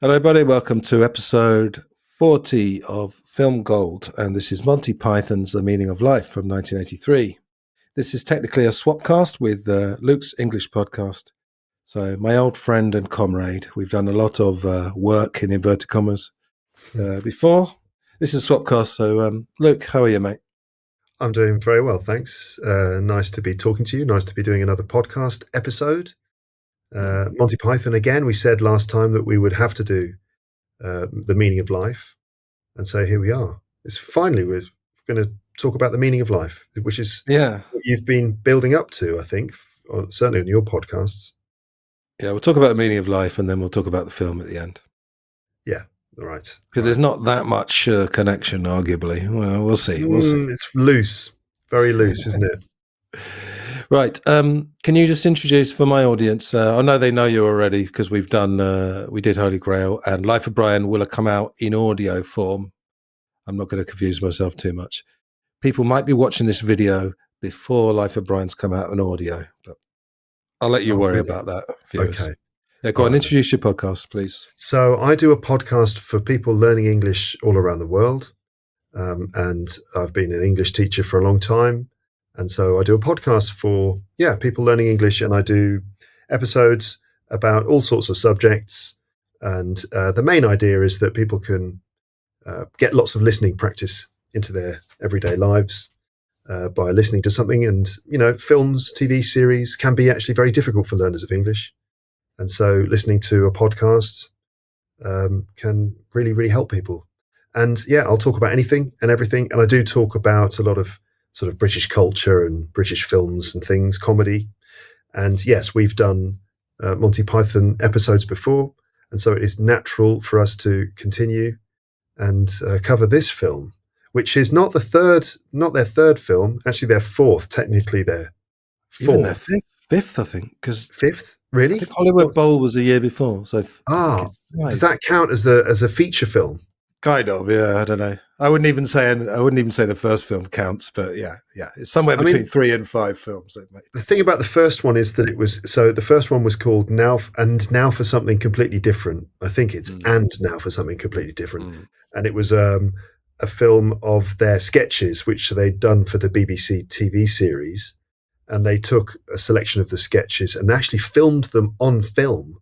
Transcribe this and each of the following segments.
Hello, everybody. Welcome to episode 40 of Film Gold. And this is Monty Python's The Meaning of Life from 1983. This is technically a swapcast with Luke's English podcast. So my old friend and comrade, we've done a lot of work in inverted commas before. This is a swapcast. So Luke, how are you, mate? I'm doing very well, thanks. Nice to be talking to you. Nice to be doing another podcast episode. Monty Python again. We said last time that we would have to do the meaning of life, and so here we are. We're going to talk about the meaning of life, which is what you've been building up to, I think, certainly on your podcasts. Yeah, we'll talk about the meaning of life, and then we'll talk about the film at the end. Yeah, right. Because there's not that much connection, arguably. Well, we'll see. It's loose, very loose, isn't it? Right. Can you just introduce for my audience? I know they know you already because we did Holy Grail, and Life of Brian will have come out in audio form. I'm not going to confuse myself too much. People might be watching this video before Life of Brian's come out in audio, but I'll let you worry about that, viewers. Okay. Yeah, go on, introduce your podcast, please. So I do a podcast for people learning English all around the world, and I've been an English teacher for a long time. And so I do a podcast for, people learning English, and I do episodes about all sorts of subjects. And the main idea is that people can get lots of listening practice into their everyday lives by listening to something. And, films, TV series can be actually very difficult for learners of English. And so listening to a podcast can really, really help people. And I'll talk about anything and everything. And I do talk about a lot of sort of British culture and British films and things, comedy. And yes, we've done Monty Python episodes before. And so it is natural for us to continue and cover this film, which is not their third film, actually their fourth, technically their fourth. Even their fifth, I think. Fifth? Really? I think Hollywood Bowl was the year before. So does that count as a feature film? Kind of, yeah. I don't know. I wouldn't even say the first film counts, but yeah, it's somewhere between 3 and 5 films. The thing about the first one is that the first one was called Now for Something Completely Different. I think it's And Now for Something Completely Different, and it was a film of their sketches which they'd done for the BBC TV series, and they took a selection of the sketches and actually filmed them on film.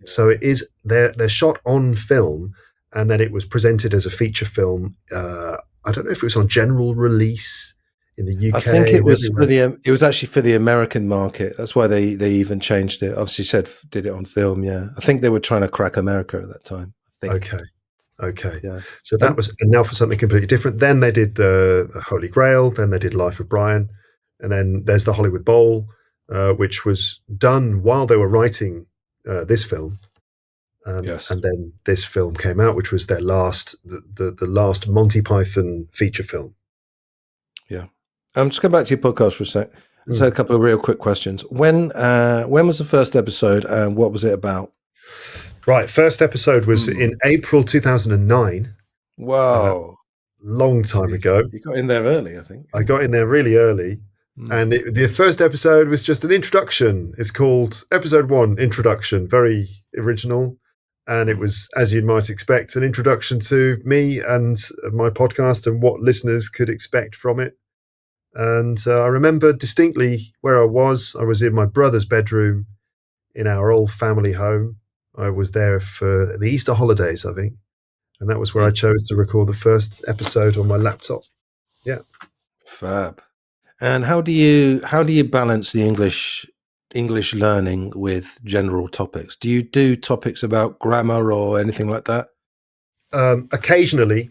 So it is they're shot on film. And then it was presented as a feature film. I don't know if it was on general release in the UK. I think it was it was actually for the American market. That's why they even changed it. Obviously did it on film. Yeah, I think they were trying to crack America at that time. I think. Okay. Yeah. So that was, and now for something completely different. Then they did the Holy Grail. Then they did Life of Brian, and then there's the Hollywood Bowl, which was done while they were writing this film. Yes. And then this film came out, which was their last last Monty Python feature film. Yeah. Just go back to your podcast for a sec. Let's have a couple of real quick questions. When was the first episode, and what was it about? Right. First episode was in April 2009. Wow. Long time ago. You got in there early, I think. I got in there really early. And the first episode was just an introduction. It's called Episode 1, Introduction. Very original. And it was, as you might expect, an introduction to me and my podcast and what listeners could expect from it. And I remember distinctly where I was. I was in my brother's bedroom in our old family home. I was there for the Easter holidays, I think. And that was where I chose to record the first episode on my laptop. Yeah. Fab. And how do you balance the English learning with general topics? Do you do topics about grammar or anything like that? Occasionally.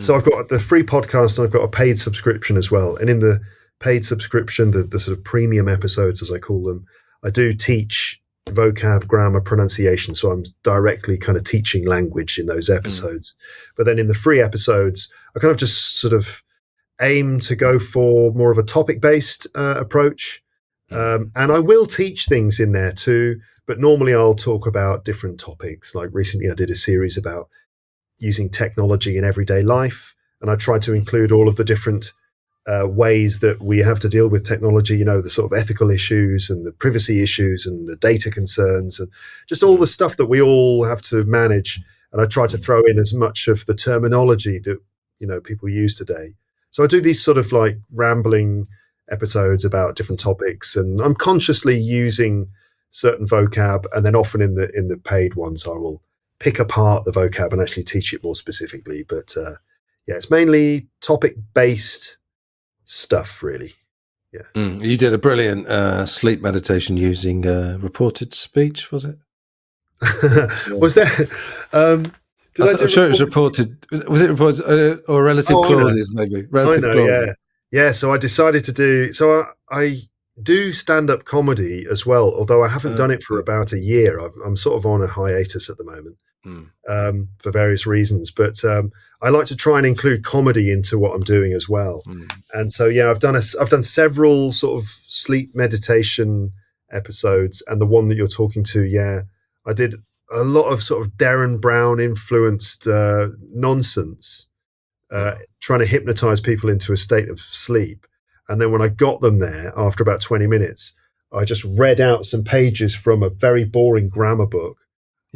So I've got the free podcast and I've got a paid subscription as well. And in the paid subscription, the sort of premium episodes, as I call them, I do teach vocab, grammar, pronunciation. So I'm directly kind of teaching language in those episodes. But then in the free episodes, I kind of just sort of aim to go for more of a topic-based approach. And I will teach things in there too, but normally I'll talk about different topics. Like recently I did a series about using technology in everyday life, and I tried to include all of the different ways that we have to deal with technology, the sort of ethical issues and the privacy issues and the data concerns and just all the stuff that we all have to manage. And I try to throw in as much of the terminology that, people use today. So I do these sort of like rambling episodes about different topics, and I'm consciously using certain vocab, and then often in the paid ones, I will pick apart the vocab and actually teach it more specifically. But it's mainly topic-based stuff, really. Yeah. You did a brilliant sleep meditation using reported speech, was it? Was there? I'm sure it was reported. Was it reported or relative clauses? Maybe relative clauses. Yeah. So I decided to do. So I do stand-up comedy as well, although I haven't done it for about a year. I'm sort of on a hiatus at the moment for various reasons. But I like to try and include comedy into what I'm doing as well. And so I've done several sort of sleep meditation episodes, and the one that you're talking to, I did a lot of sort of Darren Brown influenced nonsense, trying to hypnotize people into a state of sleep. And then when I got them there after about 20 minutes, I just read out some pages from a very boring grammar book.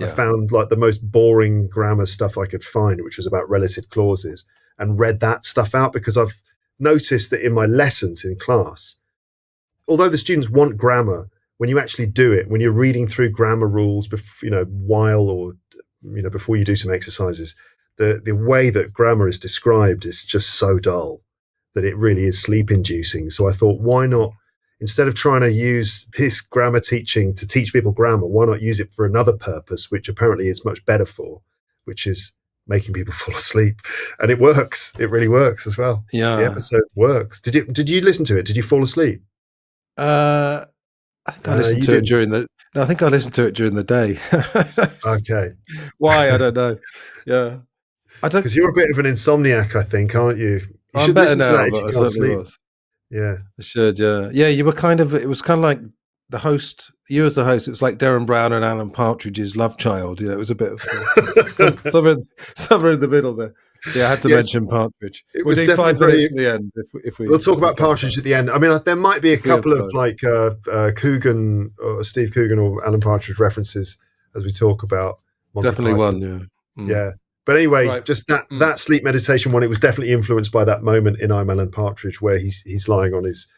I found like the most boring grammar stuff I could find, which was about relative clauses, and read that stuff out, because I've noticed that in my lessons in class, although the students want grammar, when you actually do it, when you're reading through grammar rules, while or before you do some exercises, the way that grammar is described is just so dull that it really is sleep inducing. So I thought, why not, instead of trying to use this grammar teaching to teach people grammar, why not use it for another purpose, which apparently it's much better for, which is making people fall asleep. And it works. It really works as well. Yeah. The episode works. Did you listen to it? Did you fall asleep? I think I listened to it during the. No, I think I listened to it during the day. Okay. Why? I don't know. Yeah, I don't. Because you're a bit of an insomniac, I think, aren't you? You I'm better now, but I certainly was. Yeah, I should. Yeah. You were kind of. It was kind of like the host. You as the host. It was like Darren Brown and Alan Partridge's love child. It was a bit of somewhere in the middle there. So I had to mention Partridge. It was definitely 5 minutes at the end. We'll talk about Partridge at the end. I mean, there might be a couple of like Coogan or Steve Coogan or Alan Partridge references as we talk about Monty Definitely Python. one, Yeah. But anyway, just that sleep meditation one, it was definitely influenced by that moment in I'm Alan Partridge where he's lying on his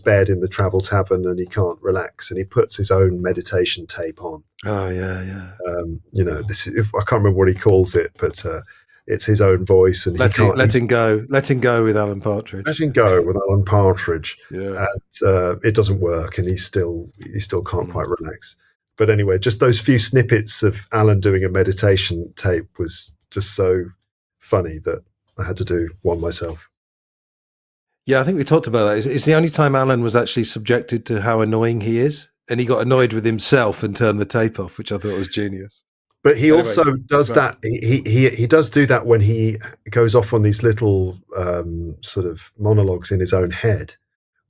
bed in the travel tavern and he can't relax and he puts his own meditation tape on. Oh yeah. I can't remember what he calls it, but it's his own voice and letting go with Alan Partridge. Letting go with Alan Partridge. Yeah. And it doesn't work and he still can't quite relax. But anyway, just those few snippets of Alan doing a meditation tape was just so funny that I had to do one myself. Yeah, I think we talked about that. It's the only time Alan was actually subjected to how annoying he is. And he got annoyed with himself and turned the tape off, which I thought was genius. But he also does that. He does do that when he goes off on these little sort of monologues in his own head,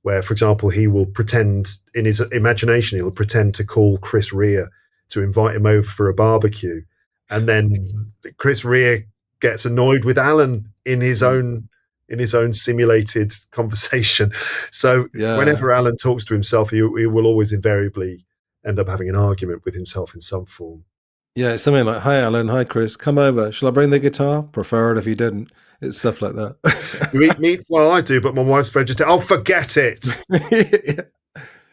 where, for example, he will pretend in his imagination, he'll pretend to call Chris Rea to invite him over for a barbecue. And then Chris Rea gets annoyed with Alan in his own simulated conversation. So whenever Alan talks to himself, he will always invariably end up having an argument with himself in some form. Yeah, it's something like, "Hi, Alan. Hi, Chris. Come over. Shall I bring the guitar? Prefer it if you didn't." It's stuff like that. You eat meat? Well, I do, but my wife's vegetarian. Oh, forget it.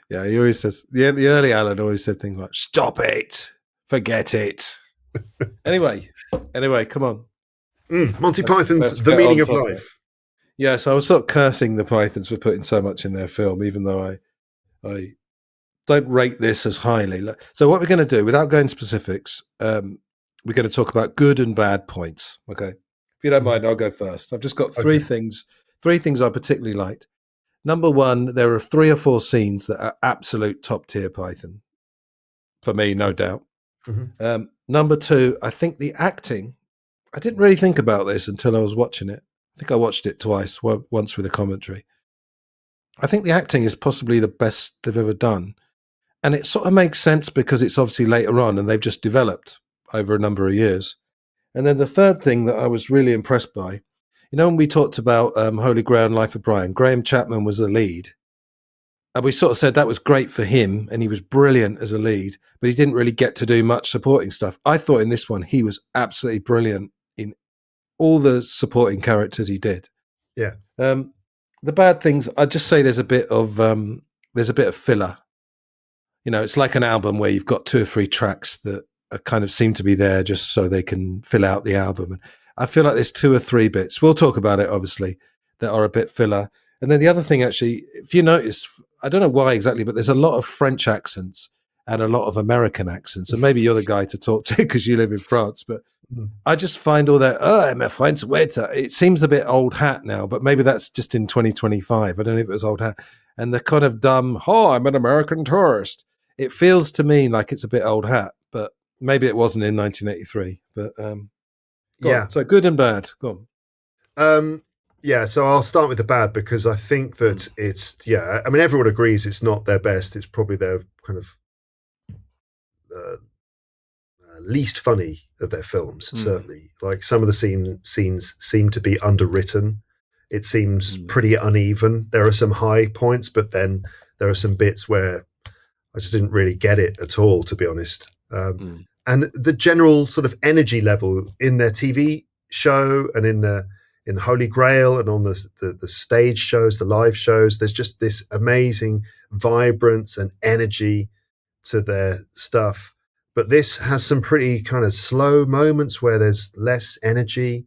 Yeah, he always says, the early Alan always said things like, "Stop it. Forget it." Anyway, come on. Monty Python's The Meaning of Life. Yeah, so I was sort of cursing the Pythons for putting so much in their film, even though I don't rate this as highly. So what we're going to do, without going specifics, we're going to talk about good and bad points. Okay, if you don't mind, I'll go first. I've just got three things I particularly liked. Number one, there are 3 or 4 scenes that are absolute top tier Python for me, no doubt. Number two, I think the acting. I didn't really think about this until I was watching it. I think I watched it twice, once with a commentary. I think the acting is possibly the best they've ever done. And it sort of makes sense because it's obviously later on and they've just developed over a number of years. And then the third thing that I was really impressed by You know, when we talked about Holy Grail and Life of Brian, Graham Chapman was the lead. And we sort of said that was great for him and he was brilliant as a lead, but he didn't really get to do much supporting stuff. I thought in this one, he was absolutely brilliant in all the supporting characters he did. Yeah. The bad things, I'd just say there's a bit of filler. You know, it's like an album where you've got 2 or 3 tracks that are kind of seem to be there just so they can fill out the album. And I feel like there's 2 or 3 bits. We'll talk about it, obviously, that are a bit filler. And then the other thing, actually, if you notice, I don't know why exactly, but there's a lot of French accents and a lot of American accents. And maybe you're the guy to talk to because you live in France. But I just find all that, I'm a French waiter. It seems a bit old hat now, but maybe that's just in 2025. I don't know if it was old hat. And the kind of dumb, I'm an American tourist. It feels to me like it's a bit old hat, but maybe it wasn't in 1983. But yeah. On. So good and bad. Go on. Yeah, so I'll start with the bad because I think that it's, I mean, everyone agrees it's not their best. It's probably their kind of least funny of their films, certainly. Like some of the scenes seem to be underwritten. It seems pretty uneven. There are some high points, but then there are some bits where I just didn't really get it at all, to be honest. And the general sort of energy level in their TV show and in the Holy Grail and on the stage shows, the live shows, there's just this amazing vibrance and energy to their stuff. But this has some pretty kind of slow moments where there's less energy.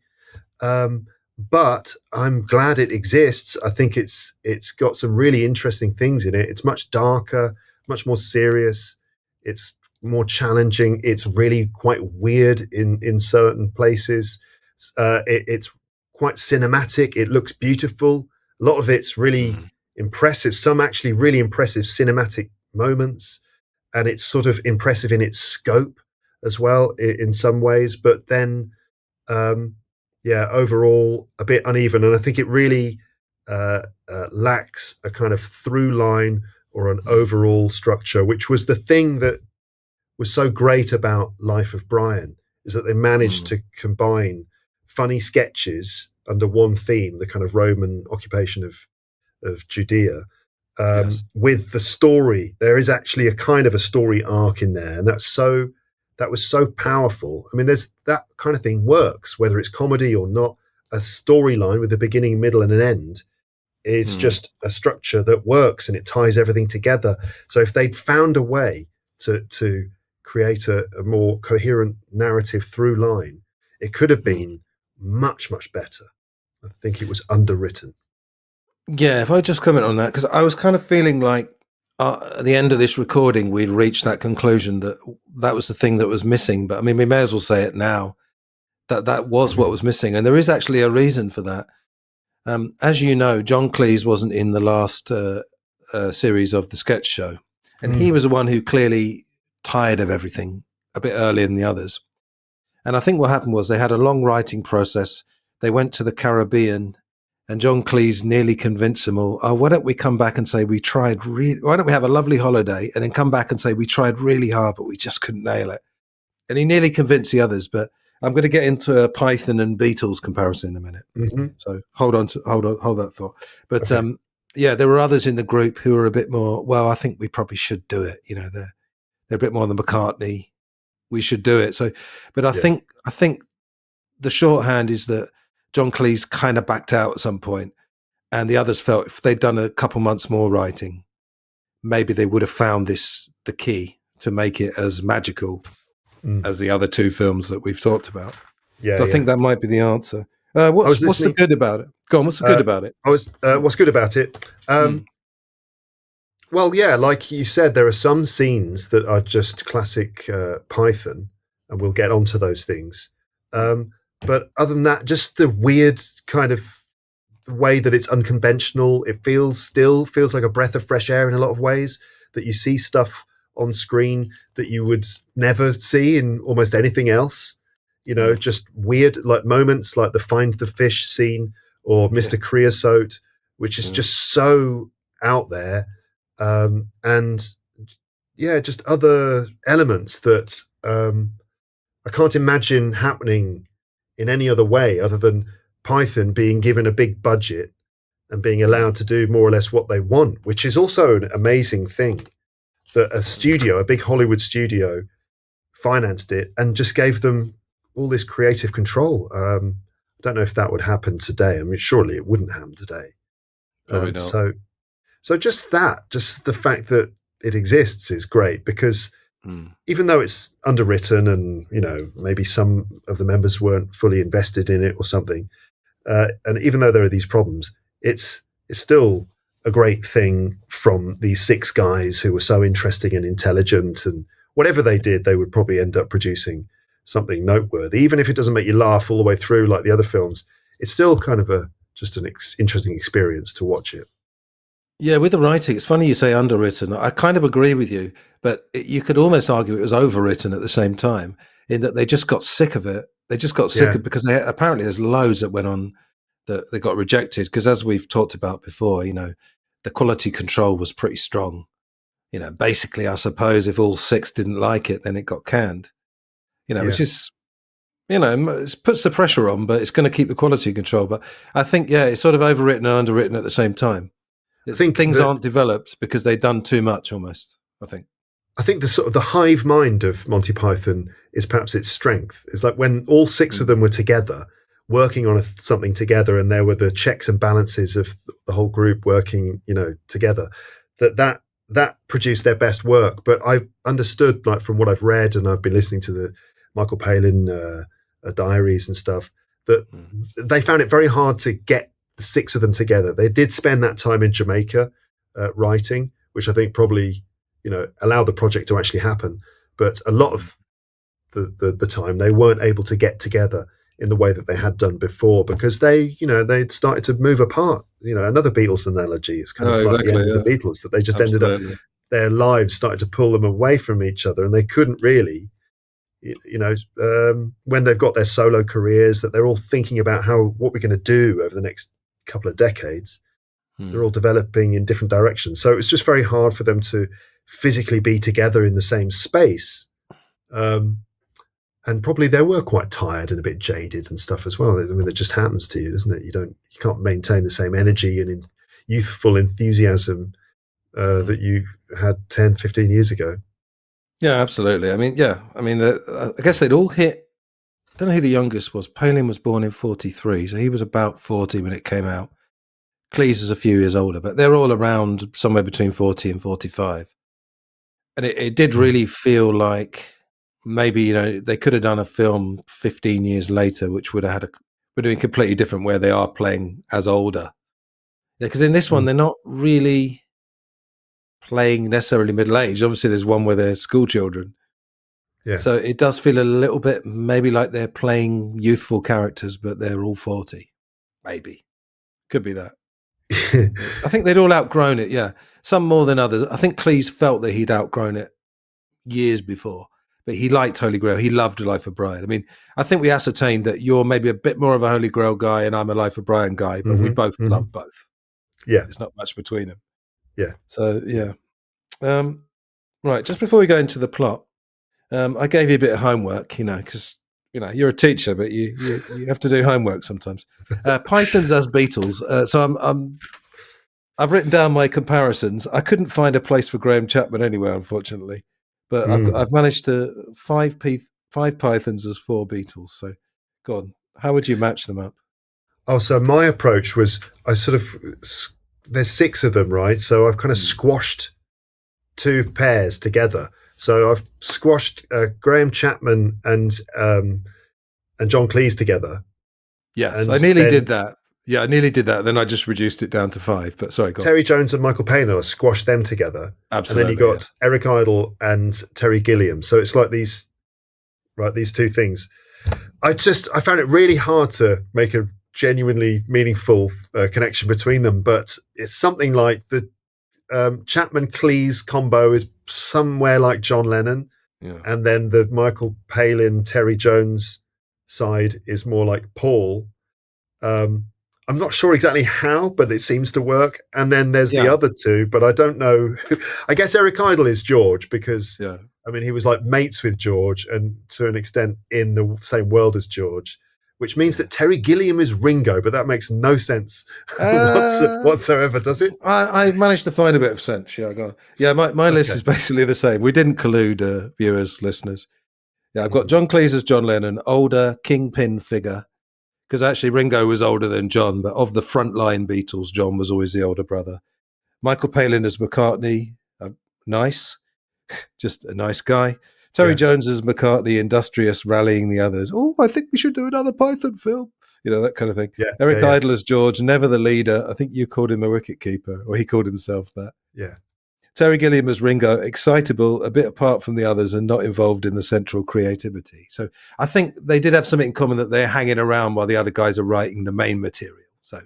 But I'm glad it exists. I think it's got some really interesting things in it. It's much darker, much more serious. It's more challenging. It's really quite weird in certain places. It's quite cinematic. It looks beautiful. A lot of it's really impressive. Some actually really impressive cinematic moments, and it's sort of impressive in its scope as well in some ways. But then, overall a bit uneven, and I think it really lacks a kind of through line or an overall structure, which was the thing that was so great about Life of Brian, is that they managed to combine funny sketches under one theme, the kind of Roman occupation of Judea, with the story. There is actually a kind of a story arc in there, and that was so powerful. I mean, there's that kind of thing works, whether it's comedy or not. A storyline with a beginning, middle, and an end is just a structure that works, and it ties everything together. So if they'd found a way to create a more coherent narrative through line, it could have been much, much better. I think it was underwritten. Yeah, if I just comment on that, because I was kind of feeling like at the end of this recording, we'd reached that conclusion that was the thing that was missing. But I mean, we may as well say it now, that was what was missing. And there is actually a reason for that. As you know, John Cleese wasn't in the last series of the sketch show. And he was the one who clearly tired of everything a bit earlier than the others. And I think what happened was they had a long writing process. They went to the Caribbean, and John Cleese nearly convinced them all, why don't we come back and say we tried why don't we have a lovely holiday and then come back and say we tried really hard, but we just couldn't nail it. And he nearly convinced the others, but I'm going to get into a Python and Beatles comparison in a minute. So hold that thought. But okay. There were others in the group who were a bit more, well, I think we probably should do it. You know, they're a bit more than McCartney. We should do it. So, but I think the shorthand is that John Cleese kind of backed out at some point, and the others felt if they'd done a couple months more writing, maybe they would have found the key to make it as magical as the other 2 films that we've talked about. I think that might be the answer. What's the good about it? Go on, what's the good about it? What's good about it? Well, yeah, like you said, there are some scenes that are just classic Python, and we'll get onto those things. But other than that, just the weird kind of way that it's unconventional. It still feels like a breath of fresh air in a lot of ways, that you see stuff on screen that you would never see in almost anything else. You know, just weird like moments like the Find the Fish scene or Mr. Creosote, which is just so out there. And just other elements that I can't imagine happening in any other way other than Python being given a big budget and being allowed to do more or less what they want, which is also an amazing thing, that a big Hollywood studio, financed it and just gave them all this creative control. I don't know if that would happen today. I mean, surely it wouldn't happen today. Probably not. So just the fact that it exists is great, because even though it's underwritten and, maybe some of the members weren't fully invested in it or something, and even though there are these problems, it's still a great thing from these 6 guys who were so interesting and intelligent, and whatever they did, they would probably end up producing something noteworthy. Even if it doesn't make you laugh all the way through like the other films, it's still kind of just an interesting experience to watch it. Yeah, with the writing, it's funny you say underwritten. I kind of agree with you, but you could almost argue it was overwritten at the same time, in that they just got sick of it. They just got sick of, because apparently there's loads that went on that they got rejected, because as we've talked about before, the quality control was pretty strong. Basically, I suppose if all 6 didn't like it, then it got canned. Which is, it puts the pressure on, but it's going to keep the quality control. But I think, it's sort of overwritten and underwritten at the same time. I think things aren't developed because they've done too much almost, I think the sort of the hive mind of Monty Python is perhaps its strength. It's like when all 6 of them were together, working on something together, and there were the checks and balances of the whole group working, together, that produced their best work. But I've understood, like from what I've read, and I've been listening to the Michael Palin diaries and stuff, that they found it very hard to get the 6 of them together. They did spend that time in Jamaica writing, which I think probably, allowed the project to actually happen. But a lot of the time they weren't able to get together in the way that they had done before, because they'd started to move apart. Another Beatles analogy is kind of like the end of the Beatles, that they just ended up, their lives started to pull them away from each other, and they couldn't really, when they've got their solo careers, that they're all thinking about what we're going to do over the next couple of decades. They're all developing in different directions. So it's just very hard for them to physically be together in the same space. And probably they were quite tired and a bit jaded and stuff as well. I mean, that just happens to you, doesn't it? You can't maintain the same energy and youthful enthusiasm that you had 10, 15 years ago. Yeah, absolutely. I mean, I guess they'd all hit. I don't know who the youngest was. Palin was born in 43, so he was about 40 when it came out. Cleese is a few years older, but they're all around somewhere between 40 and 45. And it did really feel like maybe, they could have done a film 15 years later, which would have been completely different, where they are playing as older. Because in this one, they're not really playing necessarily middle-aged. Obviously, there's one where they're school children. Yeah. So it does feel a little bit maybe like they're playing youthful characters, but they're all 40. Maybe. Could be that. I think they'd all outgrown it, yeah. Some more than others. I think Cleese felt that he'd outgrown it years before, but he liked Holy Grail. He loved Life of Brian. I mean, I think we ascertained that you're maybe a bit more of a Holy Grail guy and I'm a Life of Brian guy, but we both love both. Yeah. There's not much between them. Yeah. So, yeah. Right, just before we go into the plot, I gave you a bit of homework, because you're a teacher, but you have to do homework sometimes. Pythons as Beatles. So I've written down my comparisons. I couldn't find a place for Graham Chapman anywhere, unfortunately, but I've managed to five Pythons as 4 Beatles. So, go on. How would you match them up? Oh, so my approach was there's 6 of them, right? So I've kind of squashed 2 pairs together. So I've squashed Graham Chapman and John Cleese together. Yes, I nearly did that. Yeah, I nearly did that. Then I just reduced it down to 5. But sorry, go on. Terry Jones and Michael Palin, I squashed them together. Absolutely. And then you got Eric Idle and Terry Gilliam. So it's like these 2 things. I found it really hard to make a genuinely meaningful connection between them. But it's something like the Chapman-Cleese combo is somewhere like John Lennon. Yeah. And then the Michael Palin, Terry Jones side is more like Paul. I'm not sure exactly how, but it seems to work. And then there's the other 2, but I don't know. I guess Eric Idle is George because, I mean, he was like mates with George and to an extent in the same world as George. which means that Terry Gilliam is Ringo, but that makes no sense Uh, whatsoever, does it? I managed to find a bit of sense. Yeah, my list Okay. is basically the same. We didn't collude, viewers, listeners. Yeah, I've got Mhm. John Cleese as John Lennon, older kingpin figure, because actually Ringo was older than John, but of the frontline Beatles, John was always the older brother. Michael Palin as McCartney, nice, just a nice guy. Terry Yeah. Jones as McCartney, industrious, rallying the others. Oh, I think we should do another Python film. That kind of thing. Yeah. Eric Yeah. Idle as George, never the leader. I think you called him a wicket keeper, or he called himself that. Yeah. Terry Gilliam as Ringo, excitable, a bit apart from the others and not involved in the central creativity. So I think they did have something in common, that they're hanging around while the other guys are writing the main material. So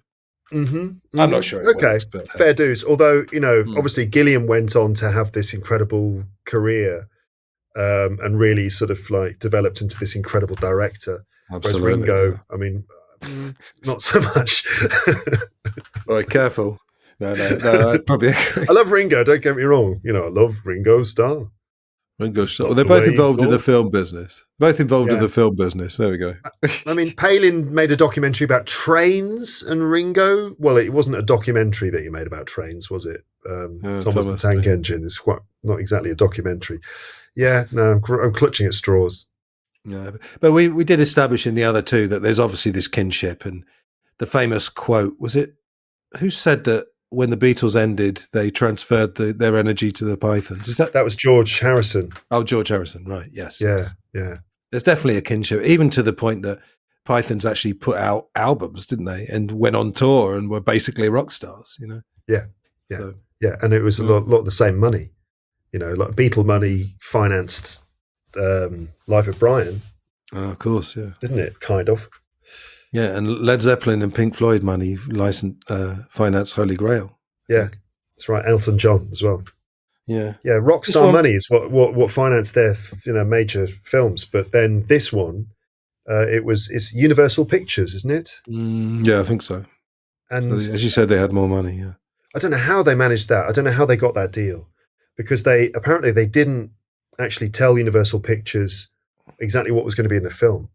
I'm not sure it Okay, works, but fair dues. Although, Hmm. obviously Gilliam went on to have this incredible career and really sort of like developed into this incredible director. Whereas Absolutely. Ringo, Yeah. I mean, not so much. All right, careful. No, I'd probably agree. I love Ringo, don't get me wrong. I love Ringo Starr. Ringo Just Starr. not Well, they're the both way he involved in the thought. film business. Both involved in Yeah. the film business. There we go. I mean, Palin made a documentary about trains, and Ringo, well, it wasn't a documentary that he made about trains, was it? Thomas the Tank Engine is quite not exactly a documentary. Yeah, no, I'm clutching at straws. Yeah, but we did establish in the other two that there's obviously this kinship, and the famous quote, was it, who said that when the Beatles ended, they transferred their energy to the Pythons? Is that was George Harrison? Oh, George Harrison, right? Yes, yeah, yes. Yeah. There's definitely a kinship, even to the point that Pythons actually put out albums, didn't they, and went on tour and were basically rock stars. Yeah, So, yeah, and it was a lot of the same money. Like Beatle money financed Life of Brian. Of course, yeah, didn't it? Kind of. Yeah, and Led Zeppelin and Pink Floyd money financed Holy Grail. Yeah, that's right. Elton John as well. Yeah, yeah. Rockstar money is what financed their major films. But then this one, it's Universal Pictures, isn't it? Yeah, I think so. And so, as you said, they had more money. Yeah, I don't know how they managed that. I don't know how they got that deal, because they didn't actually tell Universal Pictures exactly what was going to be in the film,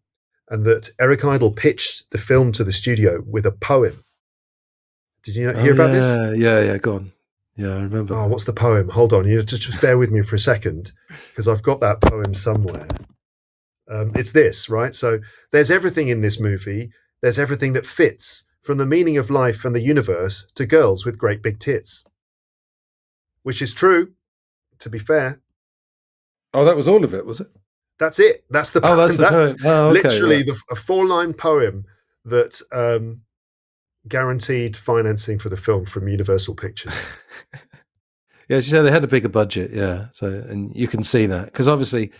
and that Eric Idle pitched the film to the studio with a poem. Did you hear about this? Yeah, go on. Yeah, I remember. Oh, what's the poem? Hold on, you just bear with me for a second, because I've got that poem somewhere. It's this, right? So there's everything in this movie. There's everything that fits, from the meaning of life and the universe to girls with great big tits. Which is true, to be fair. Oh, that was all of it, was it? That's it. That's the poem. That's the poem. Oh, okay, literally right. a 4-line poem that guaranteed financing for the film from Universal Pictures. Yeah, she said they had a bigger budget. Yeah, so and you can see that, because obviously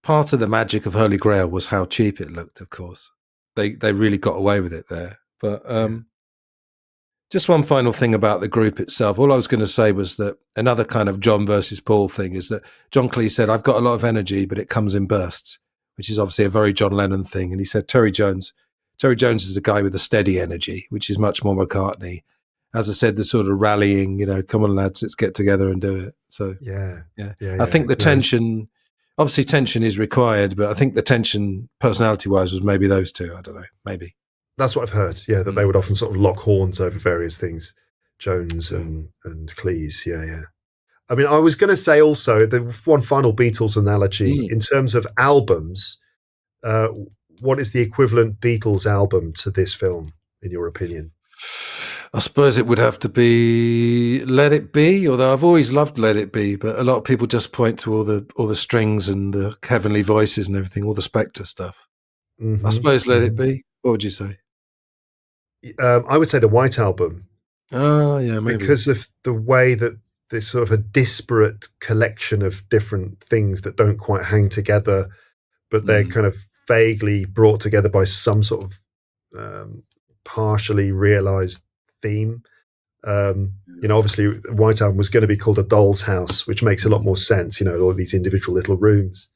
part of the magic of Holy Grail was how cheap it looked. Of course, they really got away with it there. But just one final thing about the group itself. All I was going to say was that another kind of John versus Paul thing is that John Cleese said, "I've got a lot of energy, but it comes in bursts," which is obviously a very John Lennon thing. And he said Terry Jones is a guy with a steady energy, which is much more McCartney. As I said, the sort of rallying, come on lads, let's get together and do it. So yeah. I think the tension, obviously tension is required, but I think the tension personality wise was maybe those two. I don't know, maybe. That's what I've heard. Yeah, that they would often sort of lock horns over various things, Jones and Cleese. Yeah. I mean, I was going to say also the one final Beatles analogy in terms of albums. What is the equivalent Beatles album to this film, in your opinion? I suppose it would have to be Let It Be, although I've always loved Let It Be, but a lot of people just point to all the strings and the heavenly voices and everything, all the Spectre stuff. Mm-hmm. I suppose Let It Be. What would you say? I would say the White Album. Oh, yeah, maybe. Because of the way that there's sort of a disparate collection of different things that don't quite hang together, but they're kind of vaguely brought together by some sort of partially realized theme. Obviously White Album was going to be called A Doll's House, which makes a lot more sense, all these individual little rooms.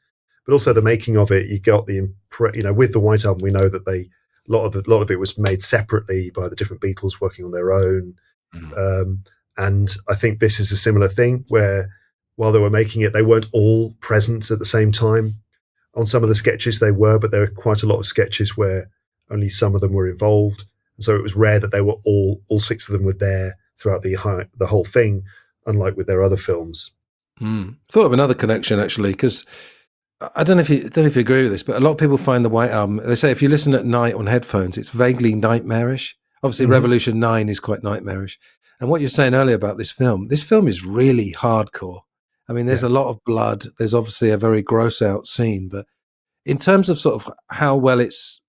But also the making of it, you got the with the White Album, we know that a lot of it was made separately by the different Beatles working on their own. And I think this is a similar thing, where while they were making it, they weren't all present at the same time. On some of the sketches they were, but there were quite a lot of sketches where only some of them were involved. And so it was rare that they were all 6 of them were there throughout the whole thing, unlike with their other films. Thought of another connection actually, because I don't know if you agree with this, but a lot of people find the White Album. They say if you listen at night on headphones, it's vaguely nightmarish. Obviously, Revolution 9 is quite nightmarish. And what you're saying earlier about this film is really hardcore. I mean, there's a lot of blood. There's obviously a very gross out scene, but in terms of sort of how well it's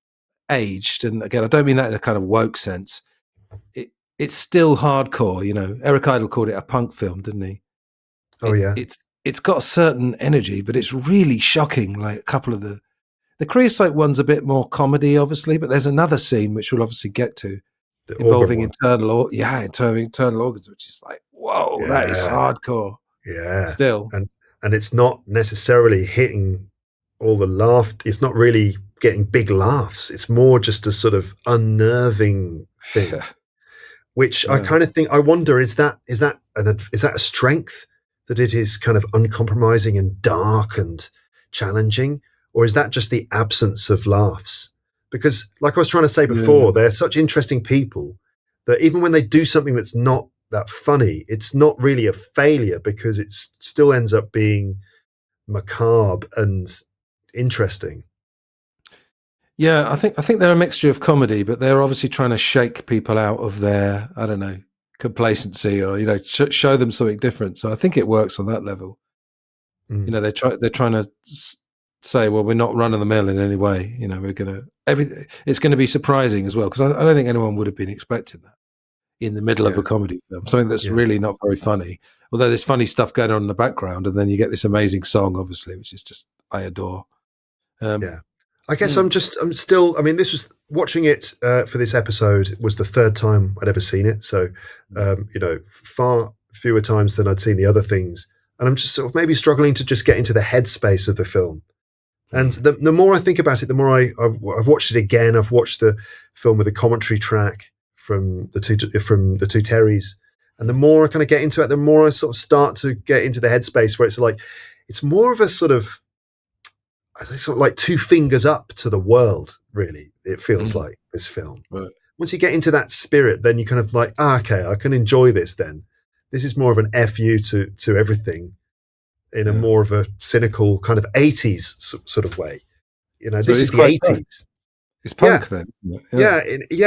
aged, and again, I don't mean that in a kind of woke sense, it's still hardcore. You know, Eric Idle called it a punk film, didn't he? It's got a certain energy, but it's really shocking. Like a couple of the Creosote one's a bit more comedy, obviously, but there's another scene which we'll obviously get to involving internal organs, which is like, whoa, that is hardcore. Yeah, still, and it's not necessarily hitting all the laugh. It's not really getting big laughs. It's more just a sort of unnerving thing, which I kind of think. I wonder, is that a strength, that it is kind of uncompromising and dark and challenging, or is that just the absence of laughs? Because, like I was trying to say before, they're such interesting people that even when they do something that's not that funny, it's not really a failure because it still ends up being macabre and interesting. Yeah, I think they're a mixture of comedy, but they're obviously trying to shake people out of their, I don't know, complacency, or show them something different. So I think it works on that level. You know, they're trying to say, well, we're not run of the mill in any way. You know, it's going to be surprising as well, because I don't think anyone would have been expecting that in the middle of a comedy film, something that's really not very funny. Although there's funny stuff going on in the background, and then you get this amazing song, obviously, which is just I adore. I guess I'm still. I mean, this was watching it for this episode was the 3rd time I'd ever seen it. So, far fewer times than I'd seen the other things, and I'm just sort of maybe struggling to just get into the headspace of the film. And the more I think about it, the more I've watched it again. I've watched the film with a commentary track from the two Terrys, and the more I kind of get into it, the more I sort of start to get into the headspace where it's more of a sort of like 2 fingers up to the world. Really, it feels like this film. Right. Once you get into that spirit, then you kind of like, okay, I can enjoy this. Then this is more of an FU to everything, in a more of a cynical kind of 80s sort of way. You know, so this is the 80s. Punk. It's punk then. Yeah.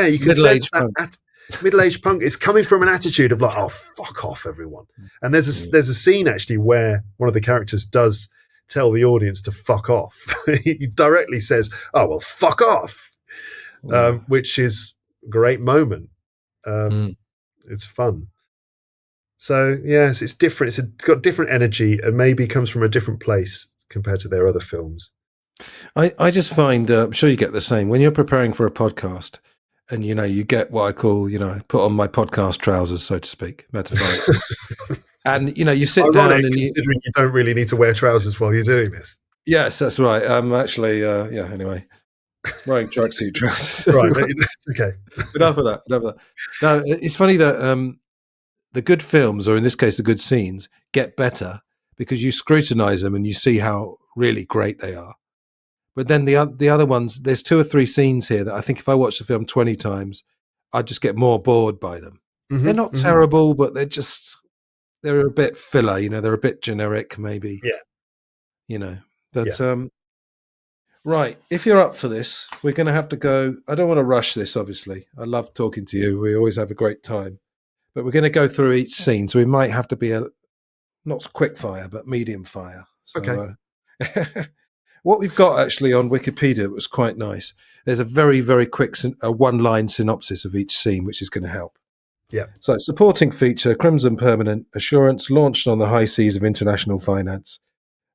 You can say that middle-aged punk is coming from an attitude of like, oh, fuck off, everyone. And there's a scene actually where one of the characters does tell the audience to fuck off. He directly says, oh, well, fuck off, which is a great moment. It's fun. So, yes, it's different. It's got different energy and maybe comes from a different place compared to their other films. I just find, I'm sure you get the same, when you're preparing for a podcast and, you get what I call, put on my podcast trousers, so to speak, metaphorically. And, you sit down and considering you don't really need to wear trousers while you're doing this. Yes, that's right. I'm actually, anyway, wearing tracksuit trousers. Right, okay. Enough of that. No, it's funny that the good films, or in this case, the good scenes, get better because you scrutinize them and you see how really great they are. But then the other ones, there's 2 or 3 scenes here that I think if I watch the film 20 times, I'd just get more bored by them. They're not terrible, but they're a bit filler, they're a bit generic maybe. Yeah. But right, if you're up for this, we're going to have to go. I don't want to rush this, obviously. I love talking to you. We always have a great time. But we're going to go through each scene, so we might have to be not quick fire, but medium fire. So, okay. What we've got actually on Wikipedia was quite nice. There's a very, very quick one-line synopsis of each scene, which is going to help. Yeah. So, supporting feature, Crimson Permanent Assurance, launched on the high seas of international finance.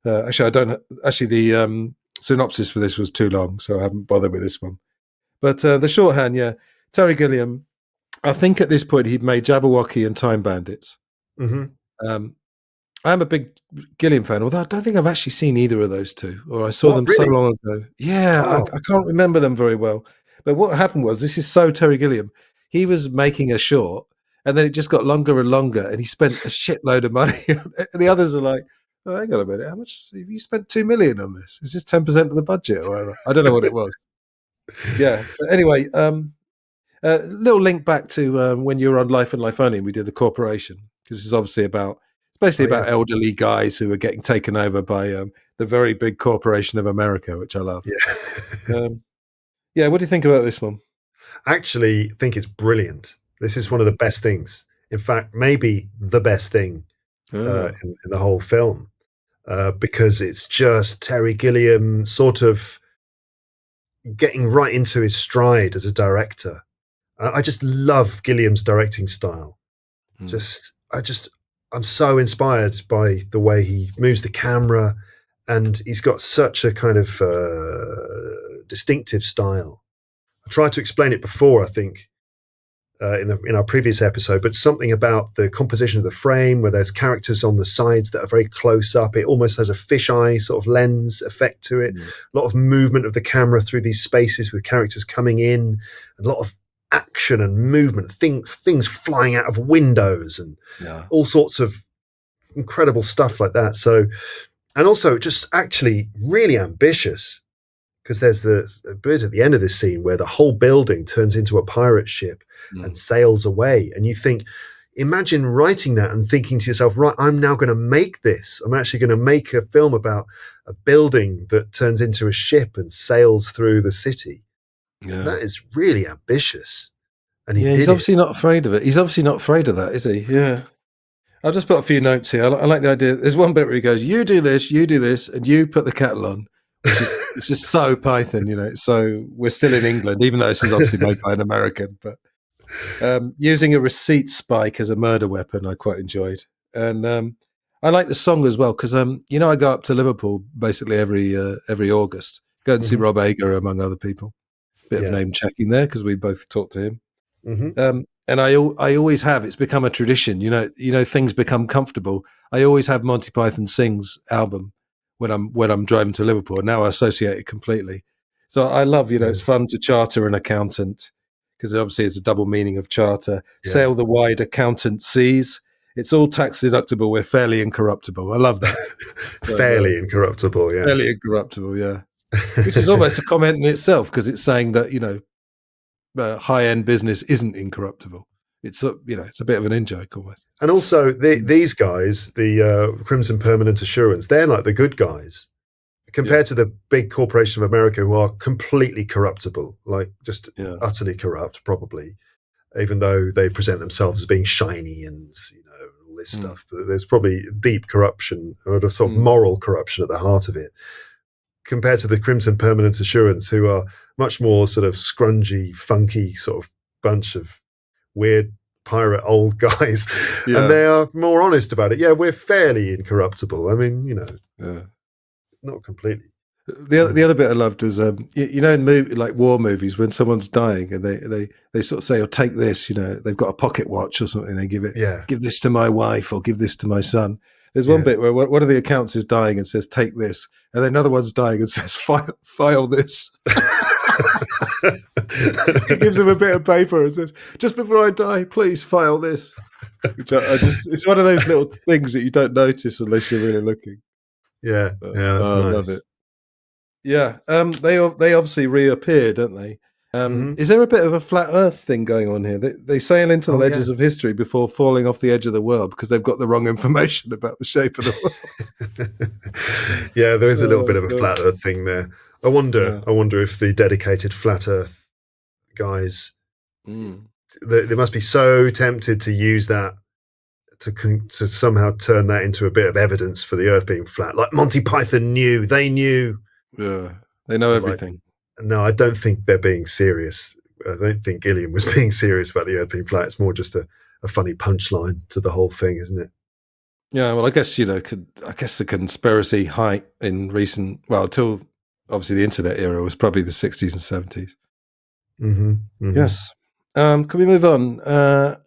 The synopsis for this was too long, so I haven't bothered with this one. But the shorthand, Terry Gilliam, I think at this point he'd made Jabberwocky and Time Bandits. I'm a big Gilliam fan, although I don't think I've actually seen either of those 2, or I saw them so long ago. Yeah, I can't remember them very well. But what happened was, this is so Terry Gilliam, he was making a short, and then it just got longer and longer, and he spent a shitload of money. And the others are like, oh, hang on a minute, how much have you spent? $2 million on this? Is this 10% of the budget or whatever? I don't know what it was. Yeah. But anyway, little link back to when you were on Life and Life Only, and we did the corporation, because it's obviously about it's basically Oh yeah, about elderly guys who are getting taken over by the very big corporation of America, which I love. yeah. Um, yeah, what do you think about this one? Actually, think it's brilliant. This is one of the best things. In fact, maybe the best thing Oh, in the whole film, because it's just Terry Gilliam sort of getting right into his stride as a director. I just love Gilliam's directing style. mm, Just, I just, I'm so inspired by the way he moves the camera, and he's got such a kind of distinctive style. I tried to explain it before, I think, in our previous episode, but something about the composition of the frame, where there's characters on the sides that are very close up. It almost has a fisheye sort of lens effect to it. mm, A lot of movement of the camera through these spaces with characters coming in, a lot of action and movement, things flying out of windows, and yeah, all sorts of incredible stuff like that. So, and also just actually really ambitious, because there's a bit at the end of this scene where the whole building turns into a pirate ship and mm, sails away. And you think, imagine writing that and thinking to yourself, right, I'm now going to make this. I'm actually going to make a film about a building that turns into a ship and sails through the city. yeah. That is really ambitious. And he Yeah, he's did it. obviously not afraid of it. He's obviously not afraid of that, is he? Yeah. I'll just put a few notes here. I like the idea. There's one bit where he goes, you do this, and you put the kettle on, which is it's just so Python, So we're still in England, even though this is obviously made by an American. But using a receipt spike as a murder weapon, I quite enjoyed. And I like the song as well, because I go up to Liverpool basically every August, go and see Mhm. Rob Ager, among other people. Bit of Yeah. name checking there, because we both talked to him. Hmm. And I always have. It's become a tradition. Things become comfortable. I always have Monty Python Sings album when I'm driving to Liverpool. Now I associate it completely. So I love. Yeah. It's fun to charter an accountant, because obviously it's a double meaning of charter. Yeah. Sail the wide accountant seas. It's all tax deductible. We're fairly incorruptible. I love that. So, Fairly incorruptible. Yeah. fairly incorruptible. Yeah, which is almost a comment in itself, because it's saying that high end business isn't incorruptible. It's a bit of an in joke almost. And also, Mm. these guys, the Crimson Permanent Assurance, they're like the good guys Yeah, compared to the big corporation of America, who are completely corruptible, like just yeah, utterly corrupt, probably, even though they present themselves as being shiny and all this mm, stuff. But there's probably deep corruption, or a sort of mm, moral corruption at the heart of it, compared to the Crimson Permanent Assurance, who are much more sort of scrungy, funky sort of bunch of weird pirate old guys, and yeah, they are more honest about it. Yeah, we're fairly incorruptible. I mean, yeah. not completely. The other bit I loved was in like war movies, when someone's dying and they sort of say, "Oh, take this," they've got a pocket watch or something. They Yeah, give this to my wife or give this to my son. There's one yeah. bit where one of the accounts is dying and says, "Take this," and then another one's dying and says, "File this." He gives him a bit of paper and says, "Just before I die, please file this." Which I just, it's one of those little things that you don't notice unless you're really looking. Yeah, But, yeah, that's I love it. nice. Yeah. They obviously reappear, don't they? Hmm. Is there a bit of a flat Earth thing going on here? They sail into the Oh yeah. ledges of history before falling off the edge of the world, because they've got the wrong information about the shape of the world. Yeah, there is a little Oh bit of a god. flat Earth thing there. I wonder. Yeah. I wonder if the dedicated flat Earth guys, Mm. they must be so tempted to use that to somehow turn that into a bit of evidence for the Earth being flat. Like Monty Python knew, they knew. Yeah. They know Like, everything. no, I don't think they're being serious. I don't think Gilliam was being serious about the Earth being flat. It's more just a funny punchline to the whole thing, isn't it? Yeah, well, I guess I guess the conspiracy height in recent, well, till obviously the internet era, was probably the 60s and 70s. Mm-hmm. Mm-hmm. Yes. Can we move on?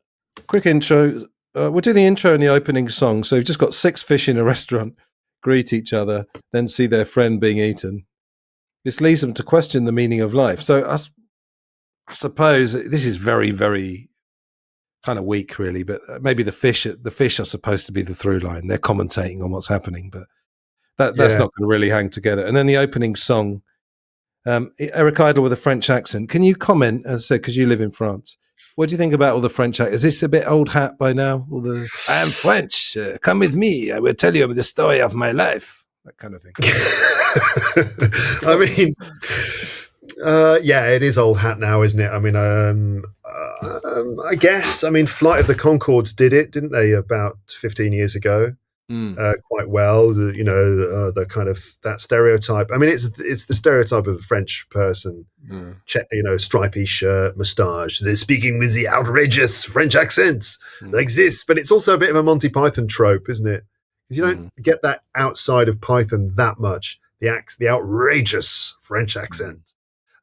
Quick intro. We'll do the intro and the opening song. So we've just got six fish in a restaurant, greet each other, then see their friend being eaten. This leads them to question the meaning of life. So I suppose this is very, very kind of weak, really. But maybe the fish are supposed to be the through line. They're commentating on what's happening, but that's Yeah. not going to really hang together. And then the opening song. Eric Idle with a French accent. Can you comment, as I said, because you live in France? What do you think about all the French accent? Is this a bit old hat by now? I am French. Come with me. I will tell you the story of my life. That kind of thing. I mean, yeah, it is old hat now, isn't it? I mean, I guess. I mean, Flight of the Conchords did it, didn't they, about 15 years ago? Quite well. The kind of that stereotype. I mean, it's the stereotype of the French person, stripy shirt, moustache. They're speaking with the outrageous French accents like this. But it's also a bit of a Monty Python trope, isn't it? Because you don't get that outside of Python that much. The outrageous French accent,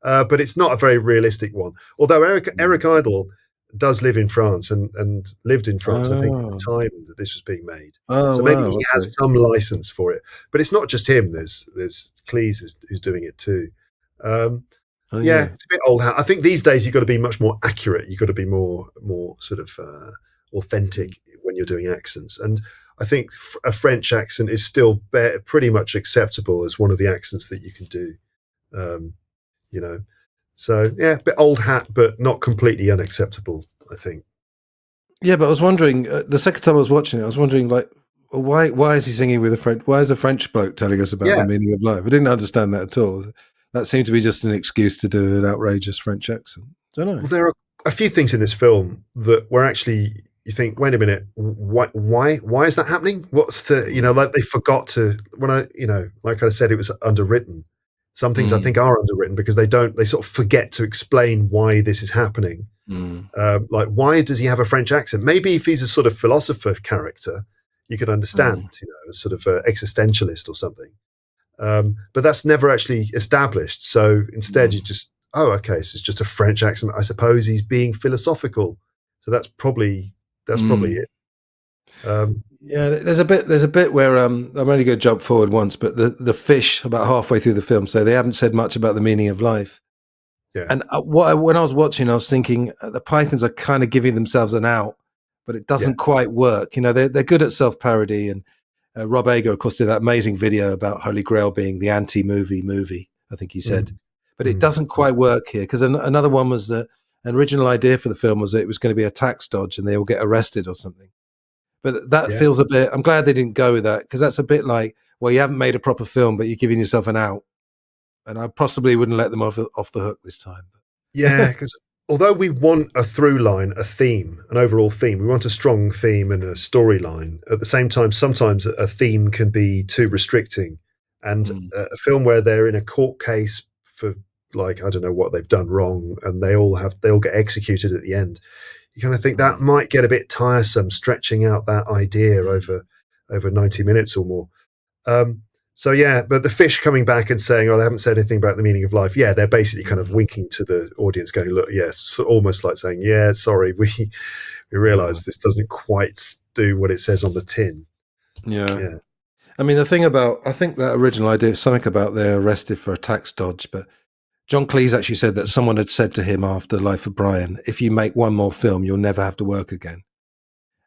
but it's not a very realistic one. Although Eric Idle does live in France and lived in France, I think, at the time that this was being made. So maybe he has some license for it. But it's not just him. There's Cleese who's doing it too. Yeah, it's a bit old hat. I think these days you've got to be much more accurate. You've got to be more sort of authentic when you're doing accents. And I think a French accent is still pretty much acceptable as one of the accents that you can do. So yeah, a bit old hat, but not completely unacceptable, I think. Yeah, but I was wondering the second time I was watching it, I was wondering why is he singing with a French? Why is a French bloke telling us about the meaning of life? I didn't understand that at all. That seemed to be just an excuse to do an outrageous French accent. I don't know. Well, there are a few things in this film that were actually, you think, wait a minute, why is that happening? What's the, like they forgot to, like I said, it was underwritten. Some things I think are underwritten because they sort of forget to explain why this is happening. Like, why does he have a French accent? Maybe if he's a sort of philosopher character, you could understand, a sort of existentialist or something. But that's never actually established. So instead you just, okay, so it's just a French accent. I suppose he's being philosophical. So that's probably it. Yeah, there's a bit where I'm only going to jump forward once, but the fish about halfway through the film, so they haven't said much about the meaning of life. Yeah. And when I was watching, I was thinking the Pythons are kind of giving themselves an out, but it doesn't quite work. They're good at self-parody, and Rob Ager, of course, did that amazing video about Holy Grail being the anti-movie, I think he said. But it doesn't quite work here, because another one was an original idea for the film was that it was going to be a tax dodge and they all get arrested or something. But that feels a bit, I'm glad they didn't go with that, because that's a bit like, well, you haven't made a proper film, but you're giving yourself an out. And I possibly wouldn't let them off the hook this time. Yeah, because although we want a through line, a theme, an overall theme, we want a strong theme and a storyline. At the same time, sometimes a theme can be too restricting. And a film where they're in a court case for, like, I don't know what they've done wrong, and they all get executed at the end. You kind of think that might get a bit tiresome, stretching out that idea over 90 minutes or more. So yeah, but the fish coming back and saying, "Oh, they haven't said anything about the meaning of life." Yeah, they're basically kind of winking to the audience, going, "Look, yes," so almost like saying, "Yeah, sorry, we realise this doesn't quite do what it says on the tin." Yeah. I mean, I think that original idea is something about they're arrested for a tax dodge, but John Cleese actually said that someone had said to him after Life of Brian, if you make one more film, you'll never have to work again.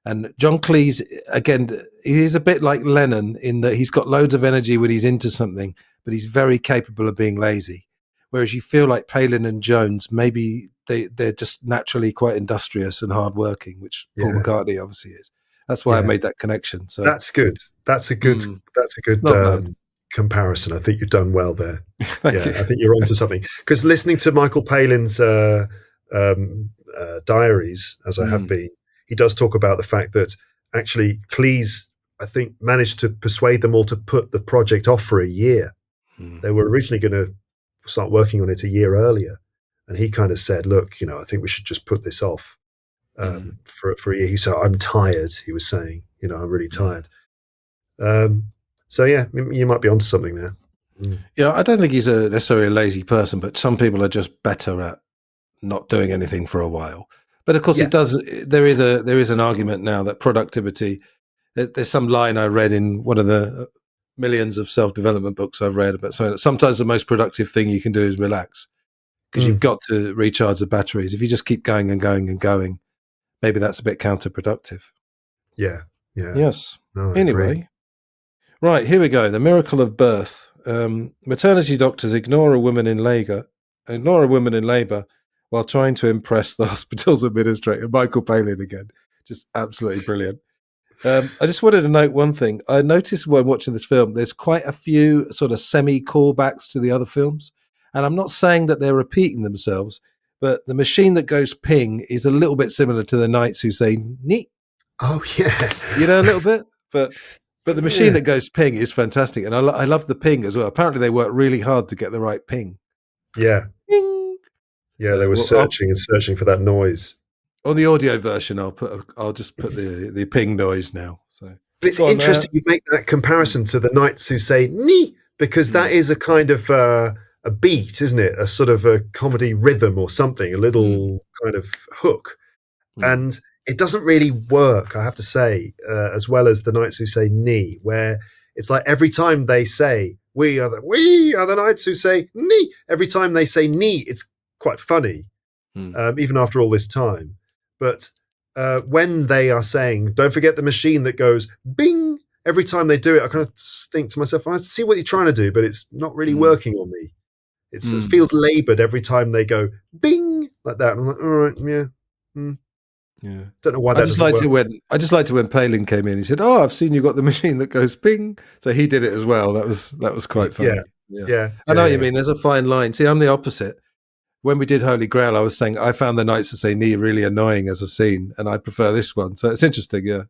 And John Cleese, again, he's a bit like Lennon in that he's got loads of energy when he's into something, but he's very capable of being lazy. Whereas you feel like Palin and Jones, maybe they're just naturally quite industrious and hardworking, which Paul McCartney obviously is. That's why I made that connection. So that's good. That's a good comparison. I think you've done well there. I think you're onto something. Because listening to Michael Palin's diaries, as I have been, he does talk about the fact that actually Cleese, I think, managed to persuade them all to put the project off for a year. They were originally going to start working on it a year earlier, and he kind of said, "Look, I think we should just put this off for a year." He said, "I'm tired." He was saying, "I'm really tired." So yeah, you might be onto something there. Yeah, I don't think he's necessarily a lazy person, but some people are just better at not doing anything for a while. But of course, there is an argument now that productivity. There's some line I read in one of the millions of self-development books I've read about something that sometimes the most productive thing you can do is relax, because you've got to recharge the batteries. If you just keep going and going and going, maybe that's a bit counterproductive. Yeah. Yes. No, anyway, right, here we go. The Miracle of Birth. Maternity doctors ignore a woman in labour while trying to impress the hospital's administrator. Michael Palin again, just absolutely brilliant. I just wanted to note one thing. I noticed when watching this film, there's quite a few sort of semi-callbacks to the other films. And I'm not saying that they're repeating themselves, but the machine that goes ping is a little bit similar to the knights who say neat. Oh, yeah. You know, a little bit. But the machine that goes ping is fantastic. And I love the ping as well. Apparently they work really hard to get the right ping. Yeah. Ping. Yeah, they were searching for that noise. On the audio version, I'll just put the ping noise now. So, but it's interesting you make that comparison to the knights who say "ni," because that is a kind of a beat, isn't it? A sort of a comedy rhythm or something, a little kind of hook, and it doesn't really work, I have to say, as well as the knights who say "ni," where it's like every time they say we are the knights who say "ni," every time they say "ni," it's quite funny, even after all this time. But when they are saying, don't forget the machine that goes bing, every time they do it, I kind of think to myself, I see what you're trying to do, but it's not really working on me. It feels laboured every time they go bing like that. And I'm like, all right, yeah. Don't know why that doesn't work. I just liked it when Palin came in. He said, "Oh, I've seen you got the machine that goes ping." So he did it as well. That was quite funny. Yeah. I know what you mean. There's a fine line. See, I'm the opposite. When we did Holy Grail, I was saying I found the Knights to say "ni" really annoying as a scene, and I prefer this one. So it's interesting. Yeah,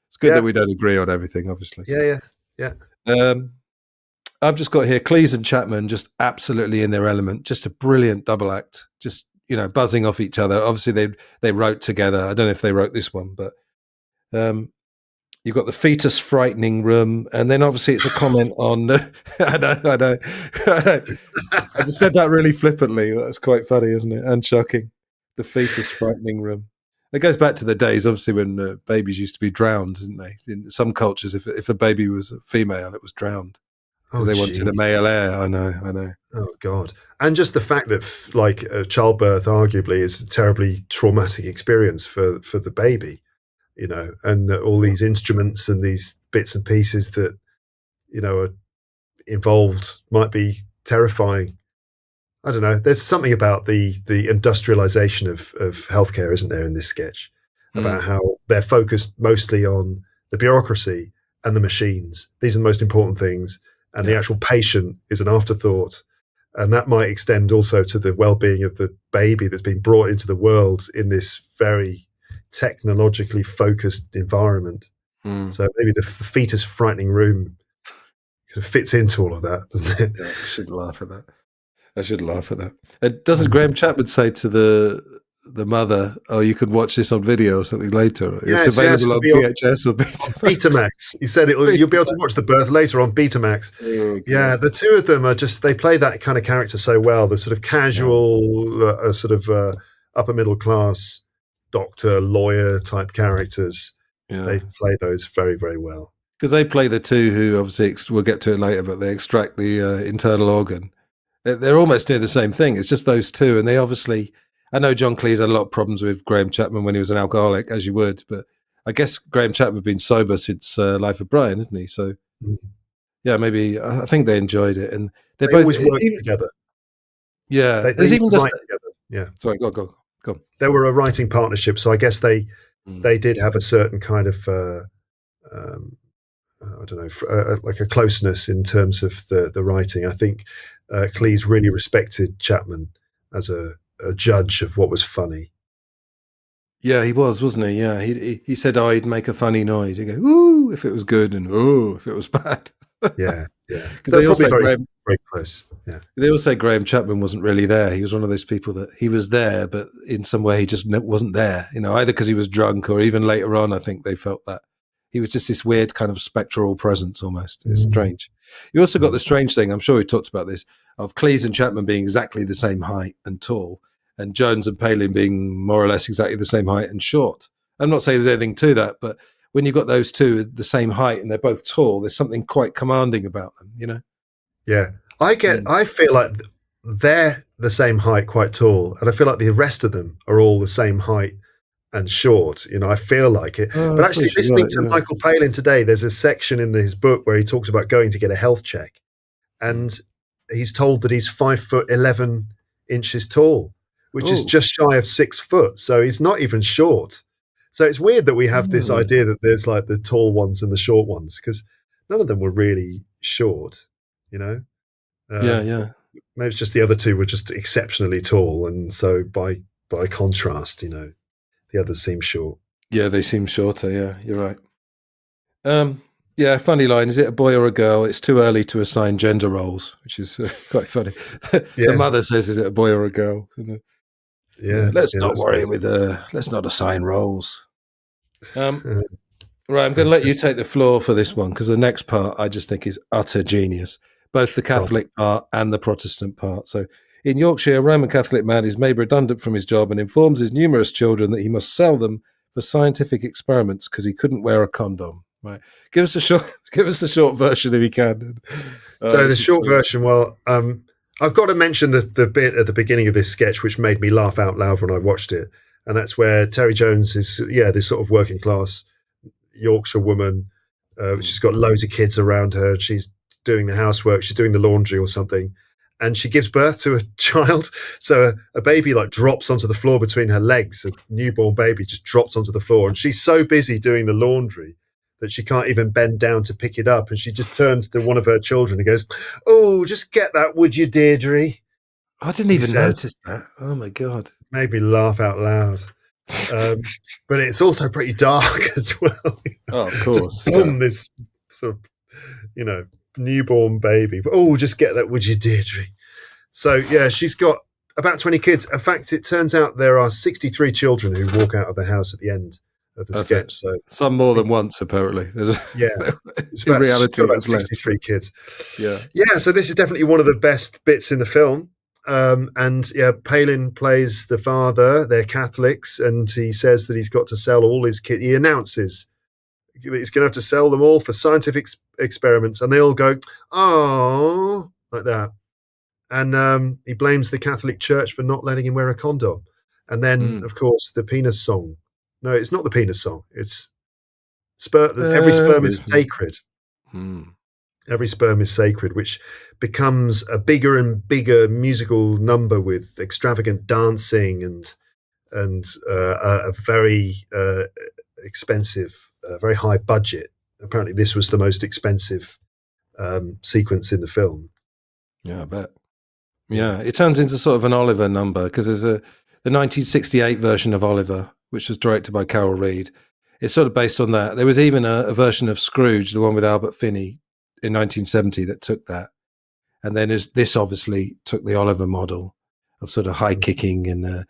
it's good that we don't agree on everything. Obviously. Yeah. I've just got here Cleese and Chapman just absolutely in their element. Just a brilliant double act. Just buzzing off each other. Obviously, they wrote together. I don't know if they wrote this one, but you've got the fetus frightening room, and then obviously it's a comment on. I know. I just said that really flippantly. That's quite funny, isn't it? And shocking. The fetus frightening room. It goes back to the days, obviously, when babies used to be drowned, didn't they? In some cultures, if a baby was a female, it was drowned because they wanted a male heir. I know. Oh God! And just the fact that childbirth arguably is a terribly traumatic experience for the baby, and that all these instruments and these bits and pieces that are involved might be terrifying. I don't know. There's something about the industrialization of healthcare, isn't there, in this sketch, about how they're focused mostly on the bureaucracy and the machines. These are the most important things, and the actual patient is an afterthought. And that might extend also to the well-being of the baby that's been brought into the world in this very technologically focused environment. So maybe the fetus frightening room sort of fits into all of that, doesn't it? Yeah, I should laugh at that. Doesn't Graham Chapman say to the mother, "Oh, you could watch this on video or something later. It's available on VHS or Betamax." He said you'll be able to watch the birth later on Betamax. Yeah, the two of them they play that kind of character so well. The sort of casual, upper middle class doctor, lawyer type characters. Yeah. They play those very, very well. Because they play the two who obviously we'll get to it later, but they extract the internal organ. They're almost near the same thing. It's just those two, and they obviously. I know John Cleese had a lot of problems with Graham Chapman when he was an alcoholic, as you would, but I guess Graham Chapman had been sober since Life of Brian, isn't he? So, yeah, maybe I think they enjoyed it, and they both always worked together. Yeah, there's even just together. Yeah. Sorry, go on. They were a writing partnership, so I guess they did have a certain kind of I don't know, like a closeness in terms of the writing. I think Cleese really respected Chapman as a judge of what was funny. Yeah, he wasn't he? Yeah, he said, "Oh, he'd make a funny noise." He'd go, "Ooh," if it was good, and "Ooh," if it was bad. Yeah. Because they also very close. Yeah. They all say Graham Chapman wasn't really there. He was one of those people that he was there, but in some way he just wasn't there. Either because he was drunk or even later on, I think they felt that he was just this weird kind of spectral presence almost. It's strange. You also got the strange thing, I'm sure we talked about this, of Cleese and Chapman being exactly the same height and tall, and Jones and Palin being more or less exactly the same height and short. I'm not saying there's anything to that, but when you've got those two the same height and they're both tall, there's something quite commanding about them, Yeah. I feel like they're the same height, quite tall, and I feel like the rest of them are all the same height and short. I feel like it. But actually, listening to Michael Palin today, there's a section in his book where he talks about going to get a health check. and he's told that he's 5'11" tall, which is just shy of 6 foot. So he's not even short. So it's weird that we have this idea that there's like the tall ones and the short ones, because none of them were really short, you know. Yeah. Maybe it's just the other two were just exceptionally tall, and so by contrast, the others seem short. Yeah, they seem shorter. Yeah, you're right. Yeah, funny line. Is it a boy or a girl? It's too early to assign gender roles, which is quite funny. The mother says, "Is it a boy or a girl?" Let's not worry with let's not assign roles. Right, I'm going to let you take the floor for this one, because the next part I just think is utter genius, both the Catholic part and the Protestant part. So, in Yorkshire, a Roman Catholic man is made redundant from his job and informs his numerous children that he must sell them for scientific experiments because he couldn't wear a condom. Right, give us a short version if you can. So the short version. Well, I've got to mention the bit at the beginning of this sketch which made me laugh out loud when I watched it, and that's where Terry Jones is, this sort of working class Yorkshire woman. She's got loads of kids around her. She's doing the housework. She's doing the laundry or something, and she gives birth to a child. So a baby like drops onto the floor between her legs. A newborn baby just drops onto the floor, and she's so busy doing the laundry that she can't even bend down to pick it up. And she just turns to one of her children and goes, "Oh, just get that, would you, Deirdre?" I didn't even notice that. Oh my God. Made me laugh out loud. But it's also pretty dark as well. Oh, of course. Just boom, this sort of, newborn baby. But, oh, just get that, would you, Deirdre? So, yeah, she's got about 20 kids. In fact, it turns out there are 63 children who walk out of the house at the end of the sketch. So some more than once, apparently. It's in reality, about 63 kids. Yeah. So this is definitely one of the best bits in the film. Palin plays the father. They're Catholics, and he says that he's got to sell all his kids. He announces that he's going to have to sell them all for scientific experiments, and they all go, "Oh," like that. And he blames the Catholic Church for not letting him wear a condom. And then, of course, the penis song. No, it's not the penis song. It's every sperm is sacred. Every sperm is sacred, which becomes a bigger and bigger musical number with extravagant dancing and a very expensive, very high budget. Apparently, this was the most expensive sequence in the film. Yeah, I bet. Yeah, it turns into sort of an Oliver number, because there's the 1968 version of Oliver, which was directed by Carol Reed. It's sort of based on that. There was even a version of Scrooge, the one with Albert Finney, in 1970 that took that. And then this obviously took the Oliver model of sort of high kicking and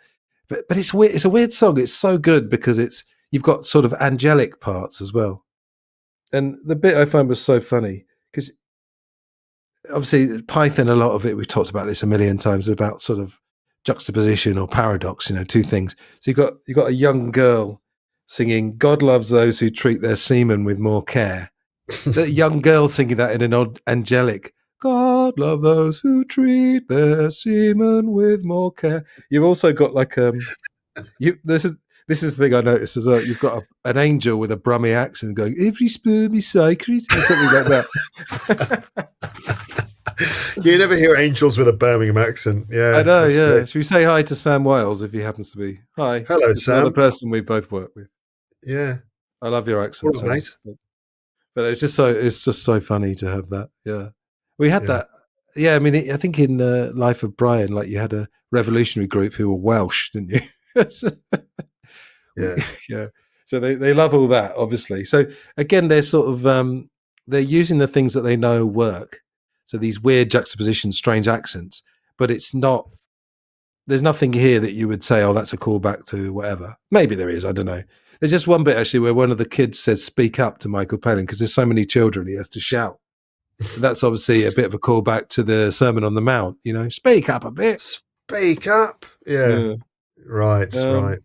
but it's weird. It's a weird song. It's so good because you've got sort of angelic parts as well. And the bit I found was so funny because obviously Python, a lot of it, we've talked about this a million times, about sort of juxtaposition or paradox, two things. So you've got a young girl singing "God loves those who treat their semen with more care." The young girl singing that in an odd angelic, "God love those who treat their semen with more care." You've also got like this is the thing I noticed as well. You've got an angel with a Brummie accent going, "Every sperm is sacred," or something like that. You never hear angels with a Birmingham accent. Yeah, I know. Yeah, great. Should we say hi to Sam Wales if he happens to be? Hi, hello, Sam. Another person we both work with. Yeah, I love your accent, Sam. Mate. But it's just so funny to have that. Yeah, we had that. Yeah, I mean, I think in Life of Brian, like you had a revolutionary group who were Welsh, didn't you? Yeah. So they love all that, obviously. So again, they're sort of they're using the things that they know work. So these weird juxtapositions, strange accents, but it's not. There's nothing here that you would say, "Oh, that's a callback to whatever." Maybe there is. I don't know. There's just one bit actually where one of the kids says "speak up" to Michael Palin because there's so many children he has to shout. And that's obviously a bit of a callback to the Sermon on the Mount. Speak up a bit. Speak up. Yeah. Right. Right.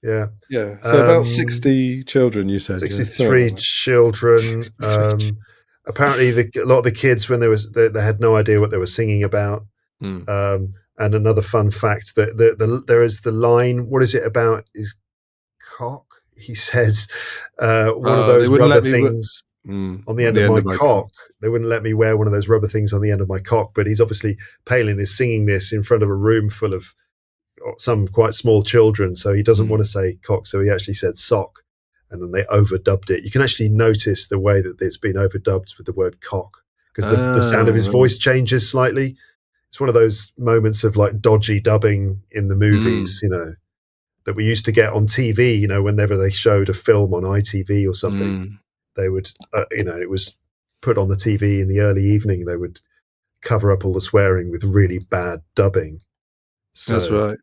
Yeah. Yeah. So about 60 children, you said. 63 children. Apparently, a lot of the kids, when they had no idea what they were singing about. And another fun fact that there is the line. What is it about? Is cock? He says one of those other things. on the end of my cock. They wouldn't let me wear one of those rubber things on the end of my cock. But he's obviously, Palin is singing this in front of a room full of some quite small children. So he doesn't want to say cock. So he actually said sock. And then they overdubbed it. You can actually notice the way that it's been overdubbed with the word cock, because the sound of his voice changes slightly. It's one of those moments of like dodgy dubbing in the movies, you know, that we used to get on TV, you know, whenever they showed a film on ITV or something, they would, you know, it was put on the TV in the early evening. They would cover up all the swearing with really bad dubbing. So, that's right.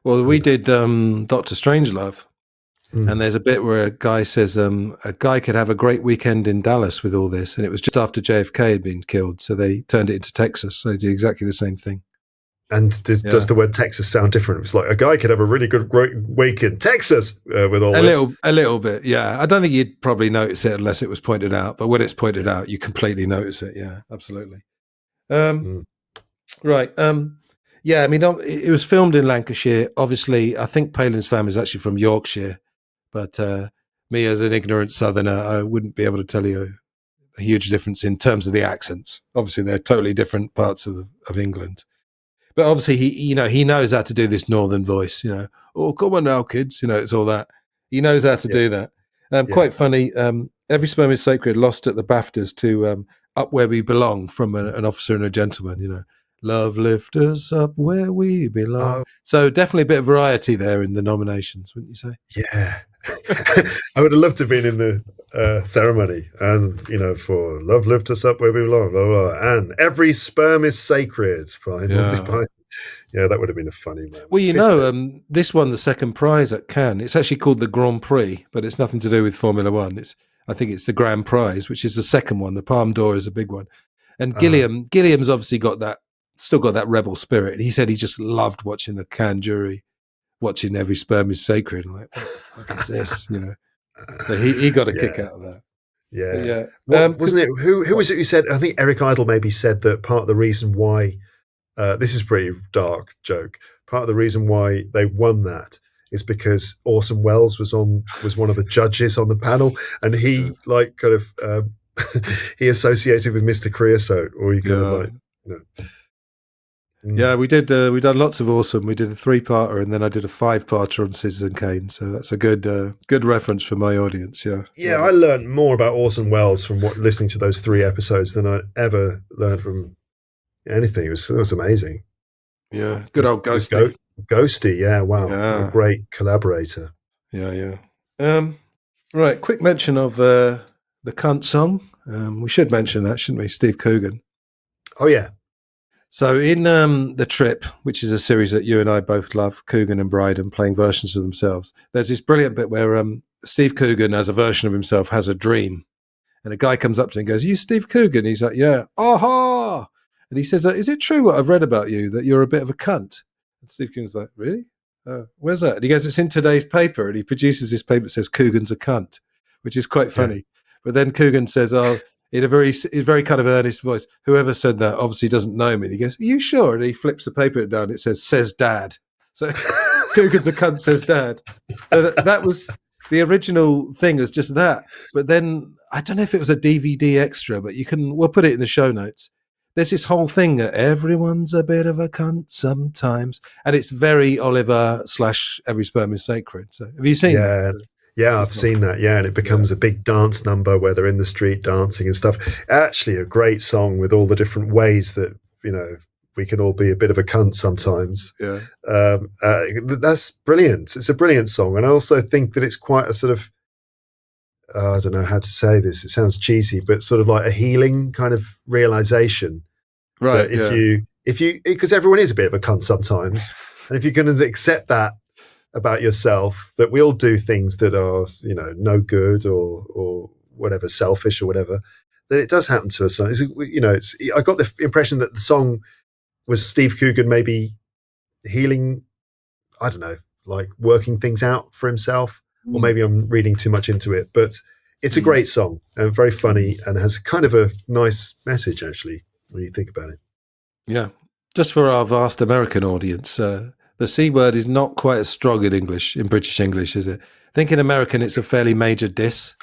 Well, we did Dr. Strangelove. And there's a bit where a guy says a guy could have a great weekend in Dallas with all this. And it was just after JFK had been killed. So they turned it into Texas. So they do exactly the same thing. And does the word Texas sound different? It's like a guy could have a really great week in Texas with all this. A little bit, yeah. I don't think you'd probably notice it unless it was pointed out. But when it's pointed out, you completely notice it. Yeah, absolutely. Right. Yeah, I mean, it was filmed in Lancashire. Obviously, I think Palin's family is actually from Yorkshire. But me, as an ignorant Southerner, I wouldn't be able to tell you a huge difference in terms of the accents. Obviously, they're totally different parts of England. But obviously, he knows how to do this northern voice. You know, oh, come on now, kids. You know, it's all that. He knows how to do that. Quite funny. Every Sperm is Sacred lost at the BAFTAs to Up Where We Belong from an Officer and a Gentleman. You know, love lift us up where we belong. So definitely a bit of variety there in the nominations, wouldn't you say? Yeah. I would have loved to have been in the ceremony, and you know, for love lift us up where we belong, blah, blah, blah, and every sperm is sacred by Monty Python. Yeah, that would have been a funny moment. Well, you know, this won the second prize at Cannes. It's actually called the Grand Prix, but it's nothing to do with Formula One. I think it's the Grand Prize, which is the second one. The Palme d'Or is a big one, and Gilliam's obviously still got that rebel spirit. He said he just loved watching the Cannes jury watching Every Sperm is Sacred. I'm like, what is this? You know, so he got a kick out of that. Yeah. Wasn't it? Who was it who said? I think Eric Idle maybe said that part of the reason why this is a pretty dark joke. Part of the reason why they won that is because Orson Welles was one of the judges on the panel, and he like kind of he associated with Mr. Creosote, or he kind of like, you know. Yeah, we done lots of Awesome. We did a 3-parter, and then I did a 5-parter on Citizen Kane. So that's a good reference for my audience. Yeah, I learned more about Orson Welles from listening to those 3 episodes than I ever learned from anything. It was amazing. Yeah, good old Ghosty. Ghosty, yeah, wow, what a great collaborator. Yeah. Right, quick mention of the Cunt song. We should mention that, shouldn't we? Steve Coogan. Oh yeah. So in The Trip, which is a series that you and I both love, Coogan and Bryden playing versions of themselves, there's this brilliant bit where Steve Coogan, as a version of himself, has a dream. And a guy comes up to him and goes, "You Steve Coogan?" He's like, "Yeah." "Aha!" And he says, "Is it true what I've read about you, that you're a bit of a cunt?" And Steve Coogan's like, "Really? Where's that?" And he goes, "It's in today's paper." And he produces this paper that says, "Coogan's a cunt," which is quite funny. Yeah. But then Coogan says, in a very kind of earnest voice, "Whoever said that obviously doesn't know me." And he goes, "Are you sure?" And he flips the paper down. It says Dad. So Coogan's a cunt, says Dad. So that was the original thing, is just that. But then I don't know if it was a DVD extra, but we'll put it in the show notes. There's this whole thing that everyone's a bit of a cunt sometimes. And it's very Oliver / Every Sperm is Sacred. So have you seen that? Yeah, I've seen that. Yeah, and it becomes a big dance number where they're in the street dancing and stuff. Actually, a great song with all the different ways that, you know, we can all be a bit of a cunt sometimes. Yeah, that's brilliant. It's a brilliant song, and I also think that it's quite a sort of I don't know how to say this. It sounds cheesy, but sort of like a healing kind of realization. Right. If you, because everyone is a bit of a cunt sometimes, and if you're going to accept that about yourself, that we all do things that are, you know, no good or whatever, selfish or whatever, then it does happen to us. You know, I got the impression that the song was Steve Coogan maybe healing, I don't know, like working things out for himself, or maybe I'm reading too much into it, but it's a great song and very funny and has kind of a nice message, actually, when you think about it. Yeah. Just for our vast American audience, the C word is not quite as strong in British English, is it? I think in American it's a fairly major diss.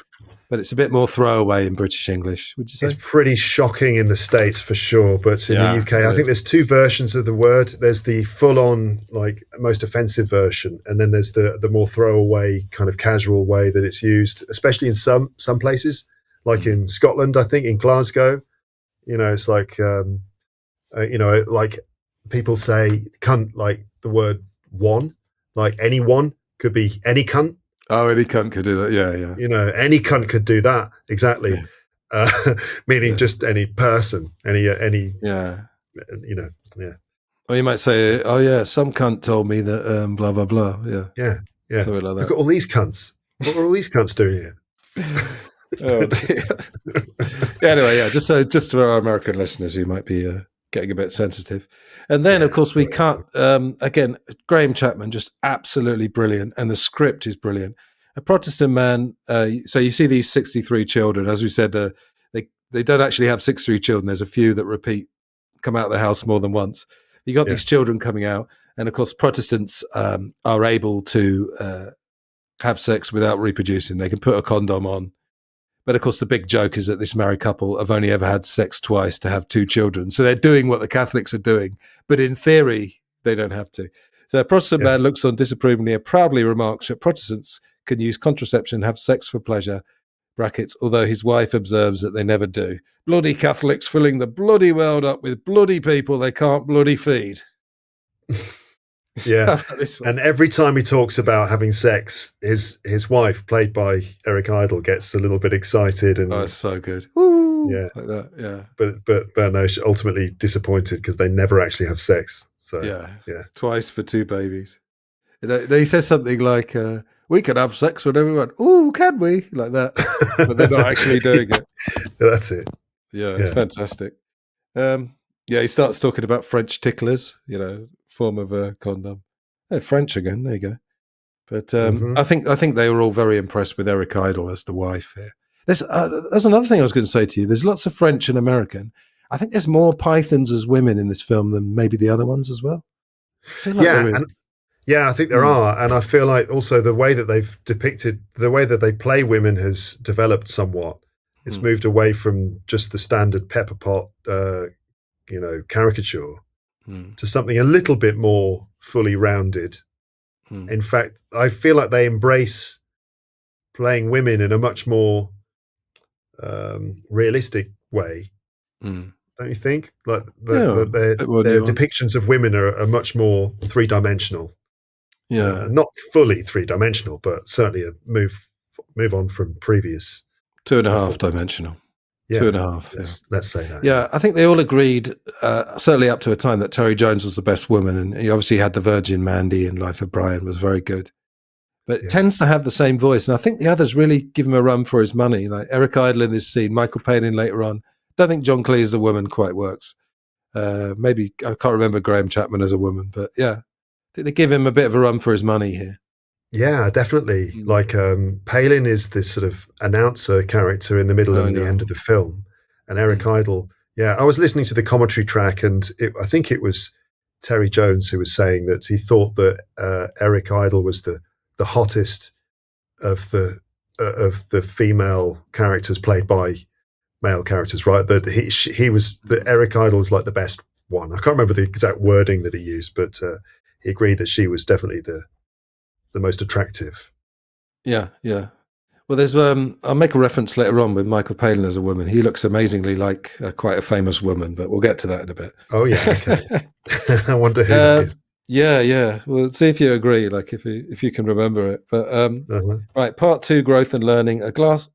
But it's a bit more throwaway in British English, would you say? It's pretty shocking in the States for sure, but in the UK, I think there's two versions of the word. There's the full-on, like, most offensive version, and then there's the more throwaway, kind of casual way that it's used, especially in some places, like in Scotland, I think, in Glasgow. It's like, like people say cunt, like the word one, like anyone could be any cunt. Oh, any cunt could do that. Yeah. Any cunt could do that. Exactly. Yeah. Meaning just any person, any, yeah. Yeah. Or you might say, oh yeah, some cunt told me that, blah, blah, blah. Yeah. Yeah. Something like that. Look at all these cunts. What are all these cunts doing here? Oh dear. Anyway, just for our American listeners who might be getting a bit sensitive. And then, of course, we cut, again, Graham Chapman, just absolutely brilliant. And the script is brilliant. A Protestant man, so you see these 63 children. As we said, they don't actually have 63 children. There's a few that come out of the house more than once. You got these children coming out. And, of course, Protestants are able to have sex without reproducing. They can put a condom on. But of course, the big joke is that this married couple have only ever had sex twice to have 2 children. So they're doing what the Catholics are doing. But in theory, they don't have to. So a Protestant man looks on disapprovingly and proudly remarks that Protestants can use contraception and have sex for pleasure, brackets, although his wife observes that they never do. Bloody Catholics filling the bloody world up with bloody people they can't bloody feed. Yeah. And every time he talks about having sex, his wife, played by Eric Idle, gets a little bit excited. And it's so good. Woo! Yeah. Like that, yeah. But no, she's ultimately disappointed because they never actually have sex. So yeah. Twice for 2 babies. He says something like, we can have sex with everyone. Ooh, can we? Like that. But they're not actually doing it. That's it. Yeah, it's fantastic. He starts talking about French ticklers, form of a condom. Oh, French again, there you go. But I think they were all very impressed with Eric Idle as the wife here. There's another thing I was going to say to you. There's lots of French and American. I think there's more Pythons as women in this film than maybe the other ones as well. I feel like there is. I think there are. And I feel like also the way that they've depicted, the way that they play women has developed somewhat. It's moved away from just the standard pepper pot, caricature to something a little bit more fully rounded. In fact, I feel like they embrace playing women in a much more realistic way. Don't you think? Like their depictions of women are much more 3-dimensional. Yeah, not fully 3-dimensional, but certainly a move on from previous 2.5-dimensional. Yeah, 2.5. Let's say that. Yeah, I think they all agreed, certainly up to a time, that Terry Jones was the best woman, and he obviously had the Virgin Mandy in Life of Brian, was very good. But it tends to have the same voice, and I think the others really give him a run for his money. Like Eric Idle in this scene, Michael Palin later on. Don't think John Cleese as a woman quite works. Maybe I can't remember Graham Chapman as a woman, but yeah, I think they give him a bit of a run for his money here. Yeah, definitely. Like Palin is this sort of announcer character in the middle and the end of the film, and Eric Idle. Yeah, I was listening to the commentary track, and I think it was Terry Jones who was saying that he thought that Eric Idle was the hottest of the female characters played by male characters, right? That he was the Eric Idle is like the best one. I can't remember the exact wording that he used, but he agreed that she was definitely the most attractive. Yeah. Well, there's I'll make a reference later on with Michael Palin as a woman. He looks amazingly like quite a famous woman, but we'll get to that in a bit. Oh yeah, okay. I wonder who that is. Yeah. Well, see if you agree, like if you can remember it. But right, part 2, growth and learning. A class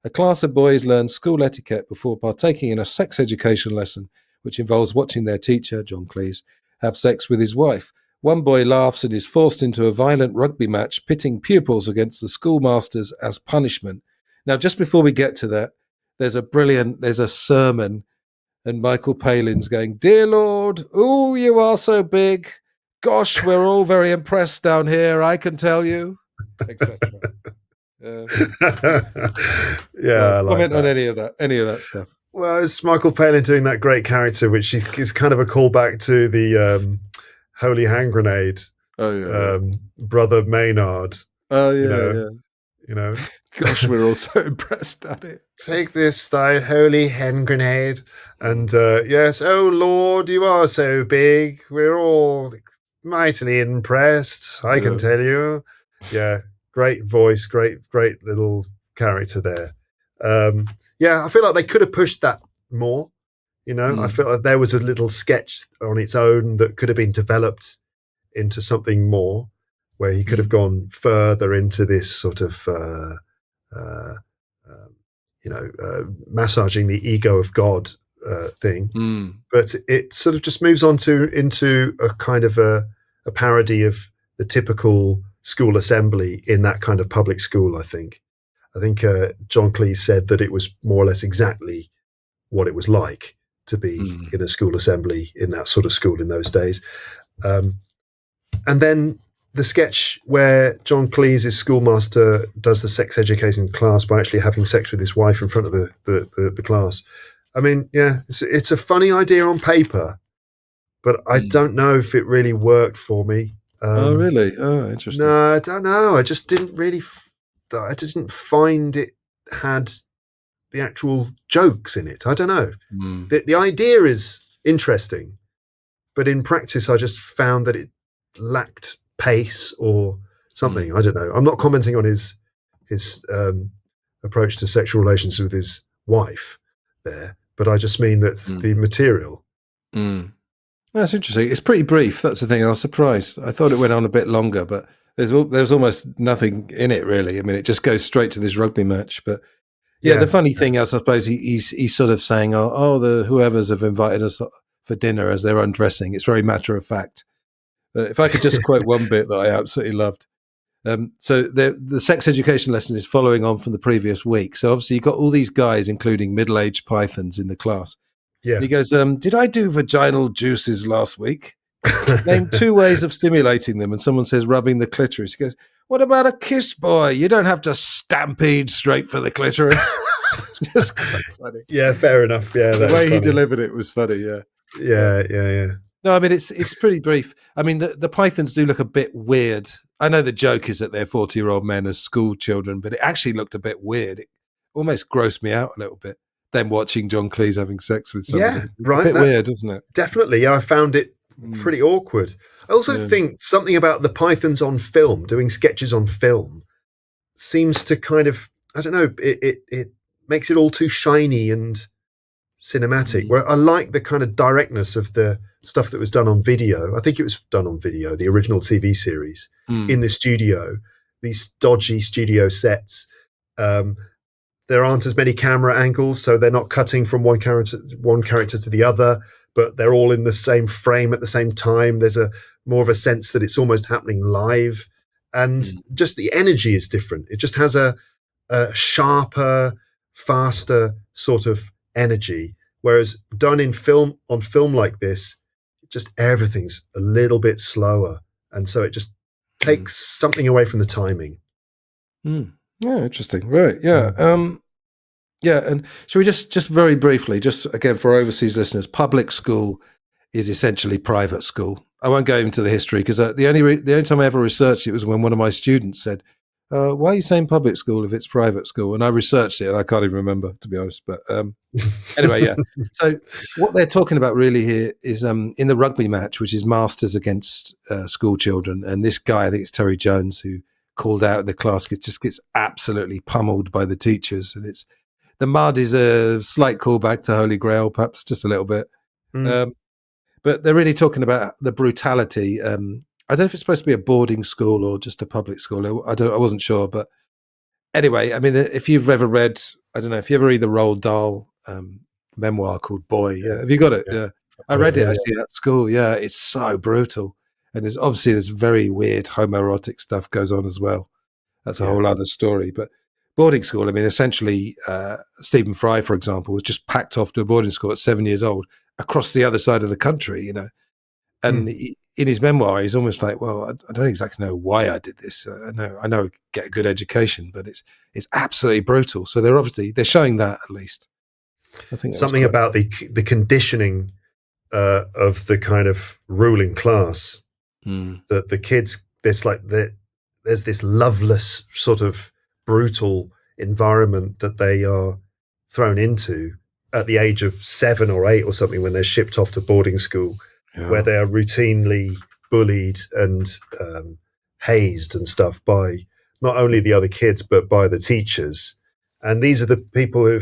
of boys learn school etiquette before partaking in a sex education lesson, which involves watching their teacher, John Cleese, have sex with his wife. One boy laughs and is forced into a violent rugby match, pitting pupils against the schoolmasters as punishment. Now, just before we get to that, there's a sermon, and Michael Palin's going, "Dear Lord, oh, you are so big. Gosh, we're all very impressed down here, I can tell you," etc. I like comment that. on any of that stuff. Well, it's Michael Palin doing that great character, which is kind of a callback to the Holy Hand Grenade. Oh yeah, Brother Maynard. Oh yeah, Gosh, we're all so impressed at it. Take this, thy holy hand grenade. And yes, oh Lord, you are so big. We're all mightily impressed, I can tell you. Yeah, great voice, great little character there. I feel like they could have pushed that more. I feel like there was a little sketch on its own that could have been developed into something more, where he could have gone further into this sort of massaging the ego of God thing. But it sort of just moves on into a kind of a parody of the typical school assembly in that kind of public school. I think John Cleese said that it was more or less exactly what it was like to be in a school assembly in that sort of school in those days. And then the sketch where John Cleese's schoolmaster does the sex education class by actually having sex with his wife in front of the class. I mean, it's a funny idea on paper, but I don't know if it really worked for me. Oh, really? Oh, interesting. No, I don't know. I just didn't really. I didn't find it had the actual jokes in it. I don't know. The idea is interesting, but in practice, I just found that it lacked pace or something. I don't know. I'm not commenting on his approach to sexual relations with his wife there, but I just mean that the material. That's interesting. It's pretty brief. That's the thing. I was surprised. I thought it went on a bit longer, but there's almost nothing in it really. I mean, it just goes straight to this rugby match. But the funny thing is, I suppose he's sort of saying, the whoever's have invited us for dinner as they're undressing. It's very matter of fact. If I could just quote one bit that I absolutely loved. So the sex education lesson is following on from the previous week. So obviously you've got all these guys, including middle-aged pythons in the class. Yeah. And he goes, did I do vaginal juices last week? Name 2 ways of stimulating them. And someone says rubbing the clitoris. He goes, what about a kiss, boy? You don't have to stampede straight for the clitoris. Just quite funny. Yeah, fair enough. Yeah, the way he delivered it was funny. Yeah. No, I mean, it's pretty brief. I mean, the pythons do look a bit weird. I know the joke is that they're 40-year-old men as school children, but it actually looked a bit weird. It almost grossed me out a little bit. Them watching John Cleese having sex with somebody. Yeah, right. A bit weird, isn't it? Definitely. Yeah, I found it pretty awkward. I also think something about the pythons on film, doing sketches on film, seems to kind of, I don't know, it makes it all too shiny and cinematic. Where I like the kind of directness of the stuff that was done on video. I think it was done on video, the original TV series, in the studio, these dodgy studio sets. There aren't as many camera angles, so they're not cutting from one character to the other, but they're all in the same frame at the same time. There's more of a sense that it's almost happening live, and just the energy is different. It just has a sharper, faster sort of energy. Whereas done on film like this, just everything's a little bit slower, and so it just takes something away from the timing. Yeah, interesting. Right. Yeah. And should we just very briefly, just again for overseas listeners, public school is essentially private school. I won't go into the history because the only time I ever researched it was when one of my students said, why are you saying public school if it's private school? And I researched it and I can't even remember, to be honest. But anyway, yeah. So what they're talking about really here is in the rugby match, which is masters against school children. And this guy, I think it's Terry Jones, who called out in the class, just gets absolutely pummeled by the teachers. And the mud is a slight callback to Holy Grail, perhaps just a little bit. But they're really talking about the brutality. I don't know if it's supposed to be a boarding school or just a public school. I wasn't sure. But anyway, I mean, if you've ever read, I don't know, if you ever read the Roald Dahl memoir called Boy, have you got it? Yeah. I read it actually at school. Yeah, it's so brutal. And there's very weird homoerotic stuff goes on as well. That's a whole other story. But boarding school, I mean, essentially, Stephen Fry, for example, was just packed off to a boarding school at 7 years old across the other side of the country, you know. And in his memoir, he's almost like, well, I don't exactly know why I did this. I know, get a good education, but it's absolutely brutal. So they're showing that at least. I think something about the conditioning of the kind of ruling class, that the kids, there's this loveless sort of brutal environment that they are thrown into at the age of 7 or 8 or something, when they're shipped off to boarding school, where they are routinely bullied and hazed and stuff by not only the other kids but by the teachers. And these are the people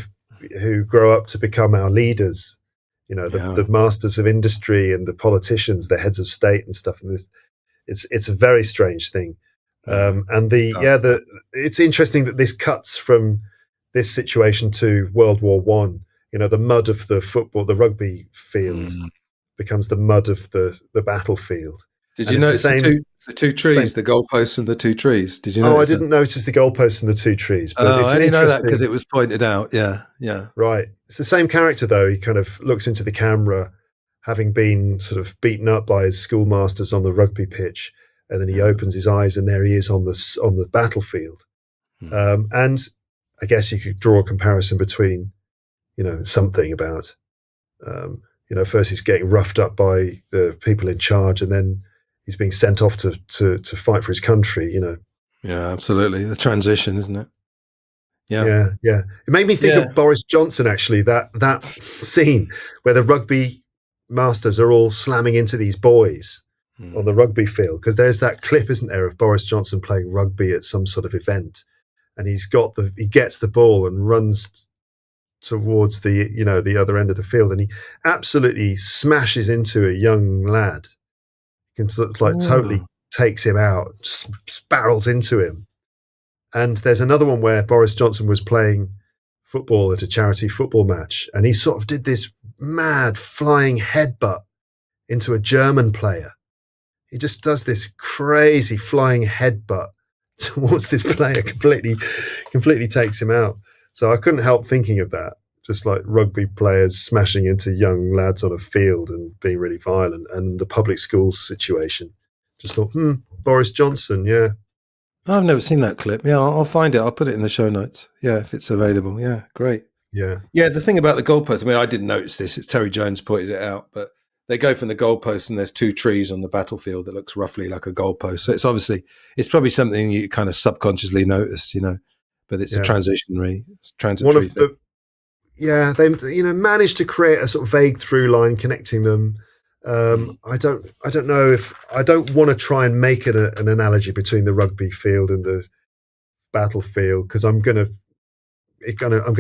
who grow up to become our leaders, the masters of industry and the politicians, the heads of state and stuff. And it's a very strange thing. It's interesting that this cuts from this situation to World War One. The mud of the rugby field becomes the mud of the battlefield. Did you notice the two trees, the goalposts and the two trees? Did you notice? Oh, I didn't notice the goalposts and the two trees. But I only know that because it was pointed out. Yeah. Right. It's the same character, though. He kind of looks into the camera, having been sort of beaten up by his schoolmasters on the rugby pitch, and then he opens his eyes, and there he is on the battlefield. And I guess you could draw a comparison between, something about, first he's getting roughed up by the people in charge, and then he's being sent off to fight for his country. Yeah, absolutely. The transition, isn't it? Yeah. It made me think of Boris Johnson, actually, that scene where the rugby masters are all slamming into these boys on the rugby field, because there's that clip, isn't there, of Boris Johnson playing rugby at some sort of event, and he gets the ball and runs towards the other end of the field, and he absolutely smashes into a young lad. He can sort of totally takes him out, just barrels into him. And there's another one where Boris Johnson was playing football at a charity football match, and he sort of did this mad flying headbutt into a German player. He just does this crazy flying headbutt towards this player, completely takes him out. So I couldn't help thinking of that, just like rugby players smashing into young lads on a field and being really violent, and the public schools situation. Just thought, Boris Johnson, yeah. I've never seen that clip. Yeah, I'll find it. I'll put it in the show notes. Yeah, if it's available. Yeah, great. Yeah. Yeah, the thing about the goalpost, I didn't notice this. It's Terry Jones pointed it out, but they go from the goalpost and there's two trees on the battlefield that looks roughly like a goalpost. So it's probably something you kind of subconsciously notice, but it's a transitionary thing. They managed to create a sort of vague through line connecting them. I don't know if I don't want to try and make it an analogy between the rugby field and the battlefield, because I'm going to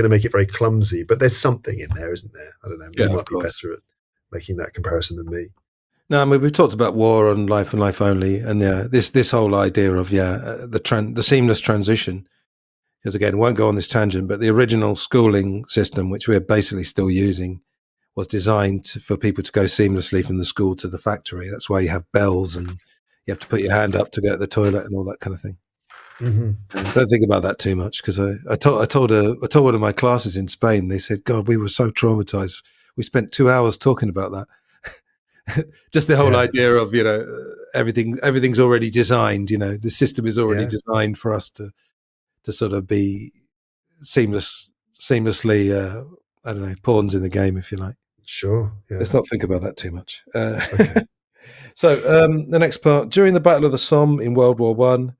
make it very clumsy. But there's something in there, isn't there? I don't know. You might be better at making that comparison than me. No, we've talked about War and Life Only, and this whole idea of the seamless transition. Because again, won't go on this tangent, but the original schooling system, which we're basically still using, was designed for people to go seamlessly from the school to the factory. That's why you have bells and you have to put your hand up to go to the toilet and all that kind of thing. Mm-hmm. Don't think about that too much, because I told one of my classes in Spain. They said, "God, we were so traumatized. We spent 2 hours talking about that." Just the whole idea of everything's already designed. The system is already designed for us to sort of be seamlessly. I don't know, pawns in the game, if you like. Sure. Yeah. Let's not think about that too much. Okay. So the next part: during the Battle of the Somme in World War One,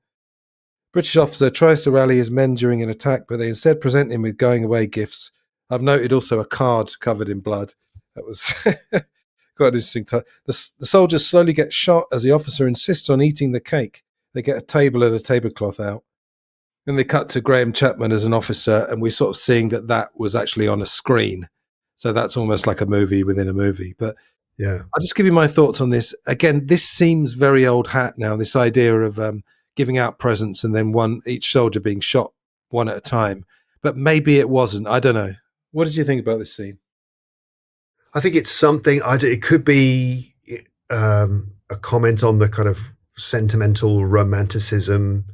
British officer tries to rally his men during an attack, but they instead present him with going away gifts. I've noted also a card covered in blood. That was quite an interesting time. The soldiers slowly get shot as the officer insists on eating the cake. They get a table and a tablecloth out. Then they cut to Graham Chapman as an officer, and we're sort of seeing that was actually on a screen. So that's almost like a movie within a movie. But I'll just give you my thoughts on this. Again, this seems very old hat now, this idea of giving out presents and then each soldier being shot one at a time. But maybe it wasn't. I don't know. What did you think about this scene? I think it's something. It could be a comment on the kind of sentimental romanticism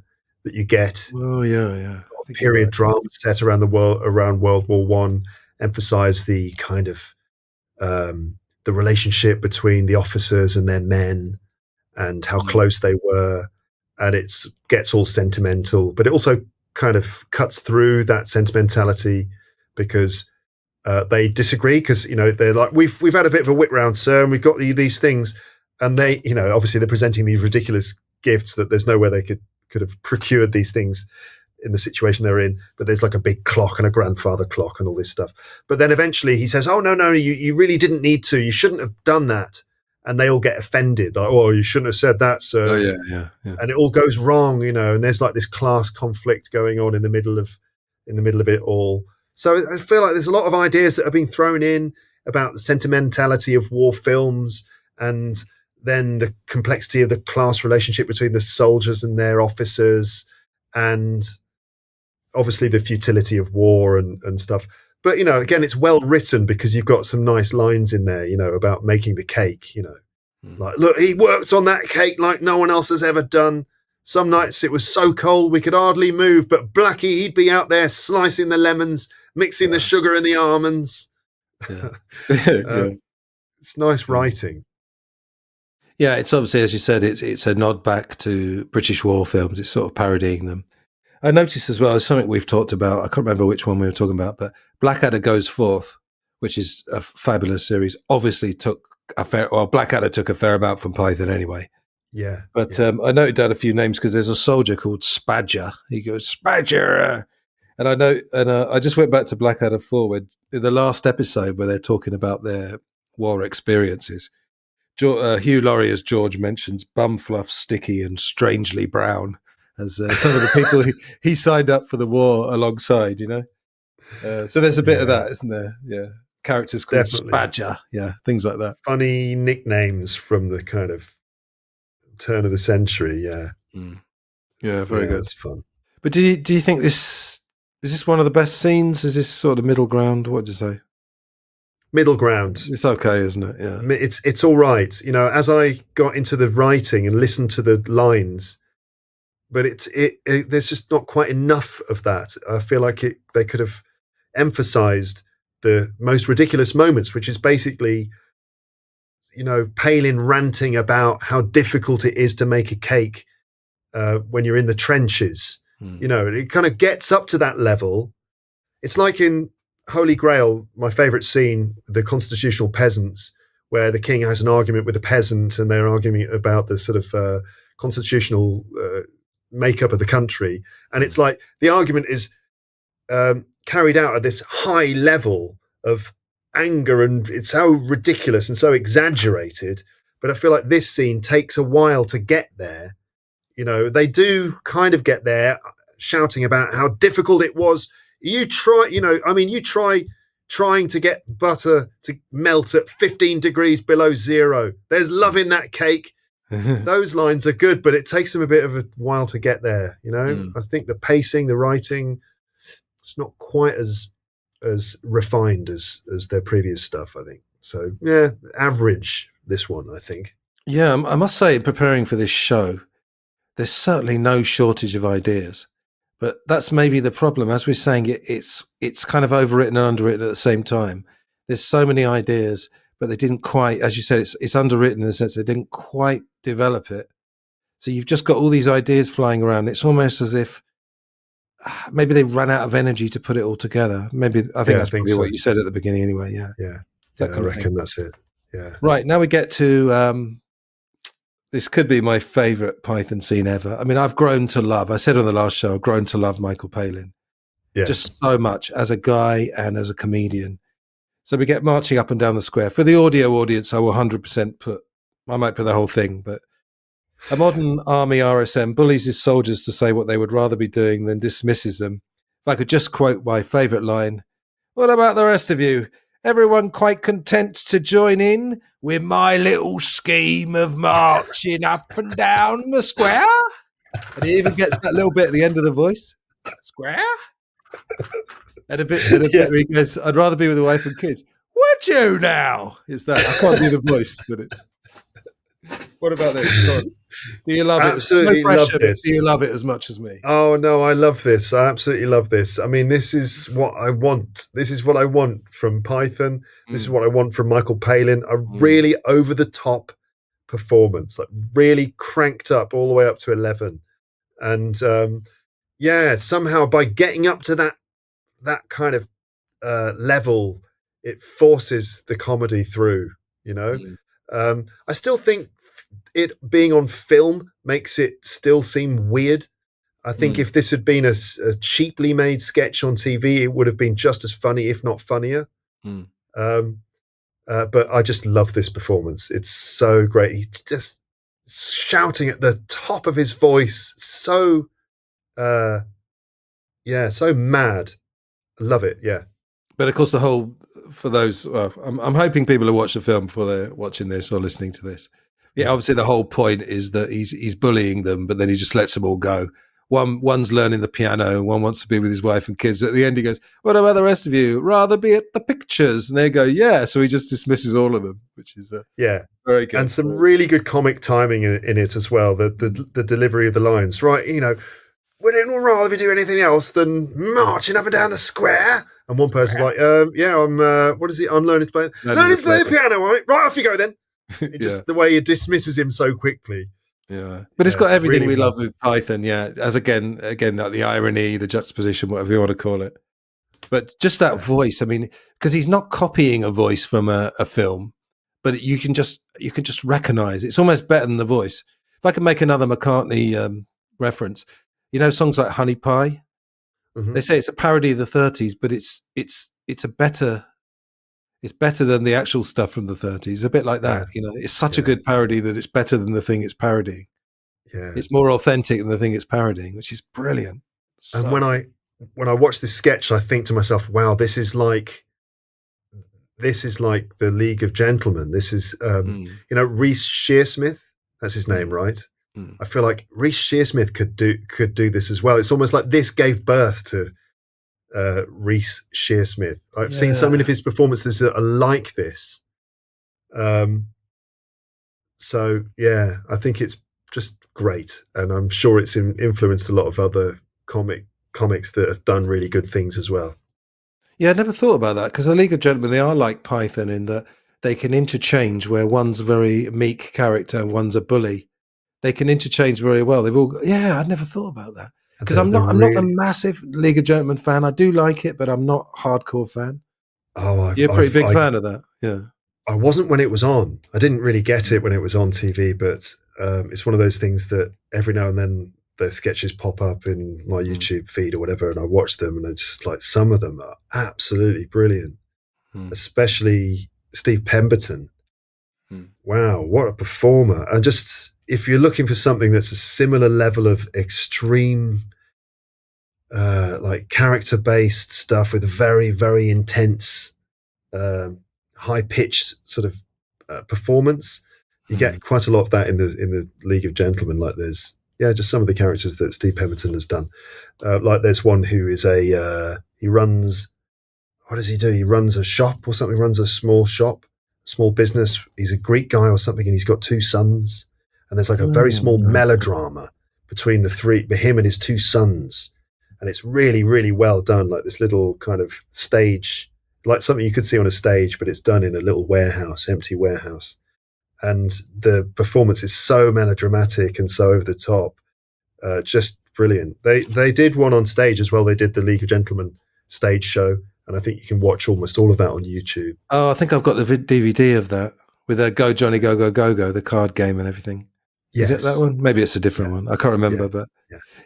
that you get. Oh yeah. Period drama set around the world, around World War One, emphasize the kind of the relationship between the officers and their men and how close they were, and it gets all sentimental, but it also kind of cuts through that sentimentality because they disagree, because they're like, we've had a bit of a wit round, sir, and we've got these things, and they obviously they're presenting these ridiculous gifts that there's no way they could have procured these things in the situation they're in, but there's like a big clock and a grandfather clock and all this stuff. But then eventually he says, oh, no, you really didn't need to. You shouldn't have done that. And they all get offended. Like, oh, you shouldn't have said that, sir. Oh, yeah. And it all goes wrong, and there's like this class conflict going on in the middle of it all. So I feel like there's a lot of ideas that have been thrown in about the sentimentality of war films, and then the complexity of the class relationship between the soldiers and their officers, and obviously the futility of war and stuff. But, again, it's well written because you've got some nice lines in there, about making the cake, like, look, he worked on that cake like no one else has ever done. Some nights it was so cold we could hardly move, but Blackie, he'd be out there slicing the lemons, mixing the sugar and the almonds. Yeah. It's nice writing. Yeah, it's obviously, as you said, it's a nod back to British war films. It's sort of parodying them. I noticed as well, as something we've talked about, I can't remember which one we were talking about, but Blackadder Goes Forth, which is a fabulous series, obviously Blackadder took a fair amount from Python anyway. Yeah. But I noted down a few names because there's a soldier called Spadger. He goes, Spadger! And I just went back to Blackadder Forward in the last episode where they're talking about their war experiences. Hugh Laurie, as George mentions, bumfluff, sticky, and strangely brown, as some of the people he signed up for the war alongside, So there's a bit of that, isn't there? Yeah. Characters called Spadger. Yeah, things like that. Funny nicknames from the kind of turn of the century, yeah. Yeah, very good. It's fun. But do you think is this one of the best scenes? Is this sort of middle ground? What do you say? Middle ground. It's okay, isn't it? Yeah. It's all right. As I got into the writing and listened to the lines, but there's just not quite enough of that. I feel like they could have emphasized the most ridiculous moments, which is basically, Palin ranting about how difficult it is to make a cake when you're in the trenches. It kind of gets up to that level. It's like in Holy Grail, my favorite scene, the constitutional peasants, where the king has an argument with a peasant and they're arguing about the sort of constitutional makeup of the country. And it's like the argument is carried out at this high level of anger, and it's so ridiculous and so exaggerated. But I feel like this scene takes a while to get there. They do kind of get there, shouting about how difficult it was. You try trying to get butter to melt at 15 degrees below zero. There's love in that cake. Those lines are good, but it takes them a bit of a while to get there. I think the pacing, the writing, it's not quite as refined as their previous stuff, I think. So yeah, average, this one, I think. Yeah, I must say, preparing for this show, there's certainly no shortage of ideas. But that's maybe the problem. As we're saying, it's kind of overwritten and underwritten at the same time. There's so many ideas, but they didn't quite, as you said, it's underwritten in the sense they didn't quite develop it. So you've just got all these ideas flying around. It's almost as if maybe they ran out of energy to put it all together. I think that's probably what you said at the beginning anyway. Yeah. Yeah. I reckon that's it. Yeah. Right. Now we get to, this could be my favourite Python scene ever. I mean, I've grown to love, I said on the last show, I've grown to love Michael Palin. Yeah. Just so much as a guy and as a comedian. So we get marching up and down the square. For the audio audience, I will 100% I might put the whole thing, but a modern army RSM bullies his soldiers to say what they would rather be doing than dismisses them. If I could just quote my favourite line, what about the rest of you? Everyone quite content to join in with my little scheme of marching up and down the square? And he even gets that little bit at the end of the voice. Square? And a bit where he goes, I'd rather be with a wife and kids. Would you now? It's that. I can't do the voice, but it's... What about this? Go on. Do you love it? Absolutely love this. Do you love it as much as me? Oh, no, I love this. I absolutely love this. I mean, this is what I want. This is what I want from Python. This is what I want from Michael Palin. A really over-the-top performance, like really cranked up all the way up to 11. And, somehow by getting up to that kind of level, it forces the comedy through, I still think it being on film makes it still seem weird. I think if this had been a cheaply made sketch on TV, it would have been just as funny, if not funnier. Mm. But I just love this performance. It's so great. He's just shouting at the top of his voice. So, so mad. I love it. Yeah. But of course, for those, I'm hoping people who watch the film before they're watching this or listening to this. Yeah, obviously the whole point is that he's bullying them, but then he just lets them all go. One's learning the piano, one wants to be with his wife and kids. At the end, he goes, "What about the rest of you? Rather be at the pictures?" And they go, "Yeah." So he just dismisses all of them, which is very good. And some really good comic timing in it as well. The delivery of the lines, right? Would anyone rather be doing anything else than marching up and down the square? And one person's like, what is it? I'm learning to play the piano. Right, off you go then. Just the way he dismisses him so quickly. Yeah, but it's got everything really we love with Python. Yeah, as again, like the irony, the juxtaposition, whatever you want to call it. But just that voice. I mean, because he's not copying a voice from a film, but you can just recognize it. It's almost better than the voice. If I can make another McCartney reference, songs like Honey Pie. Mm-hmm. They say it's a parody of the 30s, but it's better than the actual stuff from the 30s. A bit like that, It's such a good parody that it's better than the thing it's parodying. Yeah, it's more authentic than the thing it's parodying, which is brilliant. And when I watch this sketch, I think to myself, "Wow, this is like the League of Gentlemen. This is, Reece Shearsmith. That's his name, right? I feel like Reece Shearsmith could do this as well. It's almost like this gave birth to Reece Shearsmith. I've seen so many of his performances that are like this. So yeah, I think it's just great, and I'm sure it's influenced a lot of other comics that have done really good things as well. Yeah, I never thought about that, because the League of Gentlemen, they are like Python in that they can interchange, where one's a very meek character and one's a bully. They can interchange very well. I'd never thought about that, because I'm not a massive League of Gentlemen fan. I do like it, but I'm not a hardcore fan. You're a pretty big fan of that. Yeah. I wasn't when it was on. I didn't really get it when it was on TV, but it's one of those things that every now and then the sketches pop up in my YouTube feed or whatever, and I watch them, and I just like, some of them are absolutely brilliant, especially Steve Pemberton. Wow, what a performer. And just, if you're looking for something that's a similar level of extreme, like character-based stuff with a very, very intense, high-pitched sort of performance, you get quite a lot of that in the League of Gentlemen. Like there's just some of the characters that Steve Pemberton has done. Like there's one who is he runs, what does he do? He runs a shop or something, runs a small shop, small business. He's a Greek guy or something, and he's got two sons. And there's like a very small melodrama between him and his two sons. And it's really, really well done. Like this little kind of stage, like something you could see on a stage, but it's done in a little warehouse, empty warehouse. And the performance is so melodramatic and so over the top, just brilliant. They did one on stage as well. They did the League of Gentlemen stage show, and I think you can watch almost all of that on YouTube. Oh, I think I've got the DVD of that with Go Johnny Go Go Go Go, the card game and everything. Yes. Is it that one? Maybe it's a different one. I can't remember, but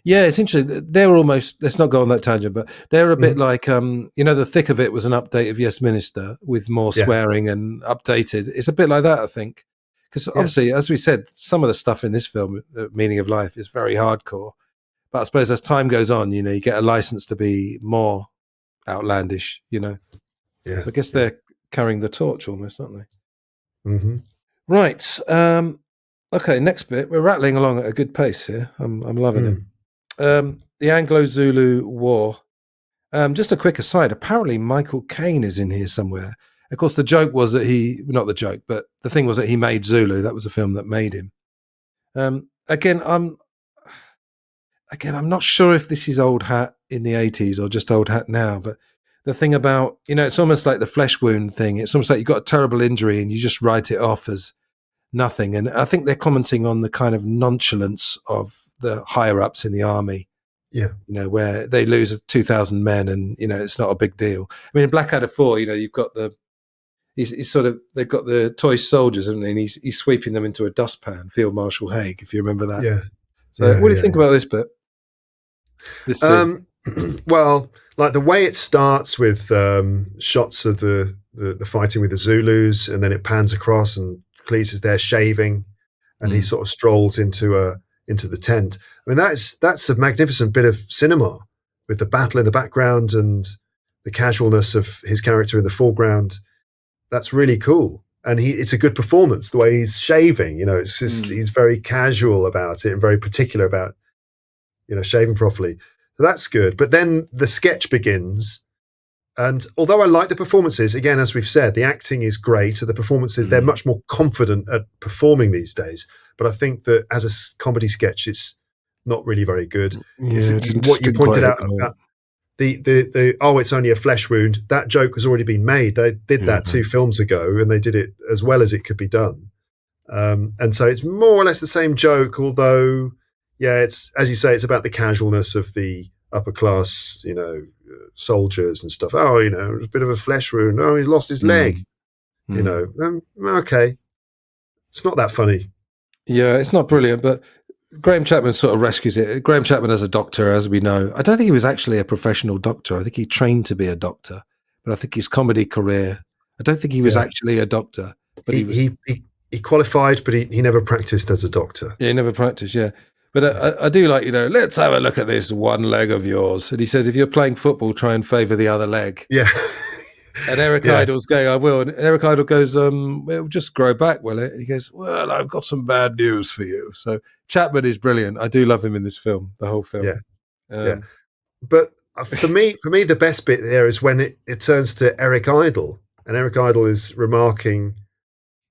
it's interesting. They're almost, let's not go on that tangent, but they're a bit like, the thick of it was an update of Yes Minister with more swearing and updated. It's a bit like that, I think. Because obviously, as we said, some of the stuff in this film, Meaning of Life, is very hardcore. But I suppose as time goes on, you get a license to be more outlandish, Yeah. So I guess they're carrying the torch almost, aren't they? Mm-hmm. Right. Okay, next bit. We're rattling along at a good pace here. I'm loving it. The Anglo-Zulu War. Just a quick aside. Apparently, Michael Caine is in here somewhere. Of course, the joke was that not the joke, but the thing was that he made Zulu. That was the film that made him. Again, I'm not sure if this is old hat in the 80s or just old hat now, but the thing about, it's almost like the flesh wound thing. It's almost like you've got a terrible injury and you just write it off as nothing. And I think they're commenting on the kind of nonchalance of the higher ups in the army. Yeah. Where they lose 2,000 men and, it's not a big deal. I mean, in Blackadder 4, you've got they've got the toy soldiers, and he's sweeping them into a dustpan, Field Marshal Haig, if you remember that. Yeah. So what do you think about this bit? This scene. Well, like the way it starts with shots of the fighting with the Zulus, and then it pans across, and Cleese is there shaving, and he sort of strolls into the tent. I mean, that's a magnificent bit of cinema, with the battle in the background and the casualness of his character in the foreground. That's really cool, and it's a good performance. The way he's shaving, it's just he's very casual about it and very particular about shaving properly. So that's good. But then the sketch begins, and although I like the performances, again, as we've said, the acting is great. So the performances, they're much more confident at performing these days. But I think that as a comedy sketch, it's not really very good. Yeah, What you pointed out about the it's only a flesh wound, that joke has already been made. They did that 2 films ago, and they did it as well as it could be done. And so it's more or less the same joke, although, it's, as you say, it's about the casualness of the upper class, soldiers and stuff. Oh, it was a bit of a flesh wound. Oh, he's lost his leg. Okay. It's not that funny. Yeah, it's not brilliant, but Graham Chapman sort of rescues it. Graham Chapman as a doctor, as we know. I don't think he was actually a professional doctor. I think he trained to be a doctor. But I think his comedy career, I don't think he was actually a doctor. But he qualified, but he never practiced as a doctor. Yeah, he never practiced, yeah. But I do like, let's have a look at this one leg of yours. And he says, if you're playing football, try and favour the other leg. Yeah. And Eric Idle's going, I will. And Eric Idle goes, it'll just grow back, will it? And he goes, well, I've got some bad news for you. So Chapman is brilliant. I do love him in this film, the whole film. Yeah. But for me, the best bit there is when it turns to Eric Idle. And Eric Idle is remarking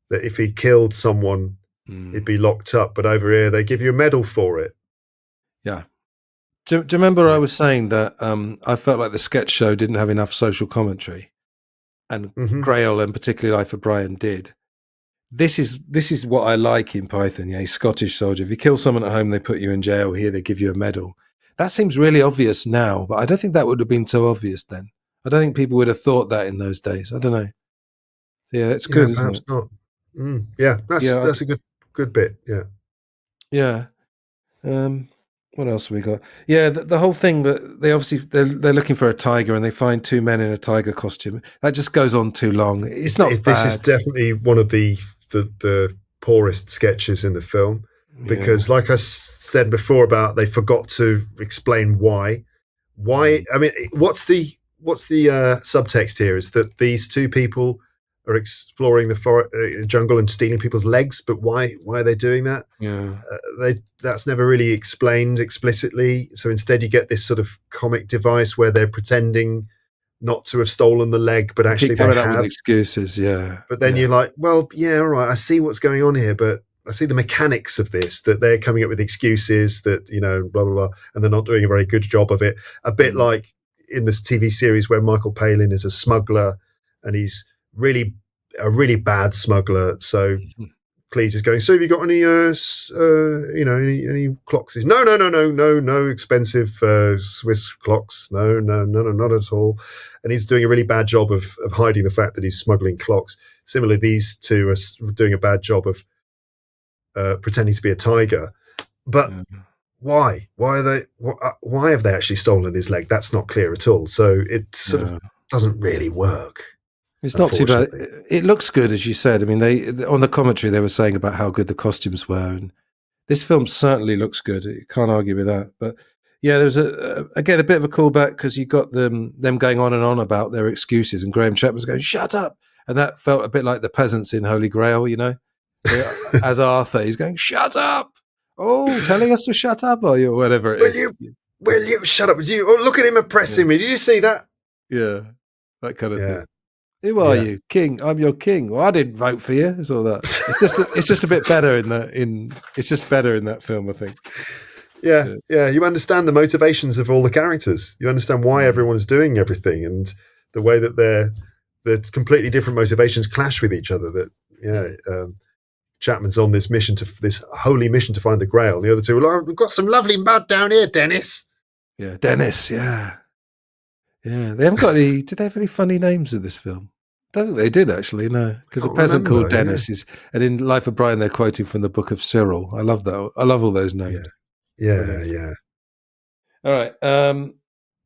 that if he'd killed someone, he'd be locked up. But over here, they give you a medal for it. Yeah. Do you remember I was saying that I felt like the sketch show didn't have enough social commentary? And Grail, and particularly Life of Brian, did. This is what I like in Python. Yeah, he's Scottish soldier. If you kill someone at home, they put you in jail. Here, they give you a medal. That seems really obvious now, but I don't think that would have been so obvious then. I don't think people would have thought that in those days. I don't know. So yeah, it's good, isn't it? Perhaps not. That's a good bit. Yeah. Yeah. What else have we got? Yeah, the whole thing that they're looking for a tiger, and they find 2 men in a tiger costume. That just goes on too long. It's not bad. This is definitely one of the poorest sketches in the film, because, like I said before, about they forgot to explain why. I mean, what's the subtext here is that these 2 people are exploring the jungle and stealing people's legs, but why are they doing that? Yeah, that's never really explained explicitly. So instead, you get this sort of comic device where they're pretending not to have stolen the leg, but actually they have. With excuses. Yeah, but then you're like, well, yeah, all right, I see what's going on here, but I see the mechanics of this, that they're coming up with excuses that blah blah blah, and they're not doing a very good job of it. A bit like in this TV series where Michael Palin is a smuggler, and he's a really bad smuggler. So Cleese is going, so have you got any any clocks? No expensive Swiss clocks. No, not at all. And he's doing a really bad job of hiding the fact that he's smuggling clocks. Similarly, these 2 are doing a bad job of pretending to be a tiger. But why have they actually stolen his leg? That's not clear at all. So it sort of doesn't really work. It's not too bad. It looks good, as you said. I mean, they on the commentary they were saying about how good the costumes were, and this film certainly looks good. You can't argue with that. But yeah, there was again a bit of a callback, because you got them going on and on about their excuses, and Graham Chapman's going, "Shut up!" And that felt a bit like the peasants in Holy Grail, as Arthur, he's going, "Shut up! Oh, telling us to shut up, are you, or whatever it is? Will you shut up? Oh, look at him oppressing me. Did you see that? Yeah, that kind of thing. Who are you, king? I'm your king. Well, I didn't vote for you. It's all that. It's just a bit better it's just better in that film, I think. Yeah. You understand the motivations of all the characters. You understand why everyone is doing everything, and the way that their completely different motivations clash with each other. That Chapman's on this holy mission to find the Grail, and the other 2 are like, we've got some lovely mud down here, Dennis. Yeah, Dennis. Yeah. Yeah, they haven't got any. Did they have any funny names in this film? I don't think they did, actually. No, because a peasant called Dennis is, and in Life of Brian, they're quoting from the Book of Cyril. I love that. I love all those names. Yeah. All right.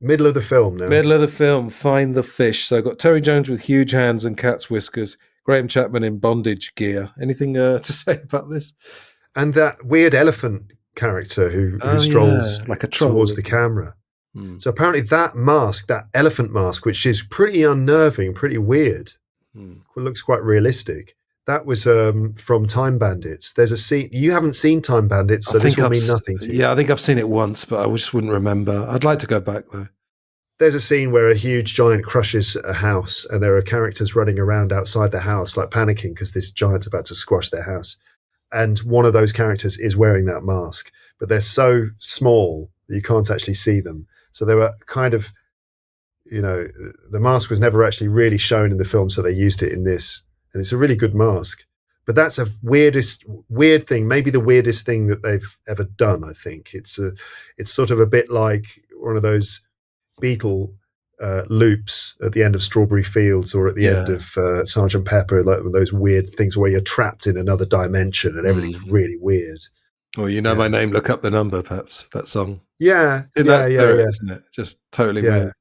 Middle of the film now. Middle of the film, Find the Fish. So I've got Terry Jones with huge hands and cat's whiskers, Graham Chapman in bondage gear. Anything to say about this? And that weird elephant character who strolls like a troll, towards the camera. Hmm. So apparently that mask, that elephant mask, which is pretty unnerving, pretty weird, looks quite realistic. That was from Time Bandits. There's a scene. You haven't seen Time Bandits, so this will mean nothing to you. Yeah, I think I've seen it once, but I just wouldn't remember. I'd like to go back, though. There's a scene where a huge giant crushes a house, and there are characters running around outside the house, like panicking because this giant's about to squash their house. And one of those characters is wearing that mask, but they're so small that you can't actually see them. So they were kind of, the mask was never actually really shown in the film, so they used it in this. And it's a really good mask. But that's a weird thing, maybe the weirdest thing that they've ever done, I think. It's sort of a bit like one of those Beatle loops at the end of Strawberry Fields or at the end of Sgt. Pepper, like those weird things where you're trapped in another dimension and everything's really weird. Or My Name, Look Up the Number, perhaps, that song. Yeah. Isn't it? Just totally weird.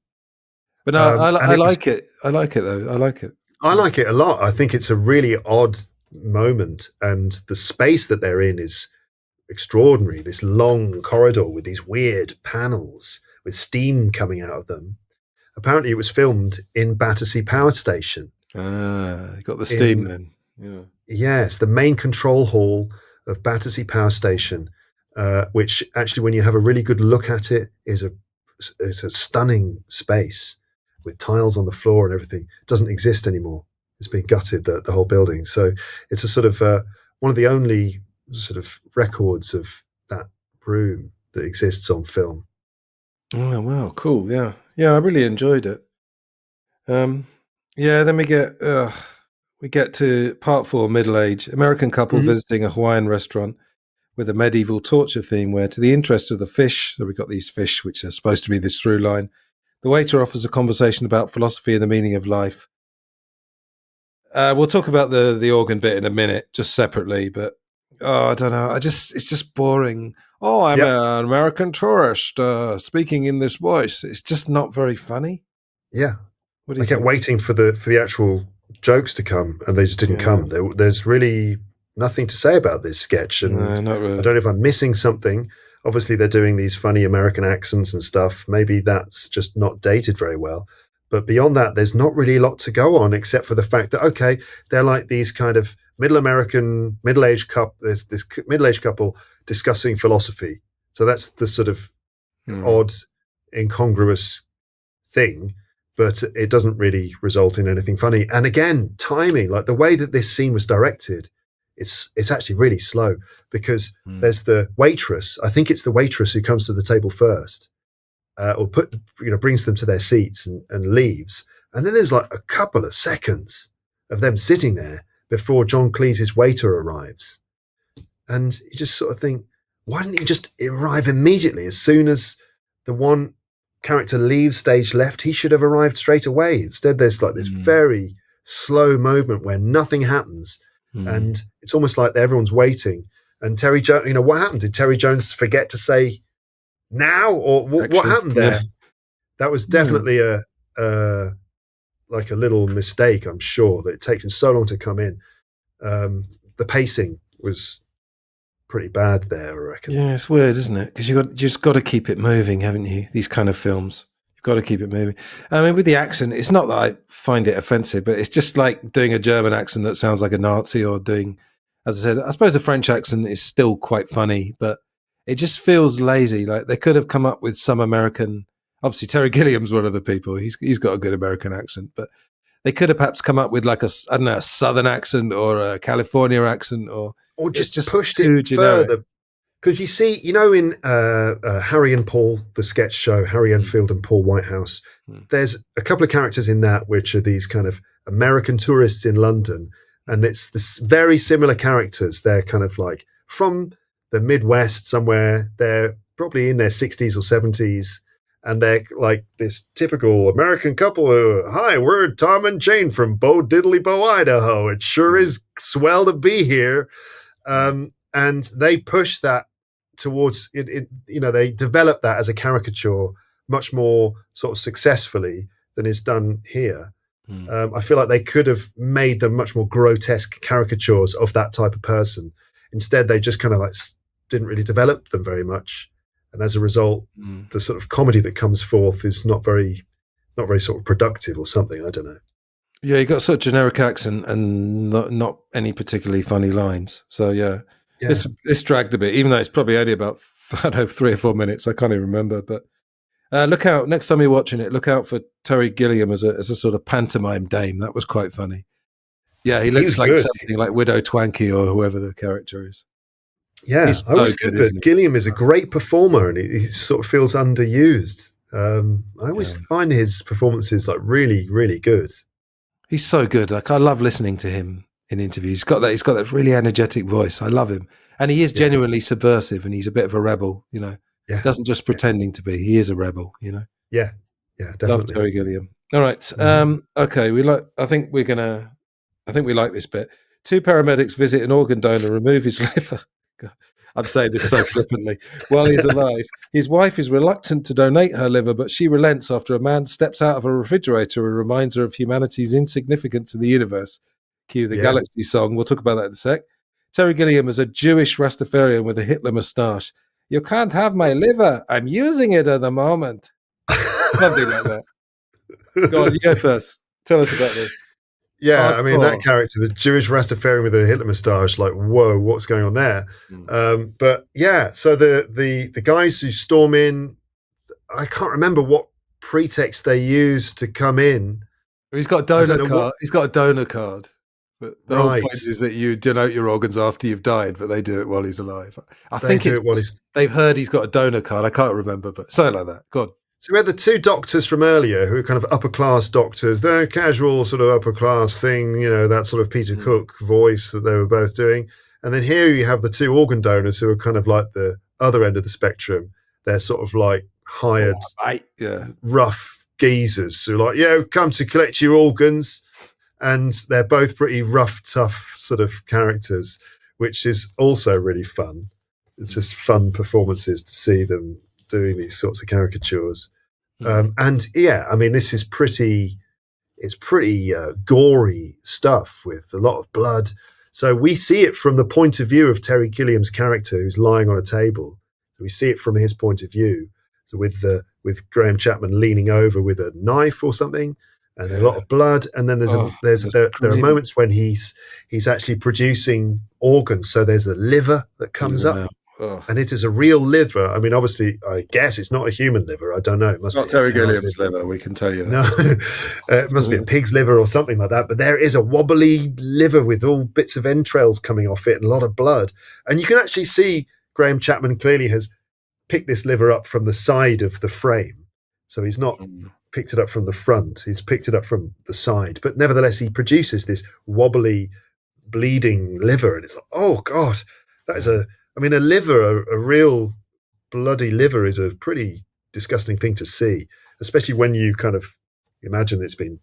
But no, I like it. I like it, though. I like it. I like it a lot. I think it's a really odd moment, and the space that they're in is extraordinary. This long corridor with these weird panels with steam coming out of them. Apparently it was filmed in Battersea Power Station. You got the steam then. Yeah. Yes, the main control hall of Battersea Power Station, which actually, when you have a really good look at it, is a stunning space with tiles on the floor and everything. It doesn't exist anymore. It's been gutted, the whole building. So it's a sort of one of the only sort of records of that room that exists on film. Oh, wow, cool. Yeah, I really enjoyed it. Then we get to part 4, middle age. American couple visiting a Hawaiian restaurant with a medieval torture theme where, to the interest of the fish, so we've got these fish which are supposed to be this through line, the waiter offers a conversation about philosophy and the meaning of life. We'll talk about the organ bit in a minute, just separately, but I don't know. It's just boring. Oh, I'm an American tourist speaking in this voice. It's just not very funny. Yeah. I kept waiting for the actual jokes to come, and they just didn't come. There's really nothing to say about this sketch, and no, not really. I don't know if I'm missing something. Obviously, they're doing these funny American accents and stuff. Maybe that's just not dated very well. But beyond that, there's not really a lot to go on, except for the fact that, okay, they're like these kind of middle-aged couple. There's this middle-aged couple discussing philosophy. So that's the sort of odd, incongruous thing. But it doesn't really result in anything funny. And again, timing, like the way that this scene was directed, it's actually really slow, because there's the waitress. I think it's the waitress who comes to the table first, or brings them to their seats and leaves. And then there's like a couple of seconds of them sitting there before John Cleese's waiter arrives. And you just sort of think, why didn't he just arrive immediately as soon as the one character leaves stage left? He should have arrived straight away. Instead, there's like this very slow moment where nothing happens. And it's almost like everyone's waiting. And Terry Jones, what happened? Did Terry Jones forget to say now, or what happened there? That was definitely a little mistake, I'm sure, that it takes him so long to come in. The pacing was pretty bad there, I reckon. Yeah, it's weird, isn't it? Because you just got to keep it moving, haven't you? These kind of films. Got to keep it moving. I mean, with the accent, it's not that I find it offensive, but it's just like doing a German accent that sounds like a Nazi, or doing, as I said, I suppose a French accent is still quite funny, but it just feels lazy. Like they could have come up with some American. Obviously, Terry Gilliam's one of the people. He's got a good American accent, but they could have perhaps come up with like a Southern accent or a California accent, or just pushed it further. Because you see, in Harry and Paul, the sketch show, Harry Enfield and Paul Whitehouse, there's a couple of characters in that which are these kind of American tourists in London. And it's this very similar characters. They're kind of like from the Midwest somewhere. They're probably in their 60s or 70s. And they're like this typical American couple who, hi, we're Tom and Jane from Bo Diddley Bo, Idaho. It sure is swell to be here. And they push that towards it. They develop that as a caricature much more sort of successfully than is done here. I feel like they could have made them much more grotesque caricatures of that type of person. Instead, they just kind of like didn't really develop them very much, and as a result, the sort of comedy that comes forth is not very sort of productive or something. I don't know. Yeah, he got such a generic accent and not any particularly funny lines. So yeah. This dragged a bit, even though it's probably only about 3 or 4 minutes. I can't even remember. But look out next time you're watching it. Look out for Terry Gilliam as a sort of pantomime dame. That was quite funny. Yeah, he looks like good. Something like Widow Twankey or whoever the character is. Yeah, I always think that Gilliam is a great performer, and he sort of feels underused. I always find his performances like really, really good. He's so good. Like I love listening to him in interviews. He's got that really energetic voice. I love him, and he is genuinely subversive, and he's a bit of a rebel. He doesn't just pretending to be. He is a rebel. Yeah, definitely. Love Terry Gilliam. All right. Okay. I think we like this bit. 2 paramedics visit an organ donor, remove his liver. I'm saying this so flippantly. While he's alive, his wife is reluctant to donate her liver, but she relents after a man steps out of a refrigerator and reminds her of humanity's insignificance in the universe. Cue the Galaxy song. We'll talk about that in a sec. Terry Gilliam is a Jewish Rastafarian with a Hitler moustache. You can't have my liver. I'm using it at the moment. Something like that. Go on, you go first. Tell us about this. Yeah, I mean, that character, the Jewish Rastafarian with a Hitler moustache, like, whoa, what's going on there? But yeah, so the guys who storm in, I can't remember what pretext they use to come in. He's got a donor card. He's got a donor card. But the whole point is that you donate your organs after you've died, but they do it while he's alive. I think they've heard he's got a donor card. I can't remember, but something like that. Go on. So we had the 2 doctors from earlier who are kind of upper class doctors. They're casual sort of upper class thing, that sort of Peter Cook voice that they were both doing. And then here you have the 2 organ donors who are kind of like the other end of the spectrum. They're sort of like hired, rough geezers who are like, come to collect your organs. And they're both pretty rough, tough sort of characters, which is also really fun. It's just fun performances to see them doing these sorts of caricatures. And yeah, I mean, this is pretty gory stuff with a lot of blood. So we see it from the point of view of Terry Gilliam's character who's lying on a table. We see it from his point of view. So with Graham Chapman leaning over with a knife or something, and a lot of blood. And then there are moments when he's actually producing organs. So there's a liver that comes up. And it is a real liver. I mean, obviously, I guess it's not a human liver. I don't know. It must not be Terry Gilliam's liver. We can tell you that. No, it must be a pig's liver or something like that. But there is a wobbly liver with all bits of entrails coming off it and a lot of blood. And you can actually see Graham Chapman clearly has picked this liver up from the side of the frame. So he's not picked it up from the front. He's picked it up from the side. But nevertheless, he produces this wobbly, bleeding liver. And it's like, oh, God, that is a liver, a real bloody liver is a pretty disgusting thing to see, especially when you kind of imagine it's been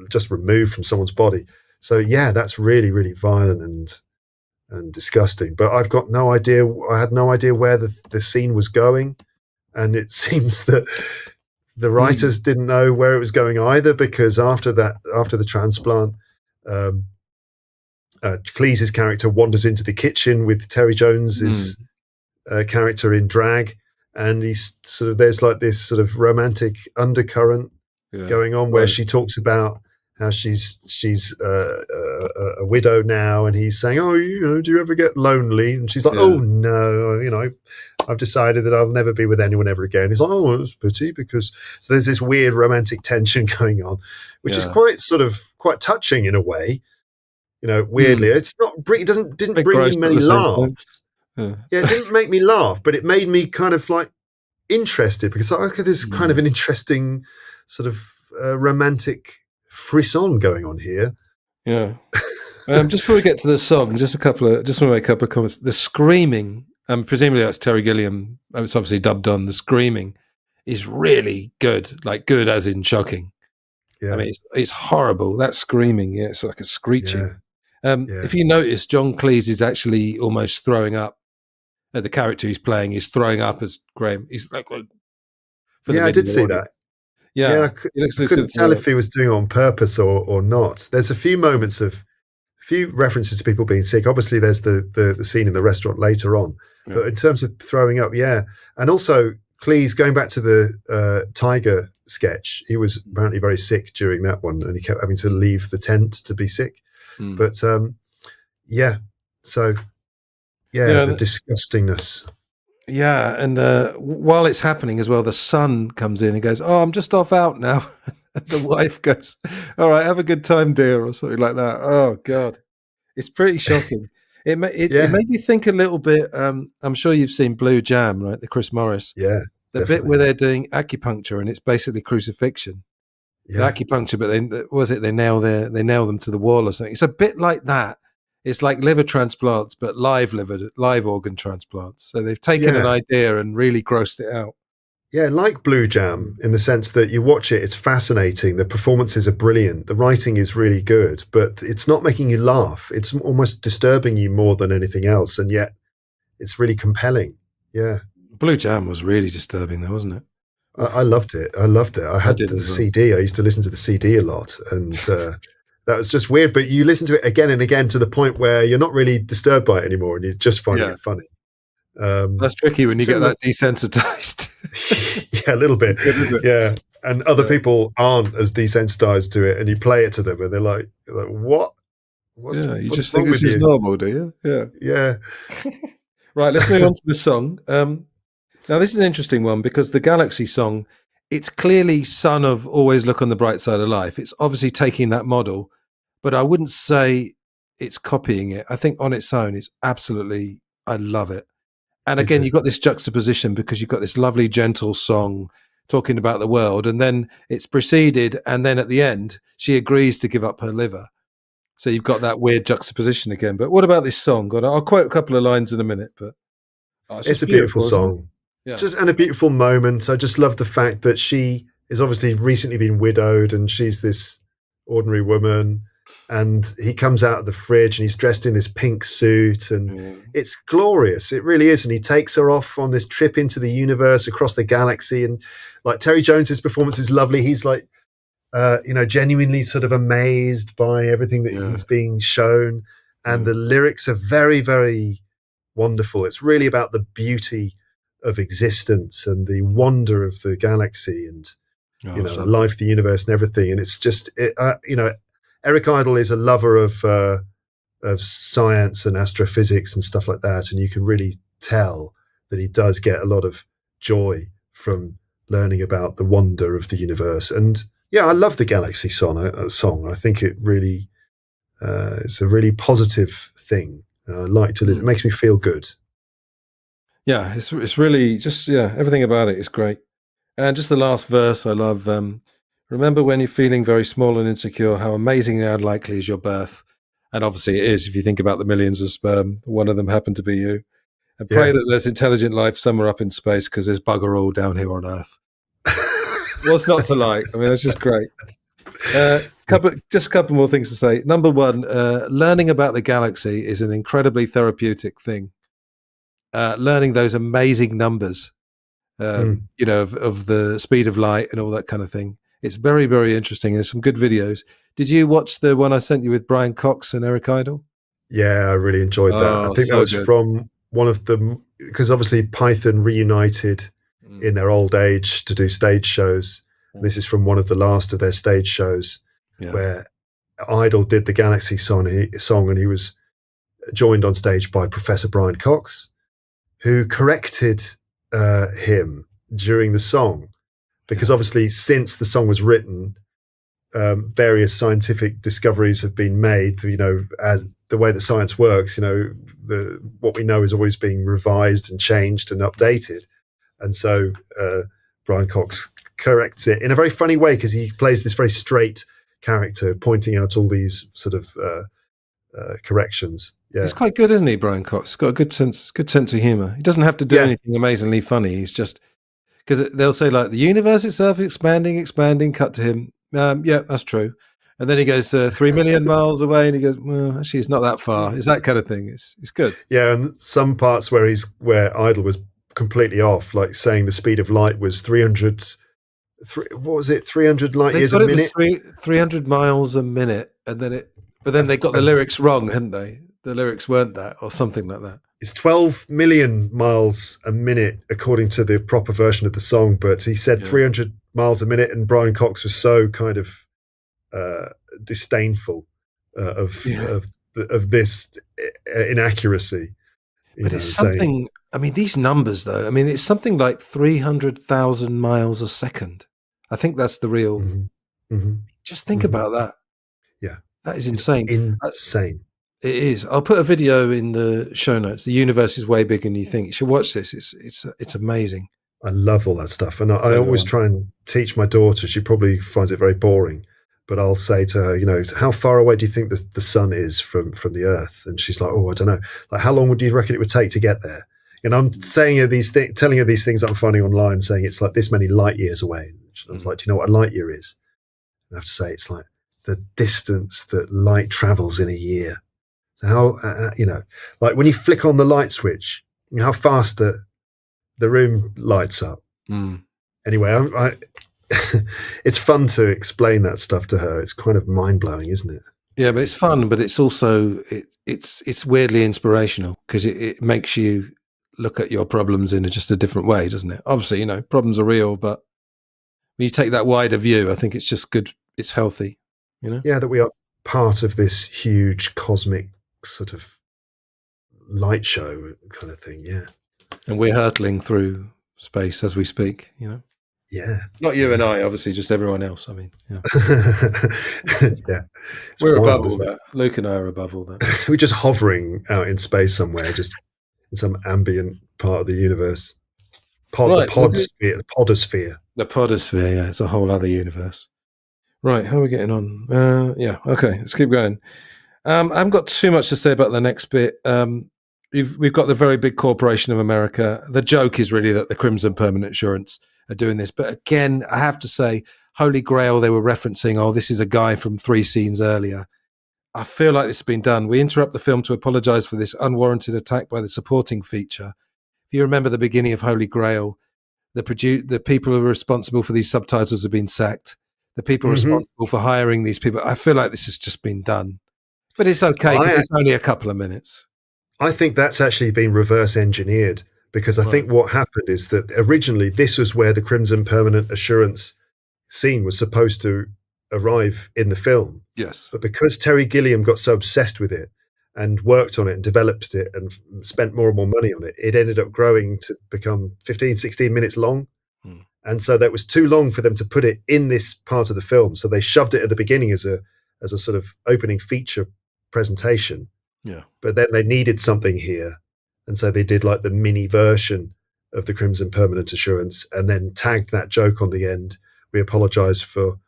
just removed from someone's body. So yeah, that's really, really violent and disgusting. But I've got no idea. I had no idea where the scene was going. And it seems that the writers didn't know where it was going either, because after the transplant, Cleese's character wanders into the kitchen with Terry Jones's character in drag, and he's there's like this sort of romantic undercurrent going on where she talks about how she's a widow now, and he's saying, oh, do you ever get lonely? And she's like, oh no, I've decided that I'll never be with anyone ever again. He's like, oh, that's a pity, because so there's this weird romantic tension going on, which is quite touching in a way. Weirdly, it's not. It didn't bring me many laughs. Yeah, it didn't make me laugh, but it made me kind of like interested, because there's kind of an interesting sort of romantic frisson going on here. Yeah. Just before we get to the song, just want to make a couple of comments. The screaming, presumably that's Terry Gilliam. It's obviously dubbed on. The screaming is really good, like good as in shocking. Yeah. I mean, it's horrible. That screaming, it's like a screeching. If you notice, John Cleese is actually almost throwing up the character he's playing is throwing up as Graham. He's like for the Yeah, I did video see audience. that. Yeah, Yeah, he looks I like he's going couldn't to tell throw if up. he was doing it on purpose or not. There's a few moments of few references to people being sick. Obviously, there's the scene in the restaurant later on, Yeah. but in terms of throwing up, yeah, and also Cleese going back to the tiger sketch, he was apparently very sick during that one, and he kept having to leave the tent to be sick. Mm. But yeah, so yeah, the disgustingness. Yeah, and while it's happening as well, the son comes in and goes, "Oh, I'm just off out now." And the wife goes, "All right, have a good time, dear," or something like that. Oh God, it's pretty shocking. It Yeah, made me think a little bit. I'm sure you've seen Blue Jam, right? The Chris Morris, yeah, the bit definitely. where they're doing acupuncture and it's basically crucifixion. The Yeah, acupuncture, but they nail them to the wall or something. It's a bit like that. It's like liver transplants, but live organ transplants. So they've taken an yeah. idea and really grossed it out. Yeah, like Blue Jam, in the sense that you watch it, it's fascinating. The performances are brilliant. The writing is really good, but it's not making you laugh. It's almost disturbing you more than anything else. And yet it's really compelling. Yeah. Blue Jam was really disturbing, though, wasn't it? I loved it. I loved it. I I had did the as well. CD. I used to listen to the CD a lot. And that was just weird. But you listen to it again and again to the point where you're not really disturbed by it anymore and you're just finding Yeah, it funny. that's tricky when you get Similar, that desensitized. yeah, a little bit. Good, is it? Yeah. And other Yeah, people aren't as desensitized to it, and you play it to them, and they're like "What? yeah. You What's just think wrong this with is you?" normal, do you? Yeah. Yeah, Right. Let's move on to the song. Now, this is an interesting one because the Galaxy song, it's clearly son of Always Look on the Bright Side of Life. It's obviously taking that model, but I wouldn't say it's copying it. I think on its own, it's absolutely, I love it. And me again, too. you've got this juxtaposition because you've got this lovely, gentle song talking about the world, and then it's preceded, and then at the end, she agrees to give up her liver. So you've got that weird juxtaposition again. But what about this song? God, I'll quote a couple of lines in a minute, but it's It's just a beautiful beautiful, isn't it? song, Yeah. just and a beautiful moment. I just love the fact that she is obviously recently been widowed, and she's this ordinary woman. And he comes out of the fridge, and he's dressed in this pink suit, and Yeah. it's glorious. It really is. And he takes her off on this trip into the universe, across the galaxy, and like Terry Jones's performance is lovely. He's like genuinely sort of amazed by everything that Yeah. he's being shown. And Yeah. the lyrics are very, very wonderful. It's really about the beauty of existence and the wonder of the galaxy and, Oh, it's lovely. life, the universe and everything. And it's just, Eric Idle is a lover of science and astrophysics and stuff like that. And you can really tell that he does get a lot of joy from learning about the wonder of the universe. And yeah, I love the Galaxy song. I think it really it's a really positive thing. I like to listen. It makes me feel good. Yeah, it's really just everything about it is great. And just the last verse I love. Remember when you're feeling very small and insecure, how amazingly unlikely is your birth? And obviously it is if you think about the millions of sperm, one of them happened to be you. And pray Yeah. that there's intelligent life somewhere up in space because there's bugger all down here on Earth. What's not to like? I mean, it's just great. Just a couple more things to say. Number one, learning about the galaxy is an incredibly therapeutic thing. Learning those amazing numbers, Mm. of the speed of light and all that kind of thing. It's very, very interesting. There's some good videos. Did you watch the one I sent you with Brian Cox and Eric Idle? Yeah, I really enjoyed that. I Oh, think that so was good. from one of the because obviously Python reunited in their old age to do stage shows. This is from one of the last of their stage shows Yeah. where Idle did the Galaxy song, and he was joined on stage by Professor Brian Cox, who corrected him during the song because obviously since the song was written, various scientific discoveries have been made. As the way that science works, what we know is always being revised and changed and updated. And so Brian Cox corrects it in a very funny way because he plays this very straight character, pointing out all these sort of corrections. Yeah, He's quite good, isn't he, Brian Cox? He's got a good sense of humor. He doesn't have to do yeah, anything amazingly funny. He's just because they'll say like the universe itself is expanding, cut to him. Yeah, that's true. And then he goes 3 million miles away, and he goes, well, actually, it's not that far. It's that kind of thing. It's good. Yeah, and some parts where Idle was completely off, like saying the speed of light was 300. What was it? 300 light years a It minute. was 300 miles a minute, and then they got the lyrics wrong, hadn't they? The lyrics weren't that, or something like that. It's 12 million miles a minute according to the proper version of the song, but he said 300 miles a minute, and Brian Cox was so kind of disdainful of this inaccuracy. But it's something. I mean, these numbers, though. I mean, it's something like 300,000 miles a second. I think that's the real. Mm-hmm. Mm-hmm. Just think about that. Yeah, that is insane. Insane. It is. I'll put a video in the show notes. The universe is way bigger than you think. You should watch this. It's amazing. I love all that stuff, and I always try and teach my daughter. She probably finds it very boring, but I'll say to her, how far away do you think the sun is from the Earth? And she's like, oh, I don't know. Like, how long would you reckon it would take to get there? And I'm saying telling her these things I'm finding online, saying it's like this many light years away. And I was like, do you know what a light year is? And I have to say it's like the distance that light travels in a year. So how like when you flick on the light switch, how fast the room lights up. Anyway, it's fun to explain that stuff to her. It's kind of mind blowing, isn't it? Yeah, but it's fun, but it's also it's weirdly inspirational because it makes you look at your problems in just a different way, doesn't it? Obviously, problems are real, but when you take that wider view, I think it's just good. It's healthy, Yeah, that we are part of this huge cosmic sort of light show kind of thing. Yeah, and we're hurtling through space as we speak. Yeah, not you and I, obviously, just everyone else. I mean, yeah, yeah, we're above all that. Luke and I are above all that. We're just hovering out in space somewhere, just in some ambient part of the universe. The podosphere. The podosphere, yeah, it's a whole other universe. Right, how are we getting on? Yeah, okay, let's keep going. I haven't got too much to say about the next bit. We've got the very big corporation of America. The joke is really that the Crimson Permanent Insurance are doing this. But again, I have to say, Holy Grail, they were referencing, this is a guy from 3 scenes earlier. I feel like this has been done. We interrupt the film to apologize for this unwarranted attack by the supporting feature. If you remember the beginning of Holy Grail, the people who are responsible for these subtitles have been sacked. The people responsible for hiring these people. I feel like this has just been done. But it's okay because it's only a couple of minutes. I think that's actually been reverse engineered because I think what happened is that originally this was where the Crimson Permanent Assurance scene was supposed to arrive in the film. Yes. But because Terry Gilliam got so obsessed with it and worked on it and developed it and spent more and more money on it, it ended up growing to become 15, 16 minutes long. And so that was too long for them to put it in this part of the film. So they shoved it at the beginning as a sort of opening feature presentation. Yeah. But then they needed something here. And so they did like the mini version of the Crimson Permanent Assurance and then tagged that joke on the end. We apologize for,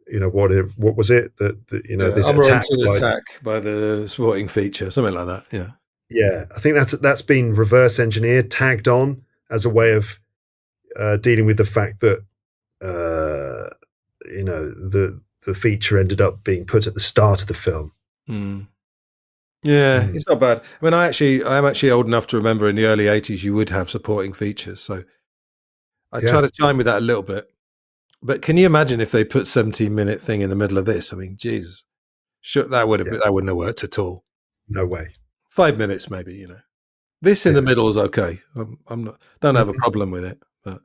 what was it? This attack by the supporting feature, something like that. Yeah. Yeah. I think that's been reverse engineered, tagged on as a way of dealing with the fact that, the feature ended up being put at the start of the film. Yeah, it's not bad. I mean, I am actually old enough to remember in the early 80s you would have supporting features. So I try to chime with that a little bit. But can you imagine if they put 17-minute thing in the middle of this? I mean, Jesus, sure, that wouldn't have worked at all. No way. 5 minutes, maybe. This in the middle is okay. Don't have a problem with it. But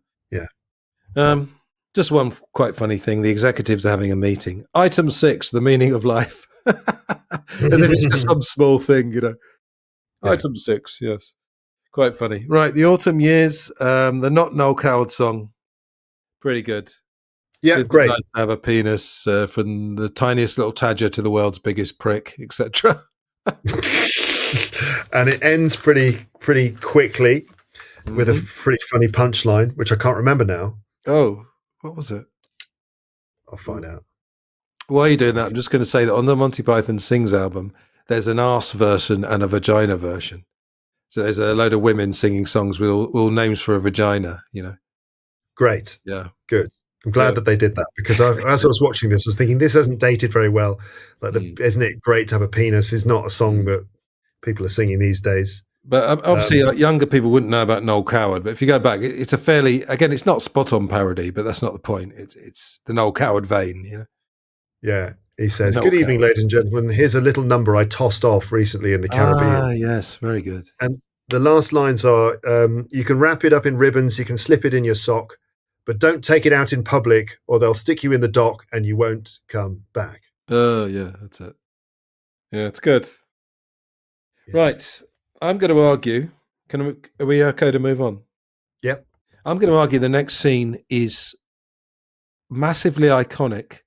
just one quite funny thing: the executives are having a meeting. Item 6: the meaning of life. As if it's just some small thing, Yeah. Item 6, yes. Quite funny. Right, the autumn years, the Not Noel Coward song. Pretty good. Yeah, it's great. Nice to have a penis from the tiniest little tadger to the world's biggest prick, etc. And it ends pretty quickly with a pretty funny punchline, which I can't remember now. Oh, what was it? I'll find out. While you're doing that, I'm just going to say that on the Monty Python Sings album, there's an arse version and a vagina version. So there's a load of women singing songs with all names for a vagina, Great. Yeah. Good. I'm glad that they did that, because as I was watching this, I was thinking, this hasn't dated very well. Like, isn't it great to have a penis? Is not a song that people are singing these days. But obviously, younger people wouldn't know about Noel Coward. But if you go back, it's a fairly, again, it's not spot on parody, but that's not the point. It's the Noel Coward vein, you know. Yeah, he says, Noel "Good evening, Coward. ladies and gentlemen. Here's a little number I tossed off recently in the Caribbean." Ah, yes, very good. And the last lines are, "You can wrap it up in ribbons, you can slip it in your sock, but don't take it out in public, or they'll stick you in the dock and you won't come back." Oh, yeah, that's it. Yeah, it's good. Yeah. Right, I'm going to argue. Are we okay to move on? Yep. I'm going to argue the next scene is massively iconic,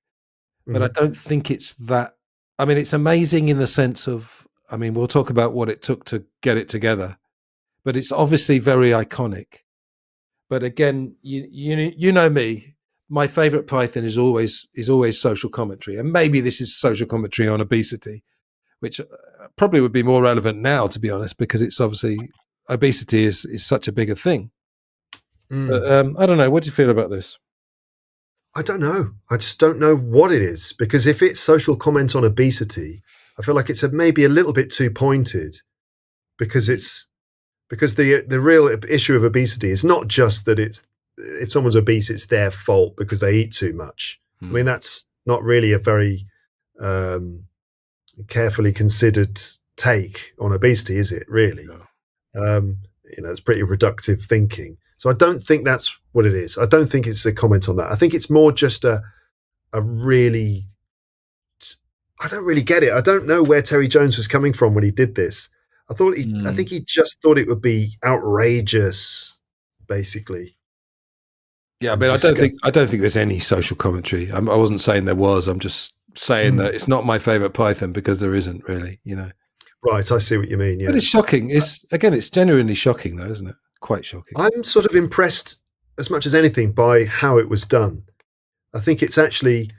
but I don't think it's that. I mean, it's amazing in the sense of, I mean, we'll talk about what it took to get it together, but it's obviously very iconic. But again, you know me, my favorite Python is always social commentary, and maybe this is social commentary on obesity, which probably would be more relevant now, to be honest, because it's obviously obesity is such a bigger thing. But, I don't know. What do you feel about this? I don't know. I just don't know what it is, because if it's social comment on obesity, I feel like it's maybe a little bit too pointed, because the real issue of obesity is not just that if someone's obese, it's their fault because they eat too much. I mean, that's not really a very carefully considered take on obesity, is it? Really? No. It's pretty reductive thinking. So I don't think that's what it is. I don't think it's a comment on that. I think it's more just a really, I don't really get it. I don't know where Terry Jones was coming from when he did this. I think he just thought it would be outrageous, basically. Yeah, I mean, I don't think there's any social commentary. I wasn't saying there was. I'm just saying that it's not my favorite Python because there isn't really, you know. Right, I see what you mean. Yeah, but it's shocking. It's genuinely shocking, though, isn't it? Quite shocking. I'm sort of impressed as much as anything by how it was done. I think it's actually,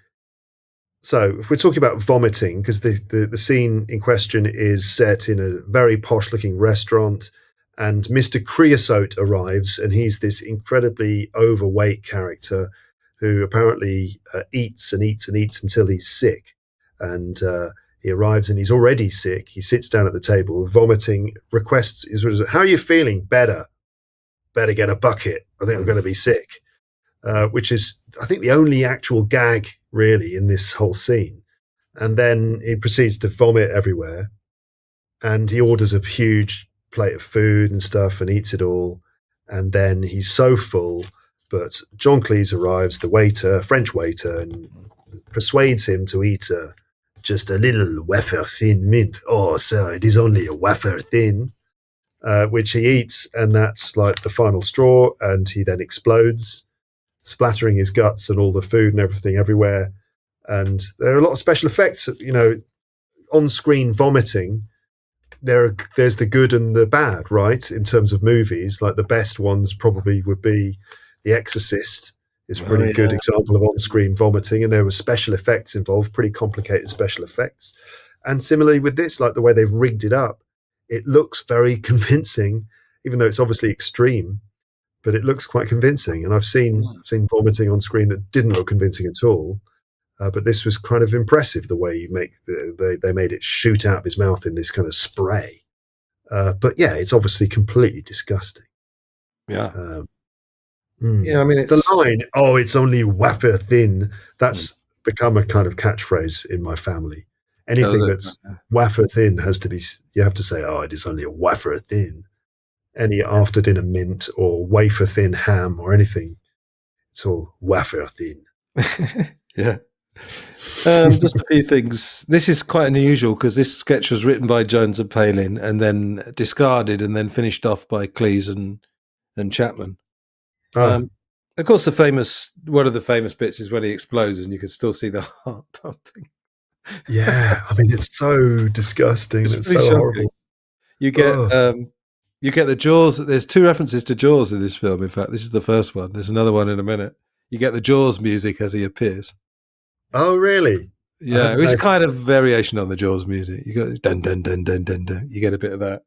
so if we're talking about vomiting, because the scene in question is set in a very posh looking restaurant, and Mr. Creosote arrives, and he's this incredibly overweight character who apparently eats and eats and eats until he's sick. And he arrives and he's already sick. He sits down at the table, vomiting, requests, "How are you feeling?" "Better get a bucket. I think I'm going to be sick." Which is, I think, the only actual gag really in this whole scene. And then he proceeds to vomit everywhere, and he orders a huge plate of food and stuff and eats it all. And then he's so full, but John Cleese arrives, the waiter, French waiter, and persuades him to eat just a little wafer thin mint. "Oh, sir, it is only a wafer thin." Which he eats, and that's like the final straw, and he then explodes, splattering his guts and all the food and everything everywhere. And there are a lot of special effects, on-screen vomiting. There's the good and the bad, right? In terms of movies, like the best ones probably would be The Exorcist. Is a pretty good example of on-screen vomiting, and there were special effects involved, pretty complicated special effects. And similarly with this, like the way they've rigged it up, it looks very convincing, even though it's obviously extreme, but it looks quite convincing. And I've seen vomiting on screen that didn't look convincing at all. But this was kind of impressive, the way they made it shoot out of his mouth in this kind of spray. But yeah, it's obviously completely disgusting. Yeah. Yeah, I mean, the line, "Oh, it's only wafer thin," that's become a kind of catchphrase in my family. Anything that's wafer thin you have to say, "Oh, it is only a wafer thin." Any after dinner mint or wafer thin ham or anything, it's all wafer thin. Yeah. Just a few things. This is quite unusual because this sketch was written by Jones and Palin and then discarded and then finished off by Cleese and Chapman. Of course, one of the famous bits is when he explodes and you can still see the heart pumping. Yeah, I mean, it's so disgusting. It's so shocking. Horrible. You get the Jaws. There's 2 references to Jaws in this film. In fact, this is the first one. There's another one in a minute. You get the Jaws music as he appears. Oh, really? Yeah, it was a kind of variation on the Jaws music. You got dun dun dun dun dun dun. You get a bit of that.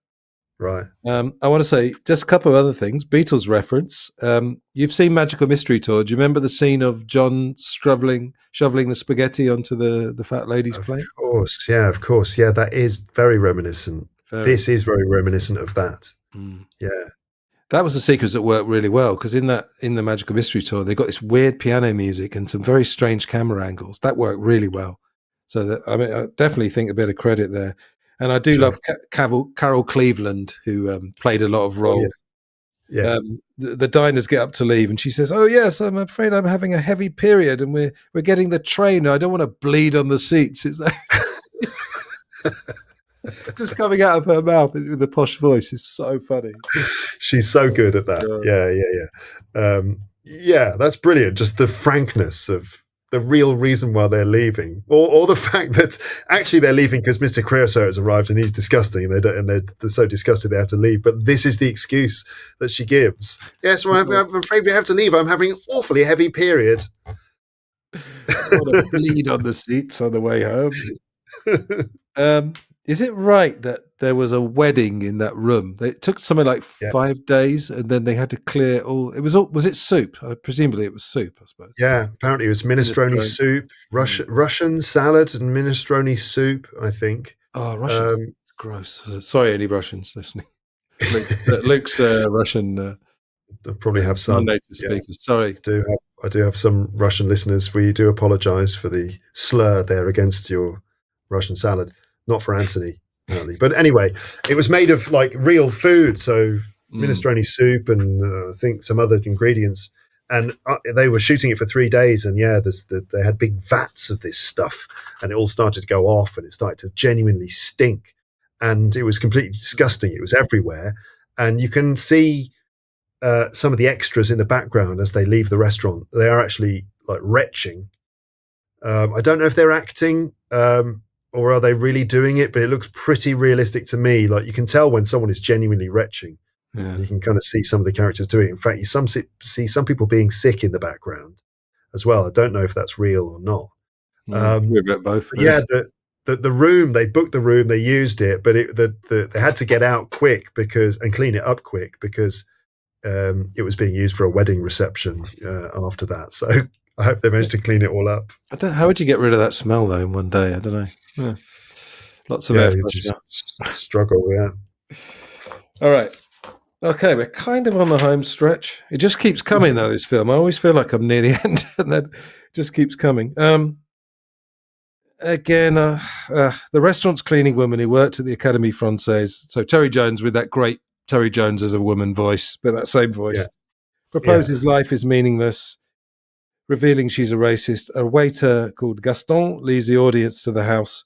Right. I want to say just a couple of other things. Beatles reference. You've seen Magical Mystery Tour. Do you remember the scene of John shoveling the spaghetti onto the fat lady's Of plate? course. Yeah, of course. Yeah, that is very reminiscent. Very. This is very reminiscent of that. Mm. Yeah. That was a sequence that worked really well because in the Magical Mystery Tour, they got this weird piano music and some very strange camera angles. That worked really well. So that, I mean, I definitely think a bit of credit there. And I do Sure. love Carol Cleveland, who played a lot of Oh, yeah. roles. Yeah. The diners get up to leave, and she says, "Oh yes, I'm afraid I'm having a heavy period, and we're getting the train. I don't want to bleed on the seats." It's like just coming out of her mouth with the posh voice is so funny. She's so good at that. God. Yeah. Yeah, that's brilliant. Just the frankness of the real reason why they're leaving, or the fact that actually they're leaving because Mr. Creosote has arrived and he's disgusting, and they're so disgusted they have to leave. But this is the excuse that she gives. Yes, well, I'm afraid we have to leave. I'm having an awfully heavy period. I want to bleed on the seats on the way home. Is it right that there was a wedding in that room? It took something like 5 days, and then they had to clear all. It was all. Was it soup? Presumably, it was soup. I suppose. Yeah, apparently it was minestrone soup, Russian salad, and minestrone soup. I think. Oh, Russian. Gross. Sorry, any Russians listening. Luke's Russian. I probably have some non-native speakers. Sorry, I do have some Russian listeners. We do apologise for the slur there against your Russian salad. Not for Antony, apparently. But anyway, it was made of like real food, so minestrone soup and I think some other ingredients. And they were shooting it for 3 days, and they had big vats of this stuff, and it all started to go off, and it started to genuinely stink, and it was completely disgusting. It was everywhere, and you can see some of the extras in the background as they leave the restaurant. They are actually like retching. I don't know if they're acting. Or are they really doing it? But it looks pretty realistic to me. Like you can tell when someone is genuinely retching. Yeah. You can kind of see some of the characters doing it. In fact, you see some people being sick in the background as well. I don't know if that's real or not. Both. Yeah, the room, they booked the room, they used it, but they had to get out quick and clean it up quick because it was being used for a wedding reception after that. So I hope they managed to clean it all up. How would you get rid of that smell though in one day? I don't know. Yeah. Lots of air freshener. Struggle, yeah. All right. Okay, we're kind of on the home stretch. It just keeps coming though, this film. I always feel like I'm near the end and then it just keeps coming. Again, the restaurant's cleaning woman who worked at the Académie Française. So Terry Jones with that great Terry Jones as a woman voice, but that same voice. Proposes life is meaningless. Revealing she's a racist. A waiter called Gaston leads the audience to the house.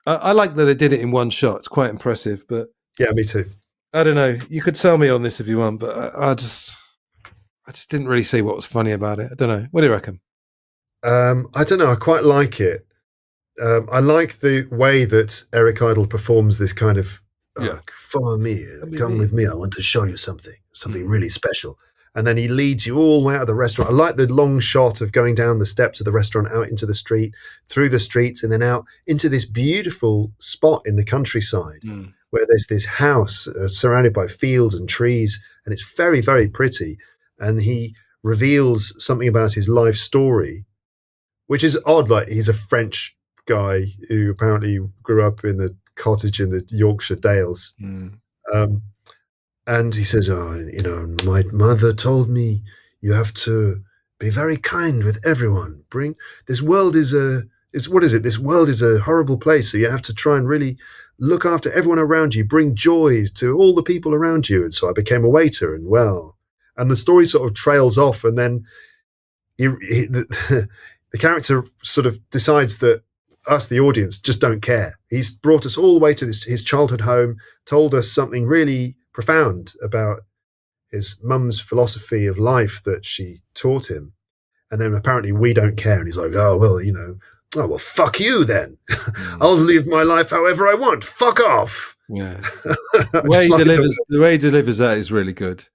I like that they did it in one shot. It's quite impressive. But yeah, me too. I don't know. You could sell me on this if you want, but I just didn't really see what was funny about it. I don't know. What do you reckon? I don't know. I quite like it. I like the way that Eric Idle performs this kind of follow me, come with me. I want to show you something really special. And then he leads you all the way out of the restaurant. I like the long shot of going down the steps of the restaurant, out into the street, through the streets, and then out into this beautiful spot in the countryside where there's this house surrounded by fields and trees, and it's very, very pretty. And he reveals something about his life story, which is odd. Like he's a French guy who apparently grew up in a cottage in the Yorkshire Dales. And he says, my mother told me you have to be very kind with everyone. This world is This world is a horrible place. So you have to try and really look after everyone around you, bring joy to all the people around you. And so I became a waiter and the story sort of trails off. And then the character sort of decides that us, the audience, just don't care. He's brought us all the way to his childhood home, told us something really profound about his mum's philosophy of life that she taught him. And then apparently we don't care. And he's like, fuck you then. I'll live my life however I want. Fuck off. Yeah. The way he delivers that is really good.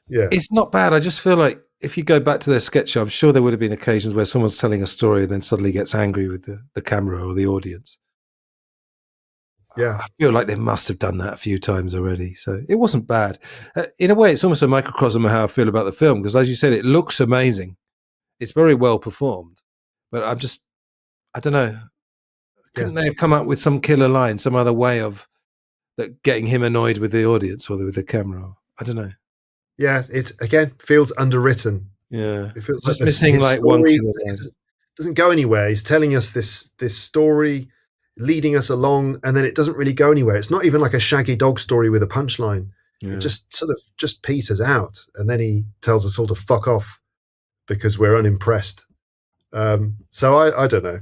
Yeah. It's not bad. I just feel like if you go back to their sketch show, I'm sure there would have been occasions where someone's telling a story and then suddenly gets angry with the camera or the audience. Yeah. I feel like they must have done that a few times already. So it wasn't bad. In a way, it's almost a microcosm of how I feel about the film, because as you said, it looks amazing. It's very well performed. But I don't know. Couldn't they have come up with some killer line, some other way of getting him annoyed with the audience or with the camera? I don't know. Yeah, it's again feels underwritten. Yeah. It feels Just like missing his like one story killer line. doesn't go anywhere. He's telling us this story, leading us along, and then it doesn't really go anywhere. It's not even like a Shaggy Dog story with a punchline. Yeah. It just sort of just peters out, and then he tells us all to fuck off because we're unimpressed. So I don't know.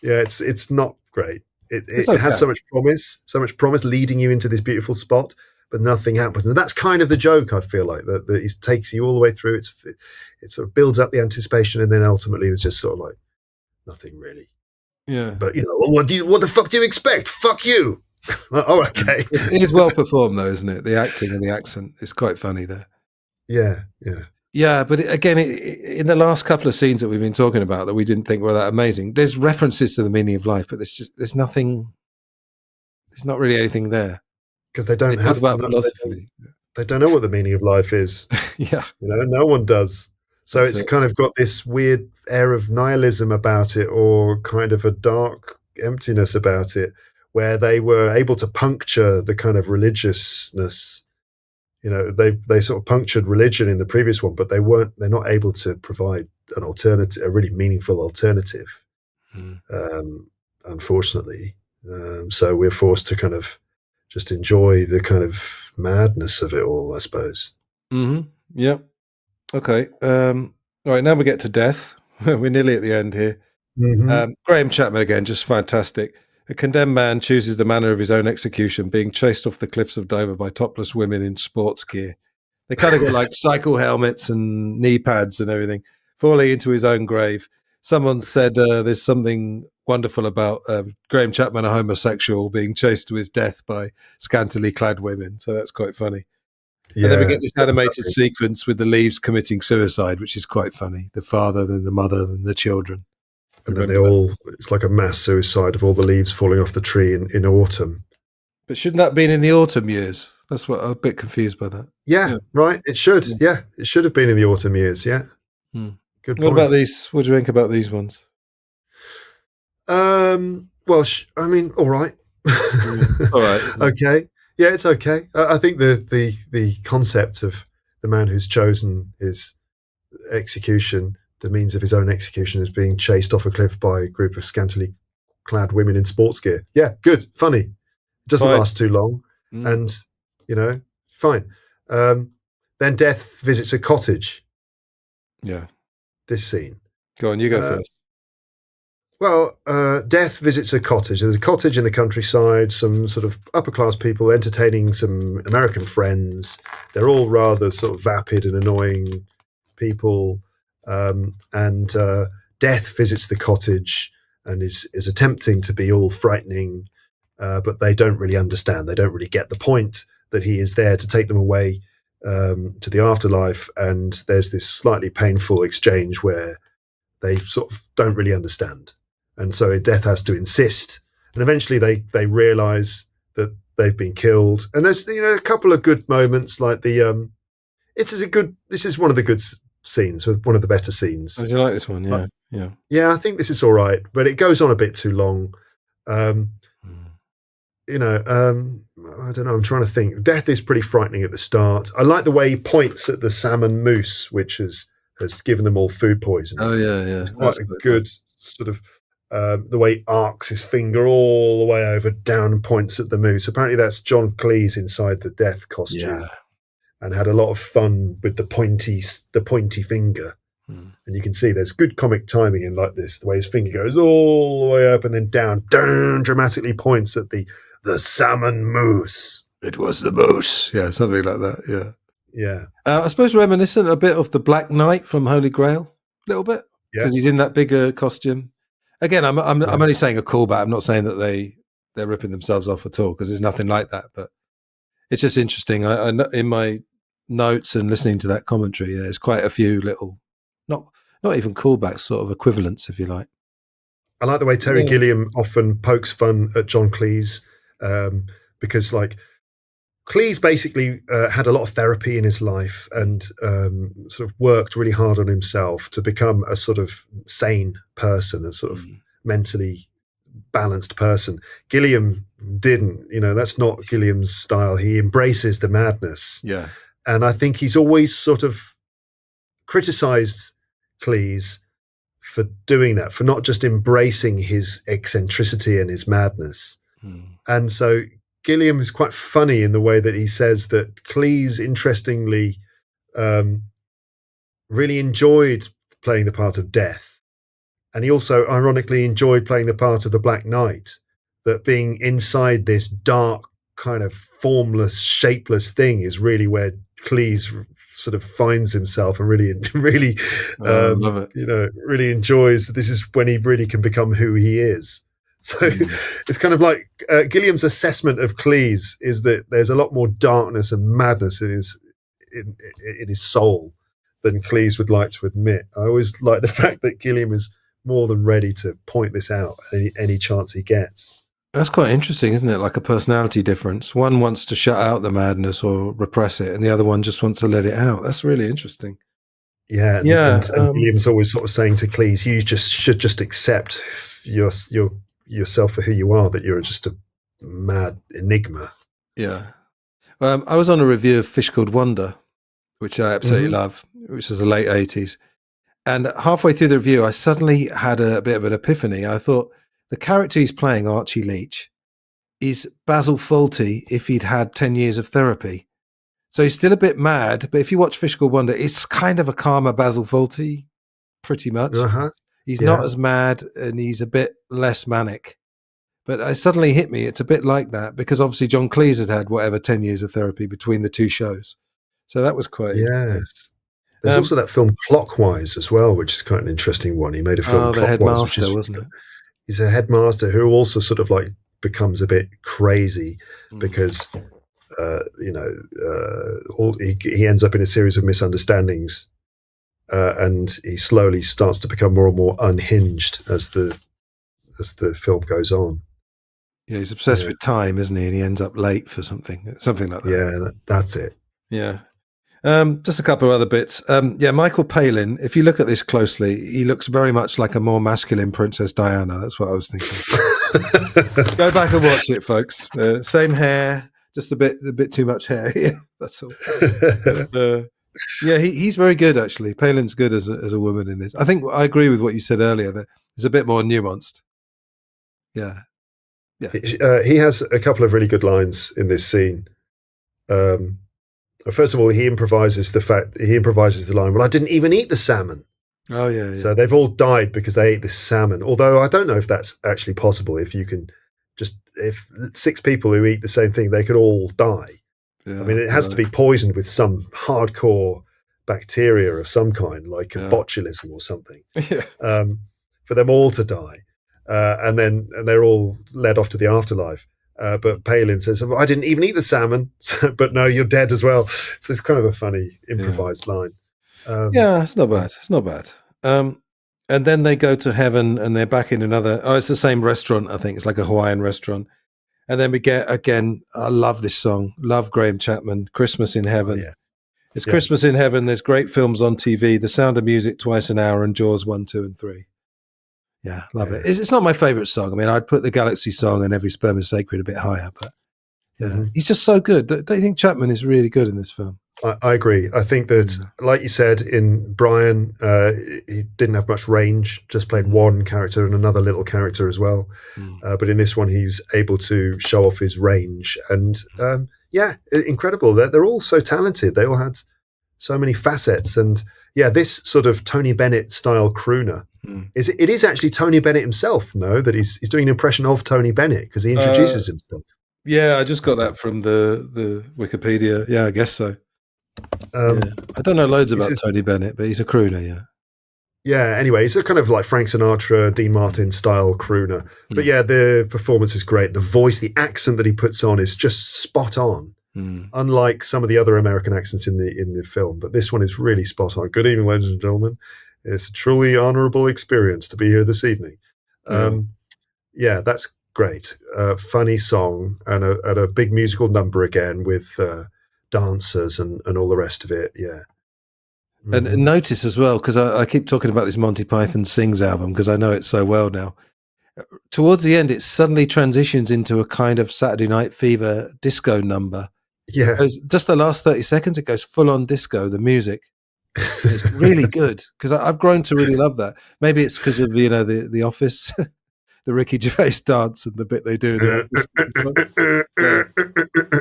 Yeah, it's not great. It okay. has so much promise leading you into this beautiful spot, but nothing happens. And that's kind of the joke, I feel like, that it takes you all the way through. It sort of builds up the anticipation, and then ultimately there's just sort of like nothing really. Yeah. But what the fuck do you expect? Fuck you. Oh, okay. It is well performed though, isn't it? The acting and the accent is quite funny there. Yeah. Yeah, but again, in the last couple of scenes that we've been talking about that we didn't think were that amazing, there's references to the meaning of life, but there's nothing. There's not really anything there Because they don't talk about philosophy. They don't know what the meaning of life is. Yeah, no one does. So That's it's kind of got this weird air of nihilism about it, or kind of a dark emptiness about it, where they were able to puncture the kind of religiousness. They sort of punctured religion in the previous one, but they're not able to provide an alternative, a really meaningful alternative, unfortunately. So we're forced to kind of just enjoy the kind of madness of it all, I suppose. Mm-hmm. Yep. Okay. All right. Now we get to death. We're nearly at the end here. Mm-hmm. Graham Chapman again, just fantastic. A condemned man chooses the manner of his own execution, being chased off the cliffs of Dover by topless women in sports gear. They kind of got like cycle helmets and knee pads and everything, falling into his own grave. Someone said there's something wonderful about Graham Chapman, a homosexual, being chased to his death by scantily clad women. So that's quite funny. Yeah. And then we get this animated sequence with the leaves committing suicide, which is quite funny. The father, then the mother, and the children. And then it's like a mass suicide of all the leaves falling off the tree in autumn. But shouldn't that have been in the autumn years? That's what I'm a bit confused by that. Yeah. Right. It should. Yeah. It should have been in the autumn years. Yeah. Good point. What about these? What do you think about these ones? Well, I mean, all right. All right. Okay. Yeah, it's okay. I think the concept of the man who's chosen his execution, the means of his own execution, is being chased off a cliff by a group of scantily clad women in sports gear. Yeah, good, funny. It doesn't last too long, and fine. Then death visits a cottage. Yeah. This scene. Go on, you go first. Well, death visits a cottage. There's a cottage in the countryside, some sort of upper-class people entertaining some American friends. They're all rather sort of vapid and annoying people. And death visits the cottage and is attempting to be all frightening, but they don't really understand. They don't really get the point that he is there to take them away to the afterlife. And there's this slightly painful exchange where they sort of don't really understand. And so death has to insist. And eventually they realize that they've been killed. And there's a couple of good moments, like this is one of the good scenes, one of the better scenes. Oh, do you like this one? Yeah. Yeah, I think this is all right, but it goes on a bit too long. I don't know. I'm trying to think. Death is pretty frightening at the start. I like the way he points at the salmon mousse, which has given them all food poisoning. Oh yeah. It's quite a good sort of the way he arcs his finger all the way over, down, and points at the moose. Apparently that's John Cleese inside the death costume, and had a lot of fun with the pointy finger. And you can see there's good comic timing in like this, the way his finger goes all the way up and then down, dramatically points at the salmon mousse. It was the moose. Yeah, something like that. Yeah. I suppose reminiscent a bit of the Black Knight from Holy Grail, a little bit, because he's in that bigger costume. Again, I'm only saying a callback. I'm not saying that they're ripping themselves off at all, because there's nothing like that. But it's just interesting. I in my notes and listening to that commentary, there's quite a few little, not even callbacks, sort of equivalents, if you like. I like the way Terry Gilliam often pokes fun at John Cleese because like Cleese basically had a lot of therapy in his life and sort of worked really hard on himself to become a sort of sane person, a sort of mentally balanced person. Gilliam didn't, that's not Gilliam's style. He embraces the madness. Yeah. And I think he's always sort of criticized Cleese for doing that, for not just embracing his eccentricity and his madness. And so Gilliam is quite funny in the way that he says that Cleese, interestingly, really enjoyed playing the part of Death. And he also, ironically, enjoyed playing the part of the Black Knight, that being inside this dark, kind of formless, shapeless thing is really where Cleese sort of finds himself and really love it. really enjoys. This is when he really can become who he is. So it's kind of like Gilliam's assessment of Cleese is that there's a lot more darkness and madness in his soul than Cleese would like to admit. I always like the fact that Gilliam is more than ready to point this out any chance he gets. That's quite interesting, isn't it? Like a personality difference. One wants to shut out the madness or repress it, and the other one just wants to let it out. That's really interesting. Yeah, and Gilliam's always sort of saying to Cleese, you should just accept yourself for who you are, that you're just a mad enigma. Yeah. I was on a review of Fish Called Wonder, which I absolutely love, which is the late 80s. And halfway through the review, I suddenly had a bit of an epiphany. I thought, the character he's playing, Archie Leach, is Basil Fawlty if he'd had 10 years of therapy. So he's still a bit mad, but if you watch Fish Called Wonder, it's kind of a calmer Basil Fawlty, pretty much. He's not as mad, and he's a bit less manic. But it suddenly hit me, it's a bit like that, because obviously John Cleese had whatever 10 years of therapy between the two shows. So that was quite interesting. There's also that film Clockwise as well, which is quite an interesting one. He made a film, The Clockwise, Headmaster, wasn't it? He's a headmaster who also sort of like becomes a bit crazy because, he ends up in a series of misunderstandings, and he slowly starts to become more and more unhinged as the film goes on. Yeah, he's obsessed with time, isn't he? And he ends up late for something like that. Yeah, that's it. Yeah. Just a couple of other bits. Michael Palin, if you look at this closely, he looks very much like a more masculine Princess Diana. That's what I was thinking. Go back and watch it, folks. Same hair, just a bit too much hair. Yeah, that's all. He's very good, actually. Palin's good as a woman in this. I think I agree with what you said earlier, that it's a bit more nuanced. Yeah. He has a couple of really good lines in this scene. First of all, he improvises the line, well, I didn't even eat the salmon. Oh, yeah. So they've all died because they ate this salmon. Although I don't know if that's actually possible. If 6 people who eat the same thing, they could all die. Yeah, I mean, it has to be poisoned with some hardcore bacteria of some kind, like botulism or something, for them all to die. And they're all led off to the afterlife. But Palin says, I didn't even eat the salmon, but no, you're dead as well. So it's kind of a funny improvised line. It's not bad. It's not bad. And then they go to heaven and they're back in it's the same restaurant, I think. It's like a Hawaiian restaurant. And then we get, again, I love this song. Love Graham Chapman, Christmas in Heaven. Yeah. It's Christmas in Heaven. There's great films on TV, The Sound of Music twice an hour, and Jaws 1, 2, and 3. Yeah, love it. It's not my favorite song. I mean, I'd put the Galaxy song and Every Sperm is Sacred a bit higher, but he's just so good. Don't you think Chapman is really good in this film? I agree. I think that, like you said, in Brian, he didn't have much range, just played one character and another little character as well. But in this one, he was able to show off his range. And incredible. They're all so talented. They all had so many facets. And this sort of Tony Bennett style crooner, it is actually Tony Bennett himself, that he's doing an impression of Tony Bennett because he introduces himself. Yeah, I just got that from the Wikipedia. Yeah, I guess so. I don't know loads about Tony Bennett, but he's a crooner, anyway, he's a kind of like Frank Sinatra, Dean Martin style crooner. But the performance is great. The voice, the accent that he puts on is just spot on. Unlike some of the other American accents in the film, but this one is really spot on. Good evening, ladies and gentlemen. It's a truly honorable experience to be here this evening. That's great, funny song, and a big musical number again with dancers and all the rest of it. Yeah. And notice as well, because I keep talking about this Monty Python Sings album because I know it so well now. Towards the end, it suddenly transitions into a kind of Saturday Night Fever disco number. Yeah. Just the last 30 seconds, it goes full on disco, the music. It's really good because I've grown to really love that. Maybe it's because of, the Office, the Ricky Gervais dance and the bit they do in the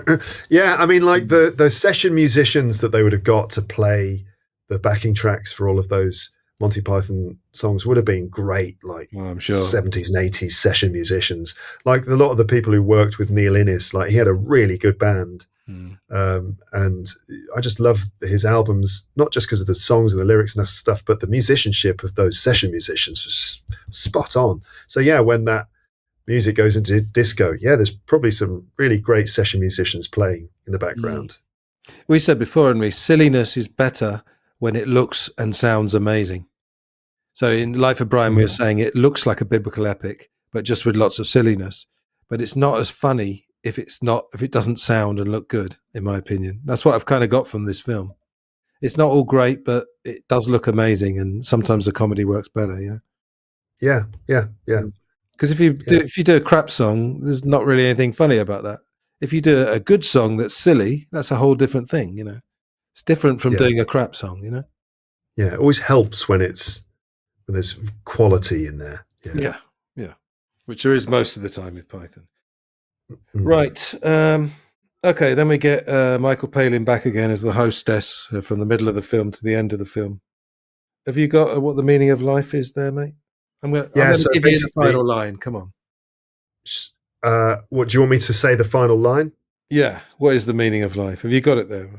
Office. Yeah, I mean, like those session musicians that they would have got to play the backing tracks for all of those Monty Python songs would have been great, like I'm sure 70s and 80s session musicians. Like a lot of the people who worked with Neil Innes, like he had a really good band. And I just love his albums, not just because of the songs and the lyrics and stuff, but the musicianship of those session musicians was spot on. So yeah, when that music goes into disco, yeah, there's probably some really great session musicians playing in the background. We said before, Henry, silliness is better when it looks and sounds amazing. So in Life of Brian, we were saying it looks like a biblical epic, but just with lots of silliness. But it's not as funny if it doesn't sound and look good, in my opinion. That's what I've kind of got from this film. It's not all great, but it does look amazing, and sometimes the comedy works better, Yeah. Because if you do a crap song, there's not really anything funny about that. If you do a good song that's silly, that's a whole different thing, It's different from doing a crap song, Yeah, it always helps when there's quality in there. Yeah. Which there is most of the time with Python. Right. Okay, then we get Michael Palin back again as the hostess from the middle of the film to the end of the film. Have you got what the meaning of life is there, mate? I'm going to give you the final line. Come on. What do you want me to say? The final line? Yeah. What is the meaning of life? Have you got it there?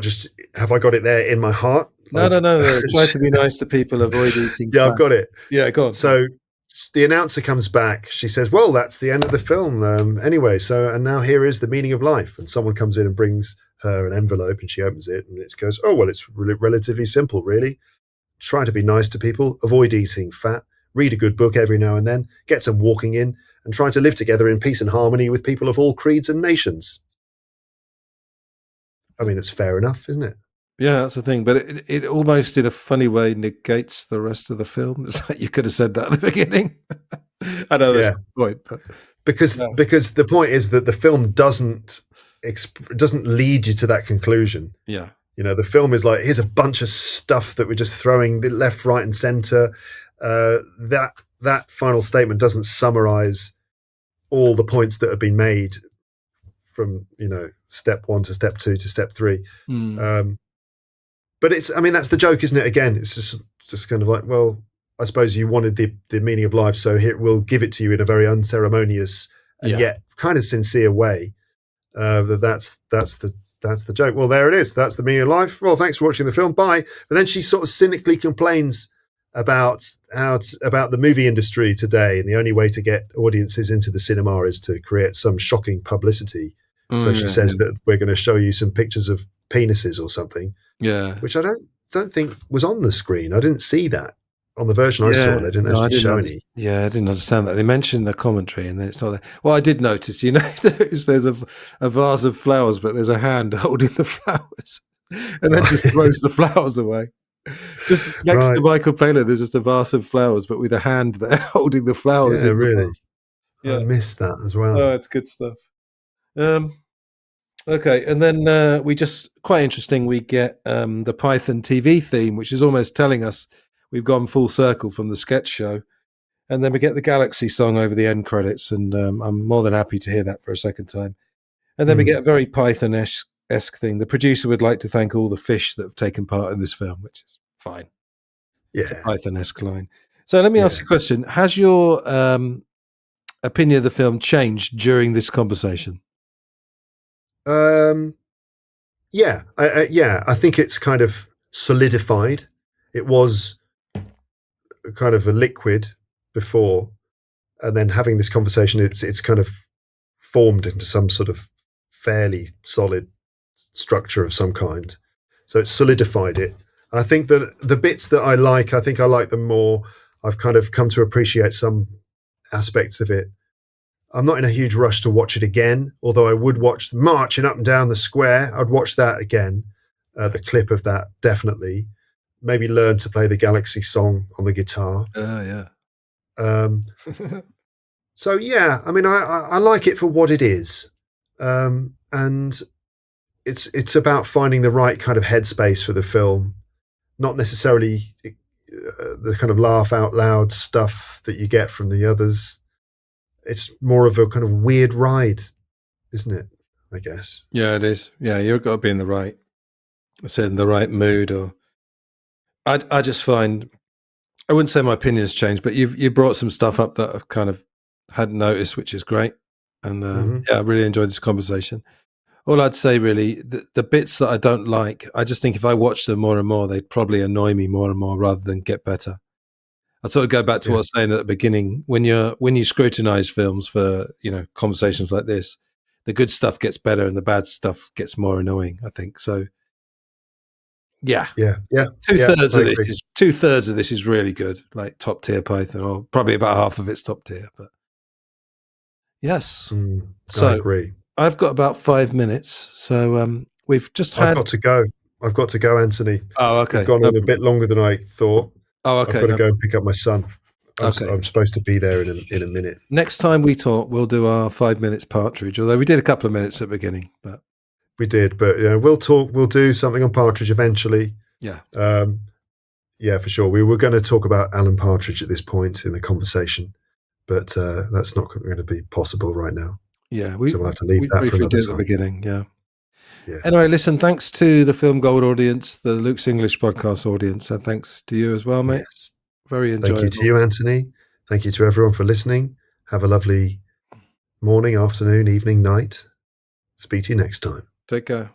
Just have I got it there in my heart? No. Try to be nice to people. Avoid eating. Yeah, I've got it. Yeah, go on. So the announcer comes back. She says, "Well, that's the end of the film. Anyway, and now here is the meaning of life." And someone comes in and brings her an envelope, and she opens it, and it goes, "Oh, well, it's relatively simple, really. Try to be nice to people. Avoid eating fat. Read a good book every now and then. Get some walking in, and try to live together in peace and harmony with people of all creeds and nations." I mean, it's fair enough, isn't it? Yeah, that's the thing. But it almost, in a funny way, negates the rest of the film. It's like you could have said that at the beginning. I know that's the point, but because the point is that the film doesn't lead you to that conclusion. Yeah, the film is like, here's a bunch of stuff that we're just throwing left, right, and center. That final statement doesn't summarize all the points that have been made from step 1 to step 2 to step 3. But that's the joke, isn't it? Again, it's just kind of like, well, I suppose you wanted the meaning of life, so here we'll give it to you in a very unceremonious and yet kind of sincere way. That's the joke. Well, there it is. That's the meaning of life. Well, thanks for watching the film. Bye. But then she sort of cynically complains about the movie industry today, and the only way to get audiences into the cinema is to create some shocking publicity. So she says that we're going to show you some pictures of penises or something. Yeah, which I don't think was on the screen. I didn't see that on the version I saw. They didn't actually show any. Yeah, I didn't understand that. They mentioned the commentary, and then it's not there. Well, I did notice. There's a vase of flowers, but there's a hand holding the flowers, and then just throws the flowers away. Just next to Michael Palin, there's just a vase of flowers, but with a hand there holding the flowers. Yeah, really. I missed that as well. Oh, it's good stuff. Okay, and then we just, quite interesting, we get the Python TV theme, which is almost telling us we've gone full circle from the sketch show. And then we get the Galaxy song over the end credits, and I'm more than happy to hear that for a second time. And then we get a very Python-esque thing. The producer would like to thank all the fish that have taken part in this film, which is fine. Yeah. It's a Python-esque line. So let me ask you a question. Has your opinion of the film changed during this conversation? I think it's kind of solidified. It was kind of a liquid before, and then having this conversation, it's kind of formed into some sort of fairly solid structure of some kind. So it's solidified it. And I think that the bits that I think I like them more. I've kind of come to appreciate some aspects of it. I'm not in a huge rush to watch it again, although I would watch marching up and down the square. I'd watch that again, the clip of that, definitely. Maybe learn to play the Galaxy song on the guitar. Yeah. So, yeah, I mean, I like it for what it is. And it's about finding the right kind of headspace for the film, not necessarily the kind of laugh out loud stuff that you get from the others. It's more of a kind of weird ride, isn't it? I guess. Yeah, it is. Yeah, you've got to be in the right, I said, in the right mood. Or I just find, I wouldn't say my opinion's changed, but you brought some stuff up that I've kind of hadn't noticed, which is great. And yeah, I really enjoyed this conversation. All I'd say, really, the bits that I don't like, I just think if I watch them more and more, they'd probably annoy me more and more rather than get better. I sort of go back to what I was saying at the beginning. When you scrutinize films for, conversations like this, the good stuff gets better and the bad stuff gets more annoying, I think. So yeah. Two-thirds of this is really good, like top tier Python, or probably about half of it's top tier. But yes. So I agree. I've got about 5 minutes. So we've just had I've got to go, Anthony. Oh, okay. We've gone on a bit longer than I thought. Oh, okay. I've got to go and pick up my son. Okay. I'm supposed to be there in a minute. Next time we talk, we'll do our 5 minutes Partridge, although we did a couple of minutes at the beginning. But we did, but we'll do something on Partridge eventually. Yeah. Yeah, for sure. We were going to talk about Alan Partridge at this point in the conversation, but that's not going to be possible right now. Yeah, so we'll have to leave that for another time. At the beginning, yeah. Anyway, listen, thanks to the Film Gold audience, the Luke's English podcast audience, and thanks to you as well, mate. Yes. Very enjoyable. Thank you to you, Antony. Thank you to everyone for listening. Have a lovely morning, afternoon, evening, night. Speak to you next time. Take care.